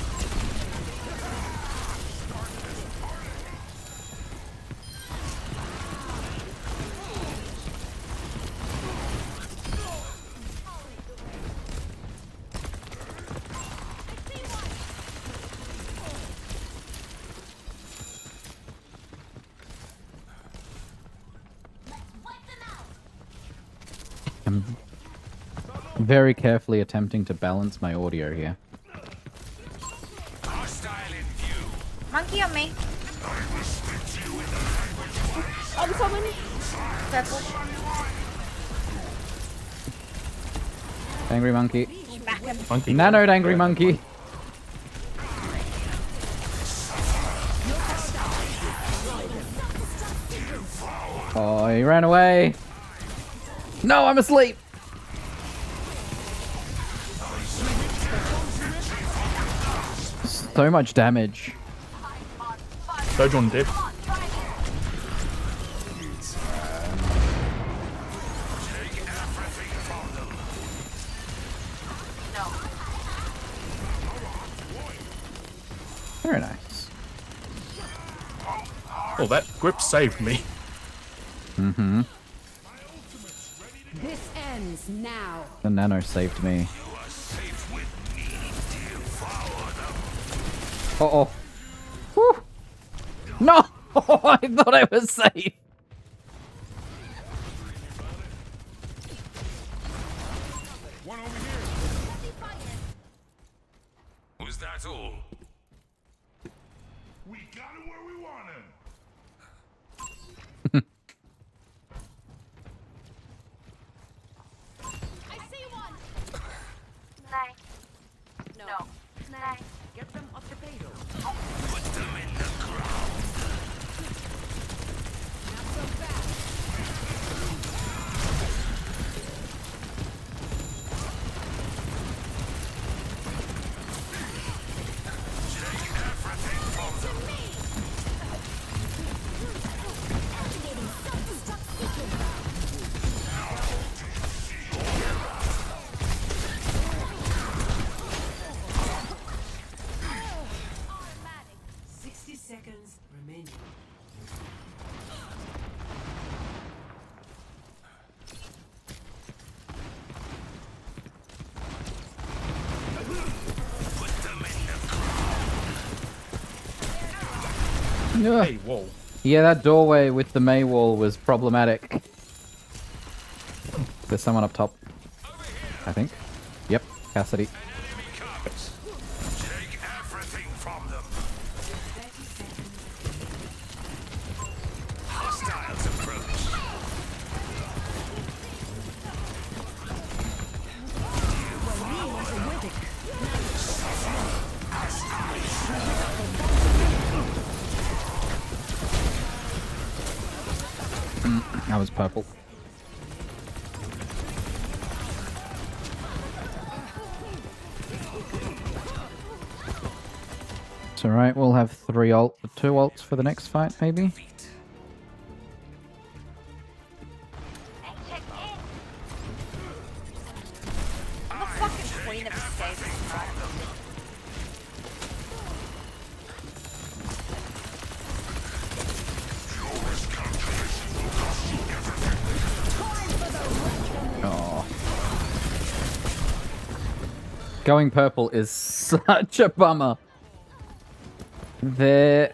I'm very carefully attempting to balance my audio here. Monkey on me. I'm coming. Careful. Angry monkey. Back him. Nanoed angry monkey. Oh, he ran away. No, I'm asleep. So much damage. Doge on dead. Very nice. Oh, that grip saved me. Mm-hmm. This ends now. The nano saved me. Uh-oh. Whew. No! I thought I was safe. Was that all? We got him where we want him. Nice. No. Nice. Get them off the payload. Put them in the ground. Not so fast. Take everything from them. Seconds remaining. Put them in the Ugh. Hey, whoa. Yeah, that doorway with the May wall was problematic. There's someone up top. I think. Yep, Cassidy. Take everything from them. That was purple. It's alright, we'll have 2 ults for the next fight, maybe? I'm the fucking queen of escape. Oh. Going purple is such a bummer. The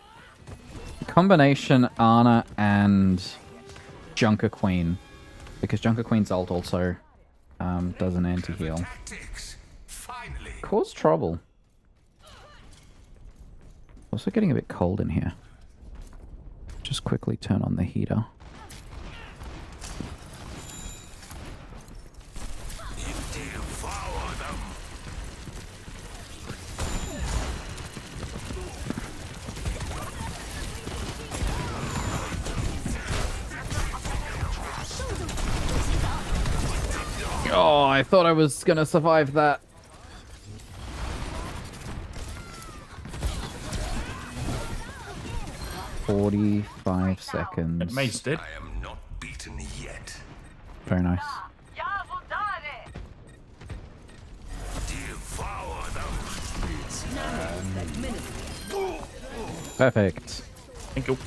combination Ana and Junker Queen, because Junker Queen's ult also does an anti-heal. Cause trouble. Also getting a bit cold in here. Just quickly turn on the heater. Oh, I thought I was gonna survive that. "45 seconds. Mace did. I am not beaten yet. Very nice. Devour them. Perfect. Thank you.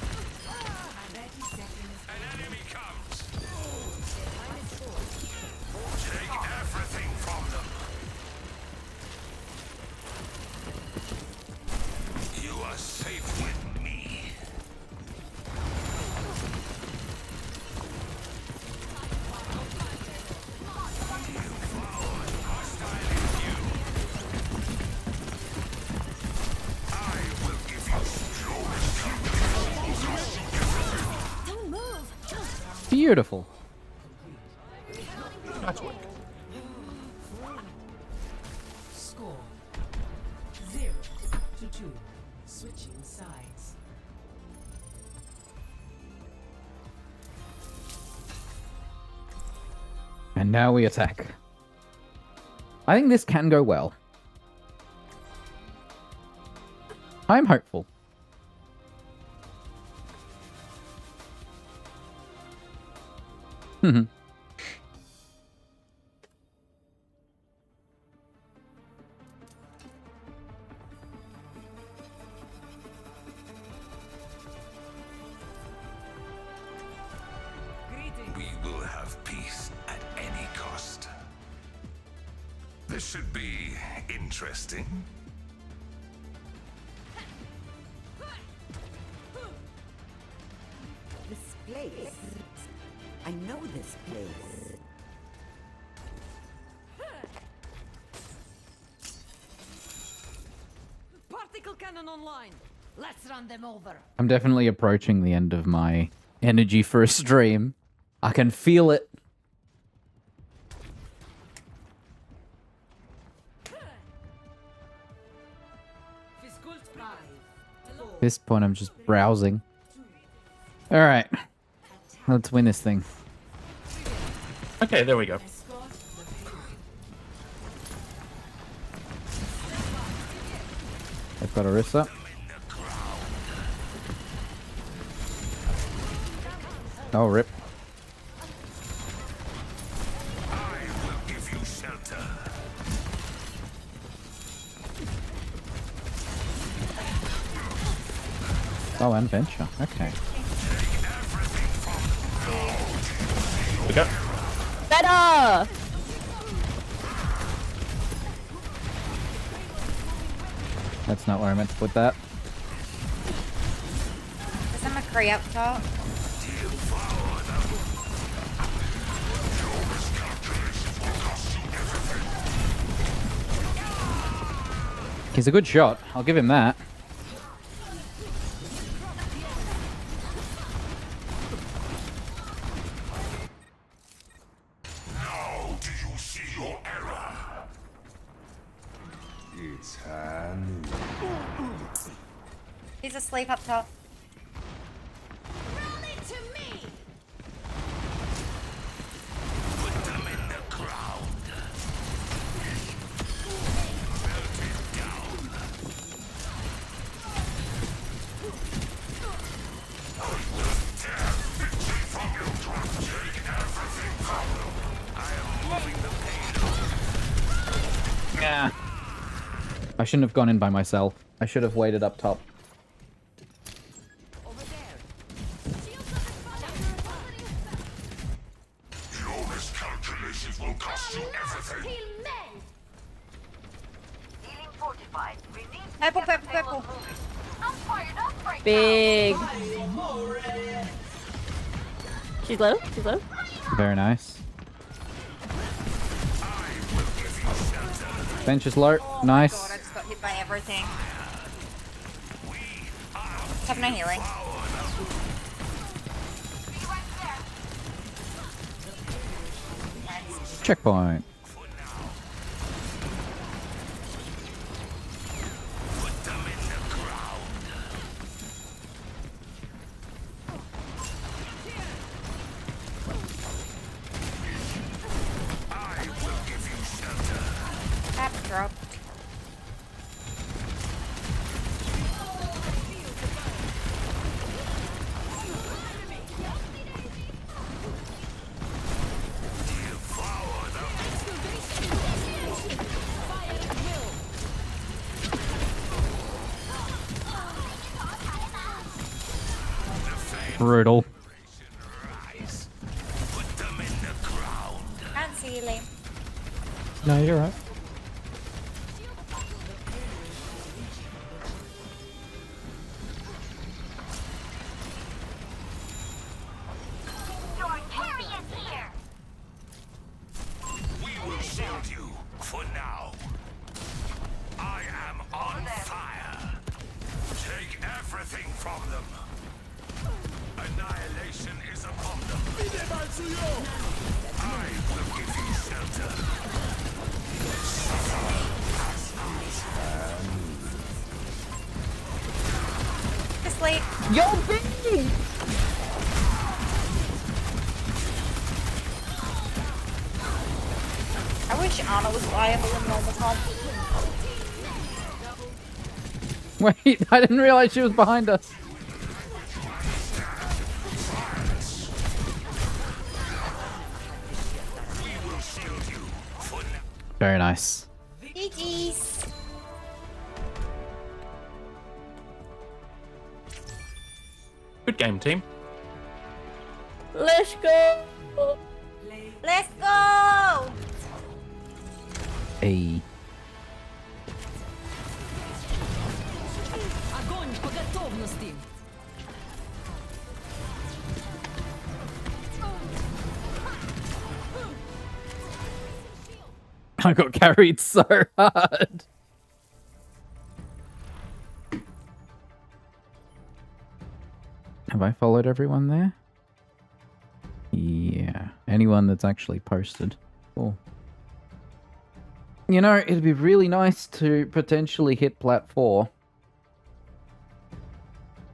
Beautiful. That's work. Score 0-2. Switching sides. And now we attack. I think this can go well. I'm hopeful. We will have peace at any cost. This should be interesting. This place. I know this place. Particle cannon online. Let's run them over. I'm definitely approaching the end of my energy for a stream. I can feel it. At this point, I'm just browsing. Alright. Let's win this thing. Okay, there we go. I've got Orisa. Oh, rip. Oh, and Venture. Okay. We go. Better! That's not where I meant to put that. Is a McCree up top? He's a good shot. I'll give him that. Now do you see your error? It's hand. He's asleep up top. I shouldn't have gone in by myself. I should have waited up top. Your miscalculations will cost you everything. Purple, purple, purple. Big. She's low. She's low. Very nice. Bench is low. Nice. God, I just got hit by everything. Have no healing. Checkpoint. Tap dropped. Brutal. Can't see you, Liam. No, you're right. Your carry is here. We will shield you for now. I am on fire. Take everything from them. Annihilation is upon them. I will give you shelter. Asleep. Yo, baby! I wish Anna was viable in normal time. Wait, I didn't realize she was behind us. Very nice. GG's. Good game, team. Let's go! Let's go! Hey. Огонь по готовности. I got carried so hard. Have I followed everyone there? Yeah. Anyone that's actually posted. Cool. You know, it'd be really nice to potentially hit Plat 4.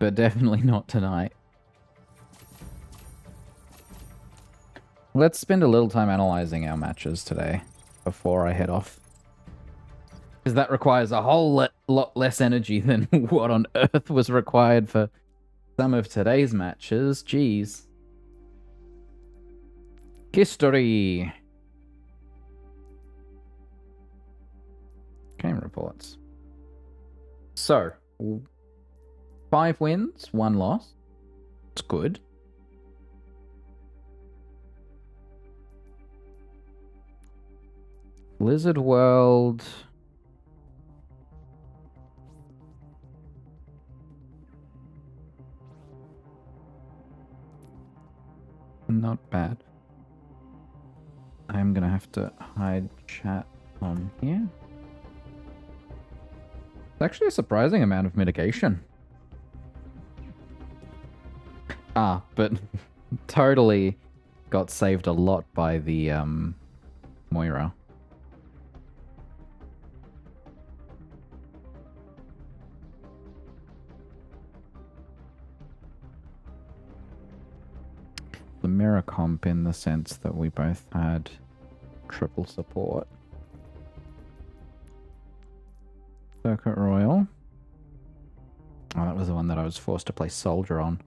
But definitely not tonight. Let's spend a little time analyzing our matches today before I head off. Because that requires a whole lot less energy than what on earth was required for some of today's matches. Jeez. History. Game reports. So, 5 wins, 1 loss. It's good. Blizzard World. Not bad. I'm gonna have to hide chat on here. It's actually a surprising amount of mitigation. Ah, but totally got saved a lot by the Moira. The mirror comp in the sense that we both had triple support. Circuit Royal. Oh, that was the one that I was forced to play Soldier on.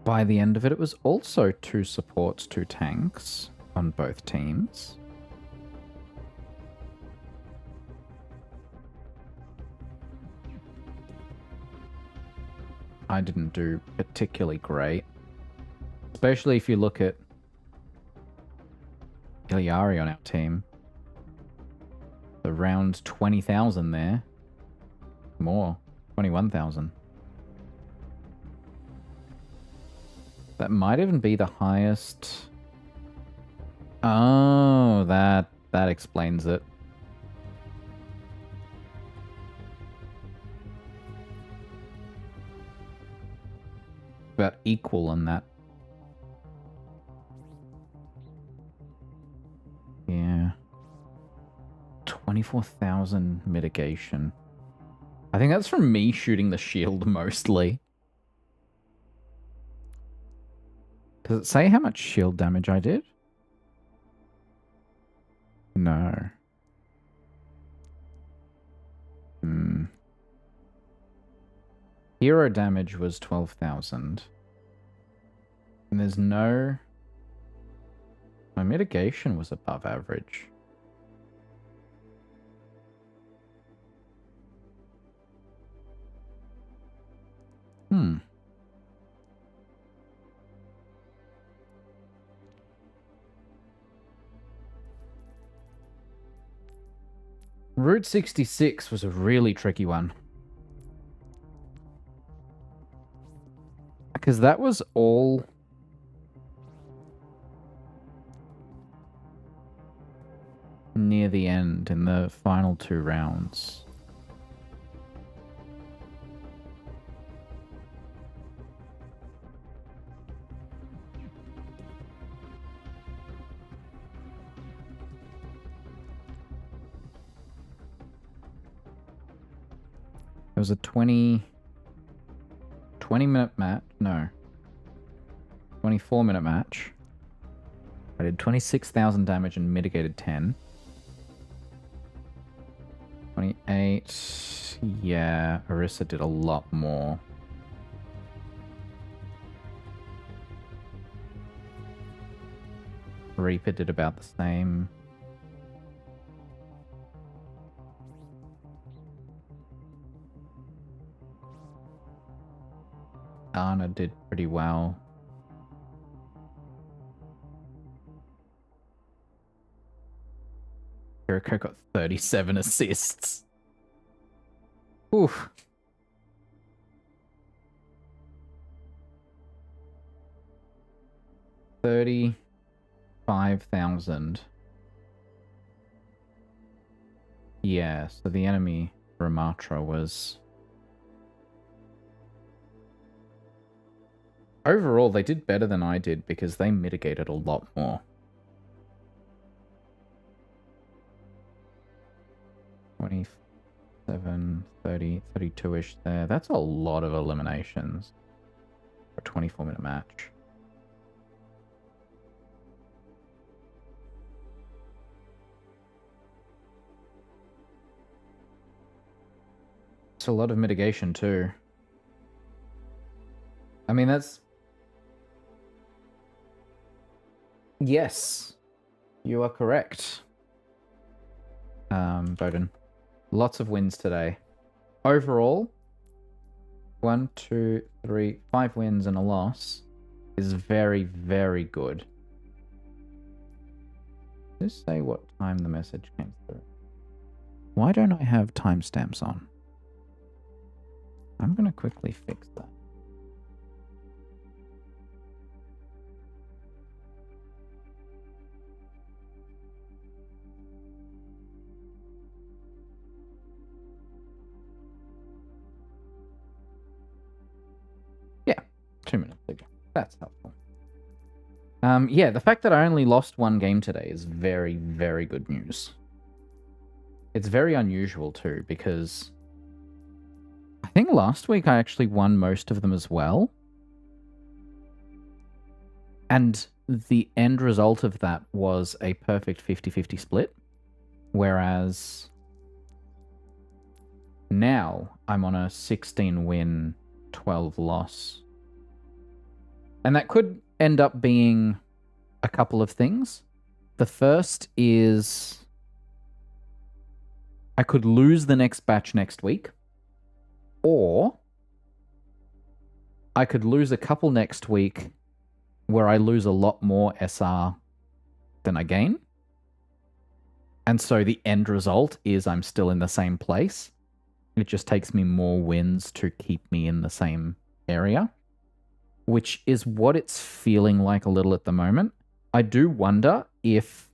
By the end of it, it was also 2 supports, 2 tanks. on both teams. I didn't do particularly great. Especially if you look at Iliari on our team. Around 20,000 there. More. 21,000. That might even be the highest. Oh, that explains it. About equal on that. Yeah. 24,000 mitigation. I think that's from me shooting the shield mostly. Does it say how much shield damage I did? No. Hero damage was 12,000. And there's no... My mitigation was above average. Route 66 was a really tricky one. Because that was all... near the end in the final 2 rounds. It was a 20-minute match. No. 24-minute match. I did 26,000 damage and mitigated 10. 28. Yeah, Orisa did a lot more. Reaper did about the same. Ana did pretty well. Jericho got 37 assists. Oof. $35,000. Yeah, so the enemy Ramatra was... Overall, they did better than I did because they mitigated a lot more. 27, 30, 32-ish there. That's a lot of eliminations for a 24-minute match. It's a lot of mitigation too. I mean, that's... Yes, you are correct, Bowden. Lots of wins today. Overall, 1, 2, 3, 5 wins and a loss is very, very good. Just say what time the message came through. Why don't I have timestamps on? I'm going to quickly fix that. Yeah, 2 minutes ago. That's helpful. Yeah, the fact that I only lost 1 game today is very, very good news. It's very unusual too, because I think last week I actually won most of them as well. And the end result of that was a perfect 50-50 split. Whereas now I'm on a 16-win, 12-loss. And that could end up being a couple of things. The first is I could lose the next batch next week, or I could lose a couple next week where I lose a lot more SR than I gain. And so the end result is I'm still in the same place. It just takes me more wins to keep me in the same area, which is what it's feeling like a little at the moment. I do wonder if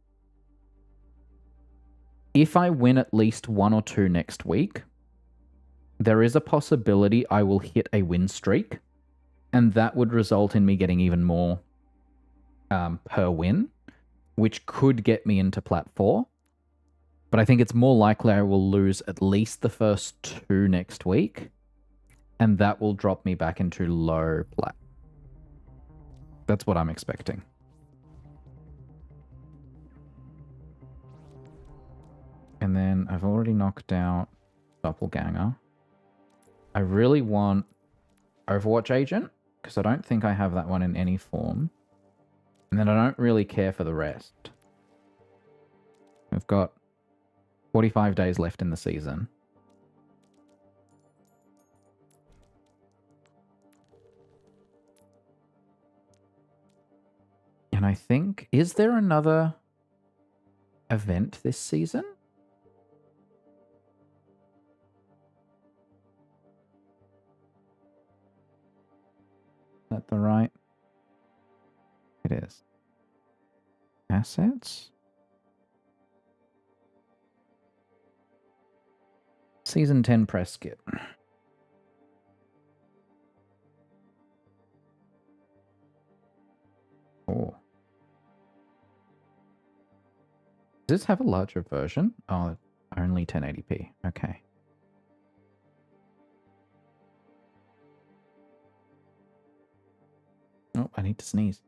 I win at least 1 or 2 next week, there is a possibility I will hit a win streak, and that would result in me getting even more per win, which could get me into Plat 4. But I think it's more likely I will lose at least the first 2 next week, and that will drop me back into low Plat. That's what I'm expecting. And then I've already knocked out Doppelganger. I really want Overwatch Agent, because I don't think I have that one in any form. And then I don't really care for the rest. We've got 45 days left in the season. And I think, is there another event this season? Is that the right? It is. Assets? Season 10 press kit. Oh. Does this have a larger version? Oh, only 1080p. Okay. Oh, I need to sneeze.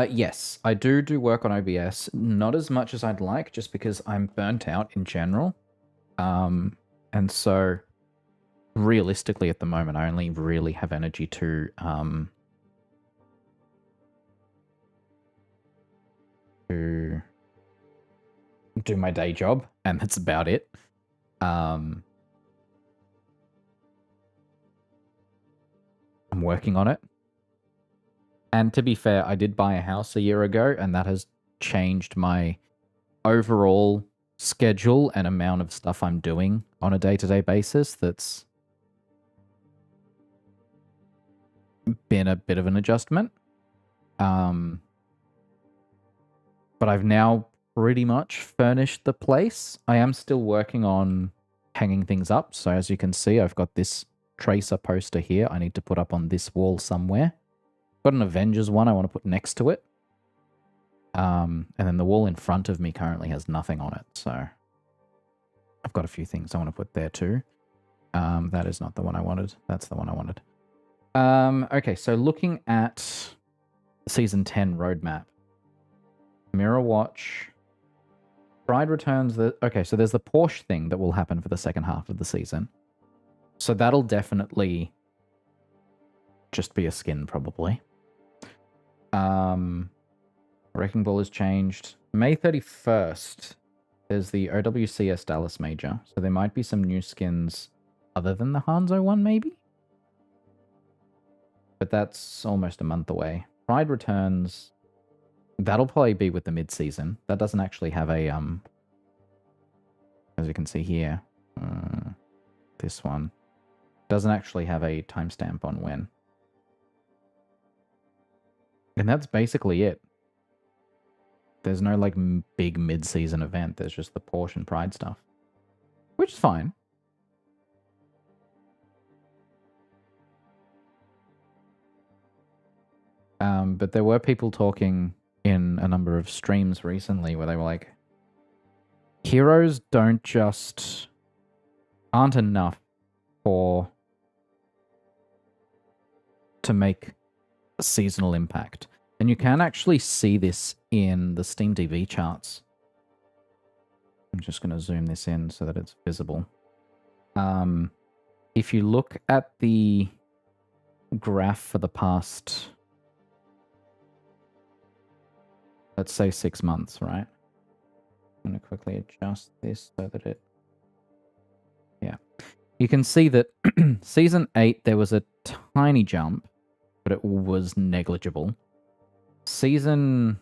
Yes, I do work on OBS. Not as much as I'd like, just because I'm burnt out in general. And so, realistically at the moment, I only really have energy to do my day job, and that's about it. I'm working on it. And to be fair, I did buy a house a year ago, and that has changed my overall schedule and amount of stuff I'm doing on a day-to-day basis. That's been a bit of an adjustment. But I've now pretty much furnished the place. I am still working on hanging things up. So as you can see, I've got this Tracer poster here I need to put up on this wall somewhere. Got an Avengers one I want to put next to it. And then the wall in front of me currently has nothing on it, so I've got a few things I want to put there too. That is not the one I wanted. That's the one I wanted. Okay, so looking at Season 10 roadmap. Mirror Watch. Pride returns the... Okay, so there's the Porsche thing that will happen for the second half of the season. So that'll definitely just be a skin, probably. Wrecking Ball has changed. May 31st, there's the OWCS Dallas Major. So there might be some new skins other than the Hanzo one, maybe? But that's almost a month away. Pride returns. That'll probably be with the mid-season. That doesn't actually have a, as you can see here, this one doesn't actually have a timestamp on when. And that's basically it. There's no, like, big mid-season event. There's just the Porsche and Pride stuff. Which is fine. But there were people talking in a number of streams recently where they were like, heroes aren't enough to make a seasonal impact. And you can actually see this in the Steam TV charts. I'm just going to zoom this in so that it's visible. If you look at the graph for the past, let's say 6 months, right? I'm going to quickly adjust this so that it... Yeah. You can see that Season 8, there was a tiny jump, but it was negligible. Season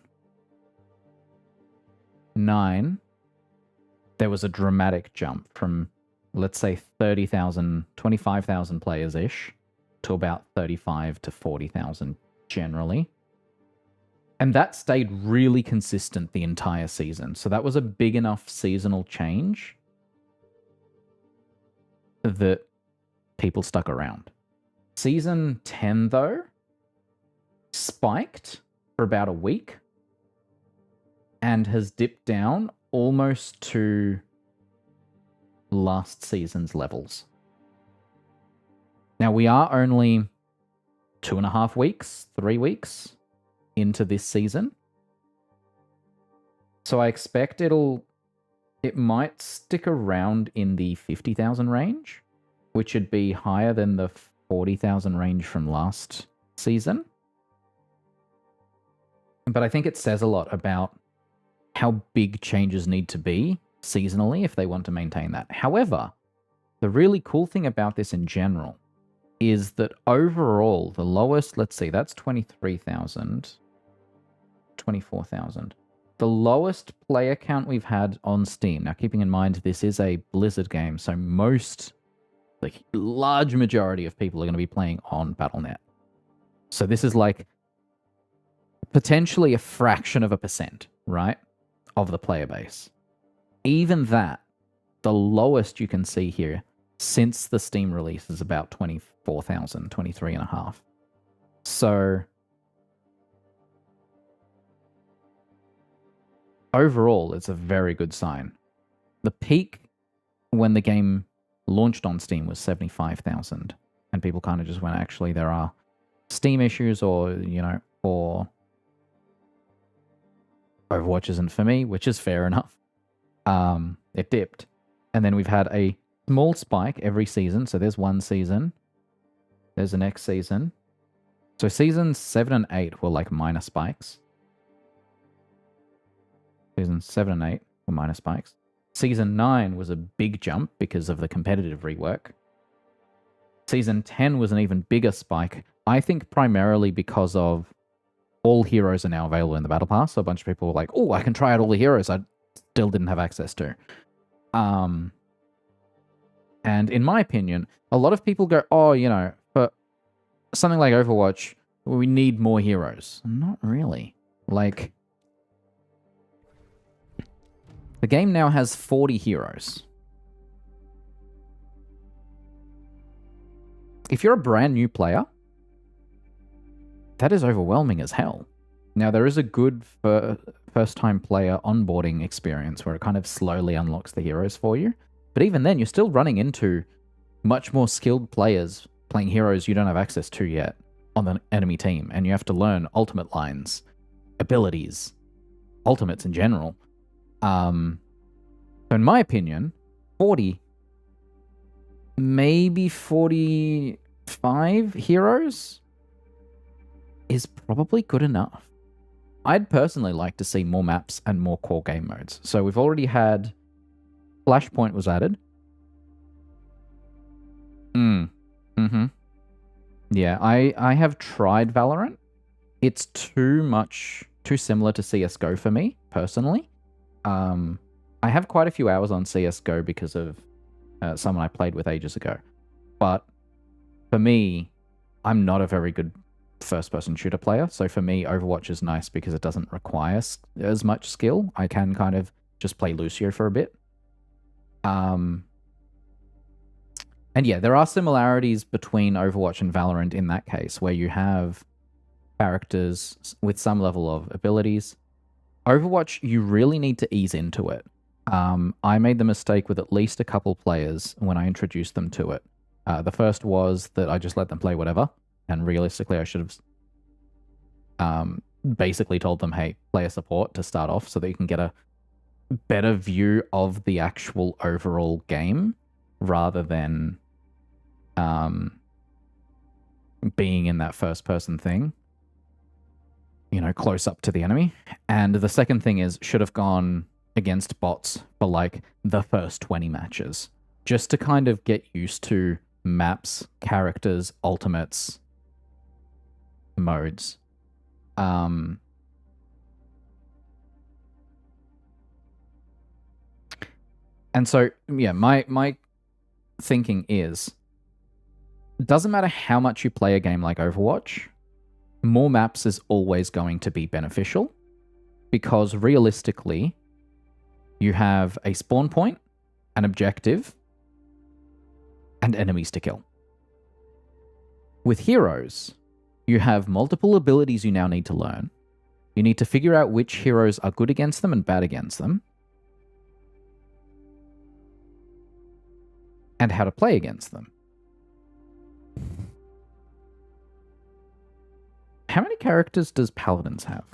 9, there was a dramatic jump from, let's say, 30,000, 25,000 players-ish to about 35 to 40,000 generally. And that stayed really consistent the entire season. So that was a big enough seasonal change that people stuck around. Season 10, though, spiked for about a week and has dipped down almost to last season's levels. Now, we are only 2.5 weeks, 3 weeks into this season. So I expect it might stick around in the 50,000 range, which would be higher than the 40,000 range from last season. But I think it says a lot about how big changes need to be seasonally if they want to maintain that. However, the really cool thing about this in general is that overall, the lowest, let's see, that's 23,000, 24,000. The lowest player count we've had on Steam, now keeping in mind this is a Blizzard game, so the large majority of people are going to be playing on Battle.net. So this is like potentially a fraction of a percent, right, of the player base. Even that, the lowest you can see here since the Steam release is about 24,000, 23.5. So overall, it's a very good sign. The peak when the game launched on Steam was 75,000, and people kind of just went, actually, there are Steam issues, or, or Overwatch isn't for me, which is fair enough. It dipped. And then we've had a small spike every season. So there's one season. There's the next season. So seasons 7 and 8 were like minor spikes. Seasons 7 and 8 were minor spikes. Season 9 was a big jump because of the competitive rework. Season 10 was an even bigger spike, I think primarily because of all heroes are now available in the Battle Pass. So a bunch of people were like, oh, I can try out all the heroes I still didn't have access to. And in my opinion, a lot of people go, oh, for something like Overwatch, we need more heroes. Not really. Like, the game now has 40 heroes. If you're a brand new player, that is overwhelming as hell. Now, there is a good first-time player onboarding experience where it kind of slowly unlocks the heroes for you. But even then, you're still running into much more skilled players playing heroes you don't have access to yet on the enemy team. And you have to learn ultimate lines, abilities, ultimates in general. So in my opinion, 40, maybe 45 heroes is probably good enough. I'd personally like to see more maps and more core game modes. So we've already had Flashpoint was added. Yeah, I have tried Valorant. It's too similar to CSGO for me, personally. I have quite a few hours on CSGO because of someone I played with ages ago. But for me, I'm not a very good first-person shooter player. So for me, Overwatch is nice because it doesn't require as much skill. I can kind of just play Lucio for a bit. And yeah, there are similarities between Overwatch and Valorant in that case, where you have characters with some level of abilities. Overwatch, you really need to ease into it. I made the mistake with at least a couple players when I introduced them to it. The first was that I just let them play whatever, and realistically I should have basically told them, hey, play a support to start off so that you can get a better view of the actual overall game rather than being in that first person thing, you know, close up to the enemy. And the second thing is, should have gone against bots for like the first 20 matches just to kind of get used to maps, characters, ultimates, modes. And so, yeah, my thinking is, it doesn't matter how much you play a game like Overwatch, more maps is always going to be beneficial, because realistically, you have a spawn point, an objective, and enemies to kill. With heroes, you have multiple abilities you now need to learn. You need to figure out which heroes are good against them and bad against them, and how to play against them. How many characters does Paladins have?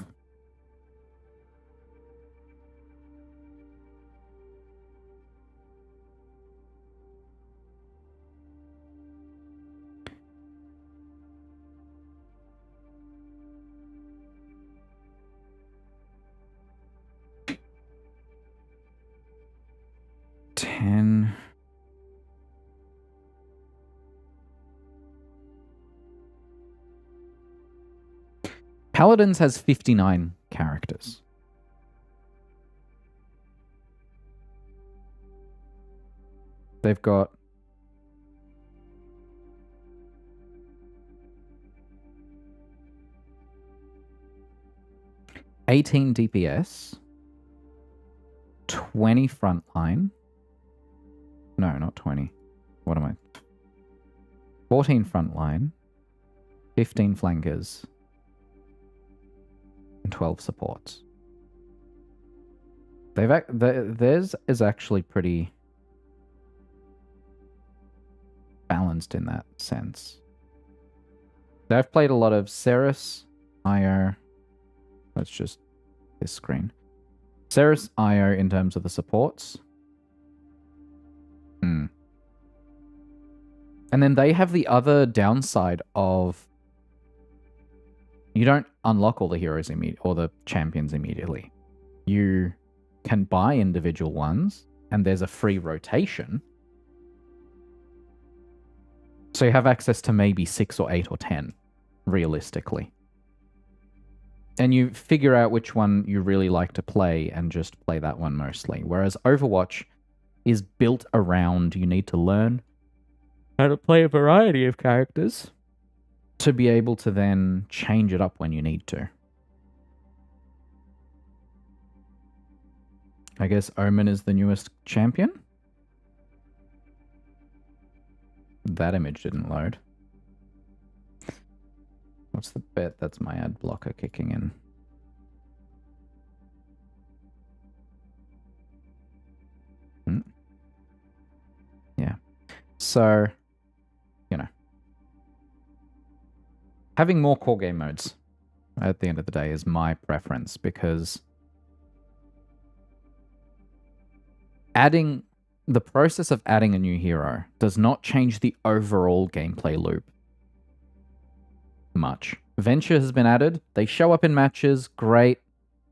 Paladins has 59 characters. They've got 18 DPS, 20 frontline. No, not 20. What am I? 14 frontline, 15 flankers, and 12 supports. Theirs is actually pretty balanced in that sense. I've played a lot of Ceres, Io. Let's just this screen. Ceres, Io in terms of the supports. And then they have the other downside of you don't unlock all the heroes or the champions immediately. You can buy individual ones, and there's a free rotation. So you have access to maybe 6 or 8 or 10, realistically. And you figure out which one you really like to play and just play that one mostly. Whereas Overwatch is built around you need to learn how to play a variety of characters to be able to then change it up when you need to. I guess Omen is the newest champion? That image didn't load. What's the bet? That's my ad blocker kicking in. Yeah. So, you know. Having more core game modes at the end of the day is my preference, because the process of adding a new hero does not change the overall gameplay loop much. Venture has been added. They show up in matches. Great.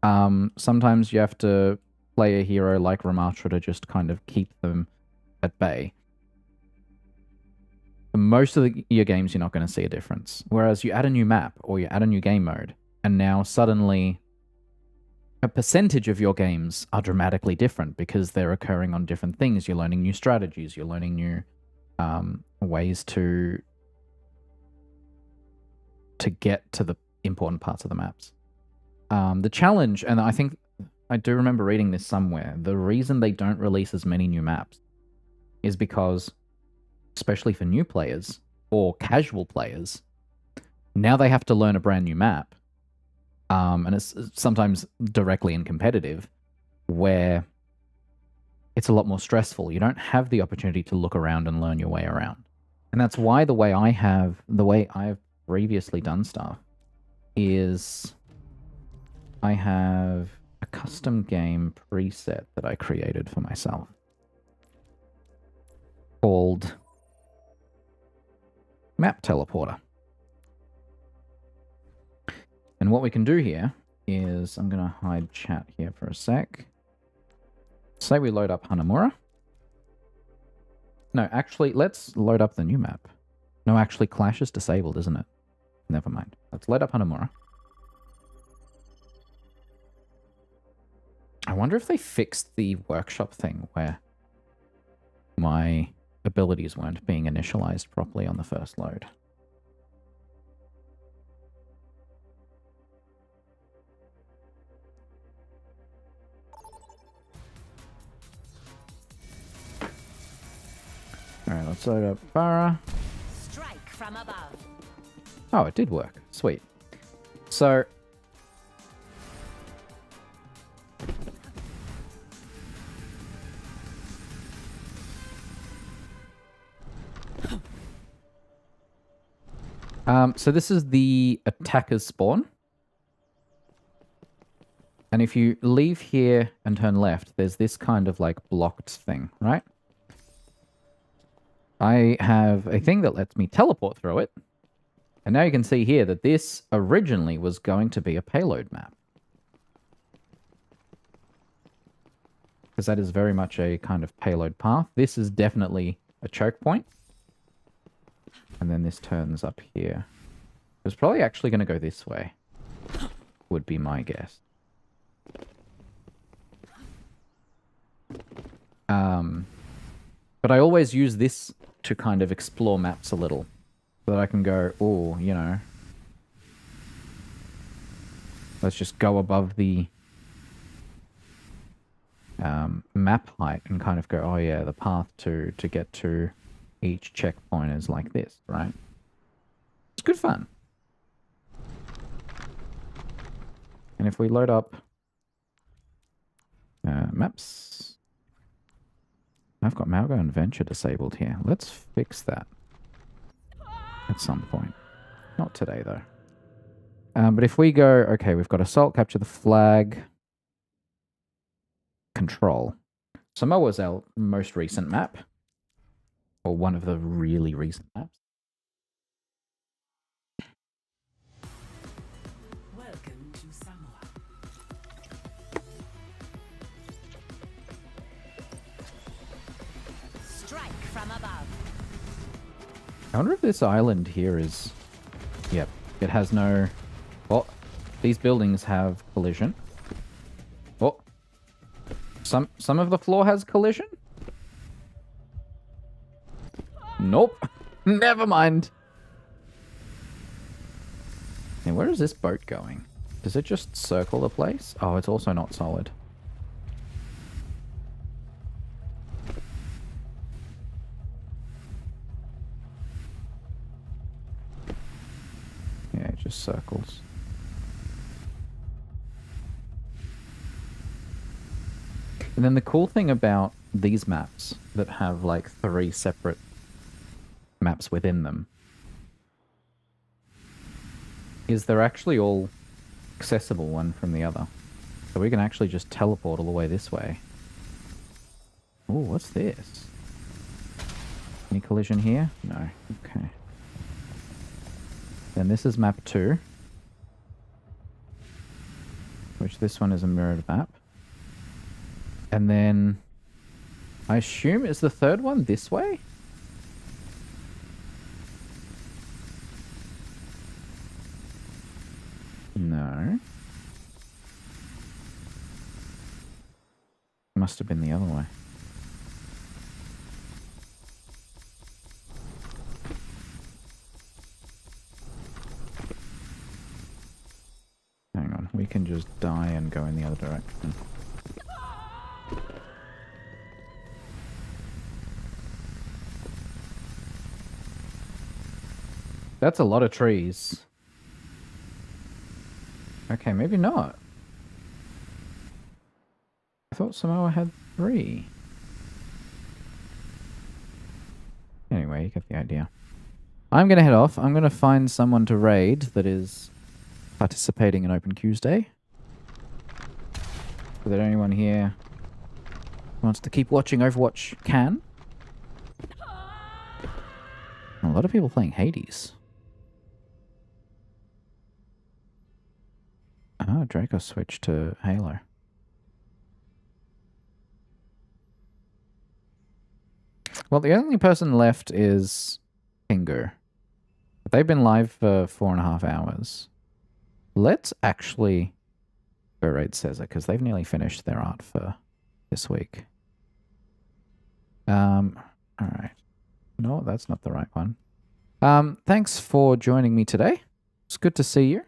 Sometimes you have to play a hero like Ramatra to just kind of keep them at bay. For most of your games, you're not going to see a difference. Whereas you add a new map or you add a new game mode, and now suddenly a percentage of your games are dramatically different because they're occurring on different things. You're learning new strategies. You're learning new ways to get to the important parts of the maps. The challenge, and I think I do remember reading this somewhere, the reason they don't release as many new maps is because, especially for new players or casual players, Now they have to learn a brand new map. And it's sometimes directly in competitive, where it's a lot more stressful. You don't have the opportunity to look around and learn your way around. And that's why the way I've previously done stuff is I have a custom game preset that I created for myself called Map Teleporter. And what we can do here is, I'm going to hide chat here for a sec. Say we load up Hanamura. No, actually, let's load up the new map. No, actually, Clash is disabled, isn't it? Never mind. Let's load up Hanamura. I wonder if they fixed the workshop thing where my abilities weren't being initialized properly on the first load. Alright, let's load up Farah. Strike from above. Oh, it did work. Sweet. So... so this is the attacker's spawn. And if you leave here and turn left, there's this kind of like blocked thing, right? I have a thing that lets me teleport through it. And now you can see here that this originally was going to be a payload map. Because that is very much a kind of payload path. This is definitely a choke point. And then this turns up here. It's probably actually going to go this way. Would be my guess. But I always use this to kind of explore maps a little. So that I can go, oh, you know. Let's just go above the map height and kind of go, oh yeah, the path to get to each checkpoint is like this, right? It's good fun. And if we load up maps, I've got Malgo and Venture disabled here. Let's fix that at some point. Not today, though. But if we go, okay, we've got Assault, Capture the Flag, Control. Samoa was our most recent map. Or one of the really recent maps. Welcome to Samoa. Strike from above. I wonder if this island here is... Yep, it has no... Oh, these buildings have collision. Oh, some of the floor has collision? Nope. Never mind. And where is this boat going? Does it just circle the place? Oh, it's also not solid. Yeah, it just circles. And then the cool thing about these maps that have like 3 separate maps within them is they're actually all accessible one from the other. So we can actually just teleport all the way this way. Oh, what's this? Any collision here? No. Okay. Then this is map 2. Which this one is a mirrored map. And then I assume is the third one this way? No. Must have been the other way. Hang on, we can just die and go in the other direction. That's a lot of trees. Okay, maybe not. I thought Samoa had 3. Anyway, you get the idea. I'm going to head off. I'm going to find someone to raid that is participating in Open Quesday. So that anyone here who wants to keep watching Overwatch can. A lot of people playing Hades. Oh, Draco switched to Halo. Well, the only person left is Pingu. They've been live for 4.5 hours. Let's actually berate Cesar, because they've nearly finished their art for this week. Alright. No, that's not the right one. Thanks for joining me today. It's good to see you.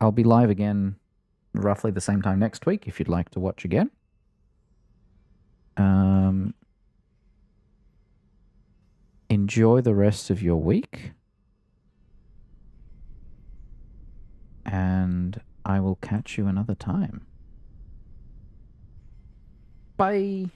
I'll be live again roughly the same time next week if you'd like to watch again. Enjoy the rest of your week. And I will catch you another time. Bye.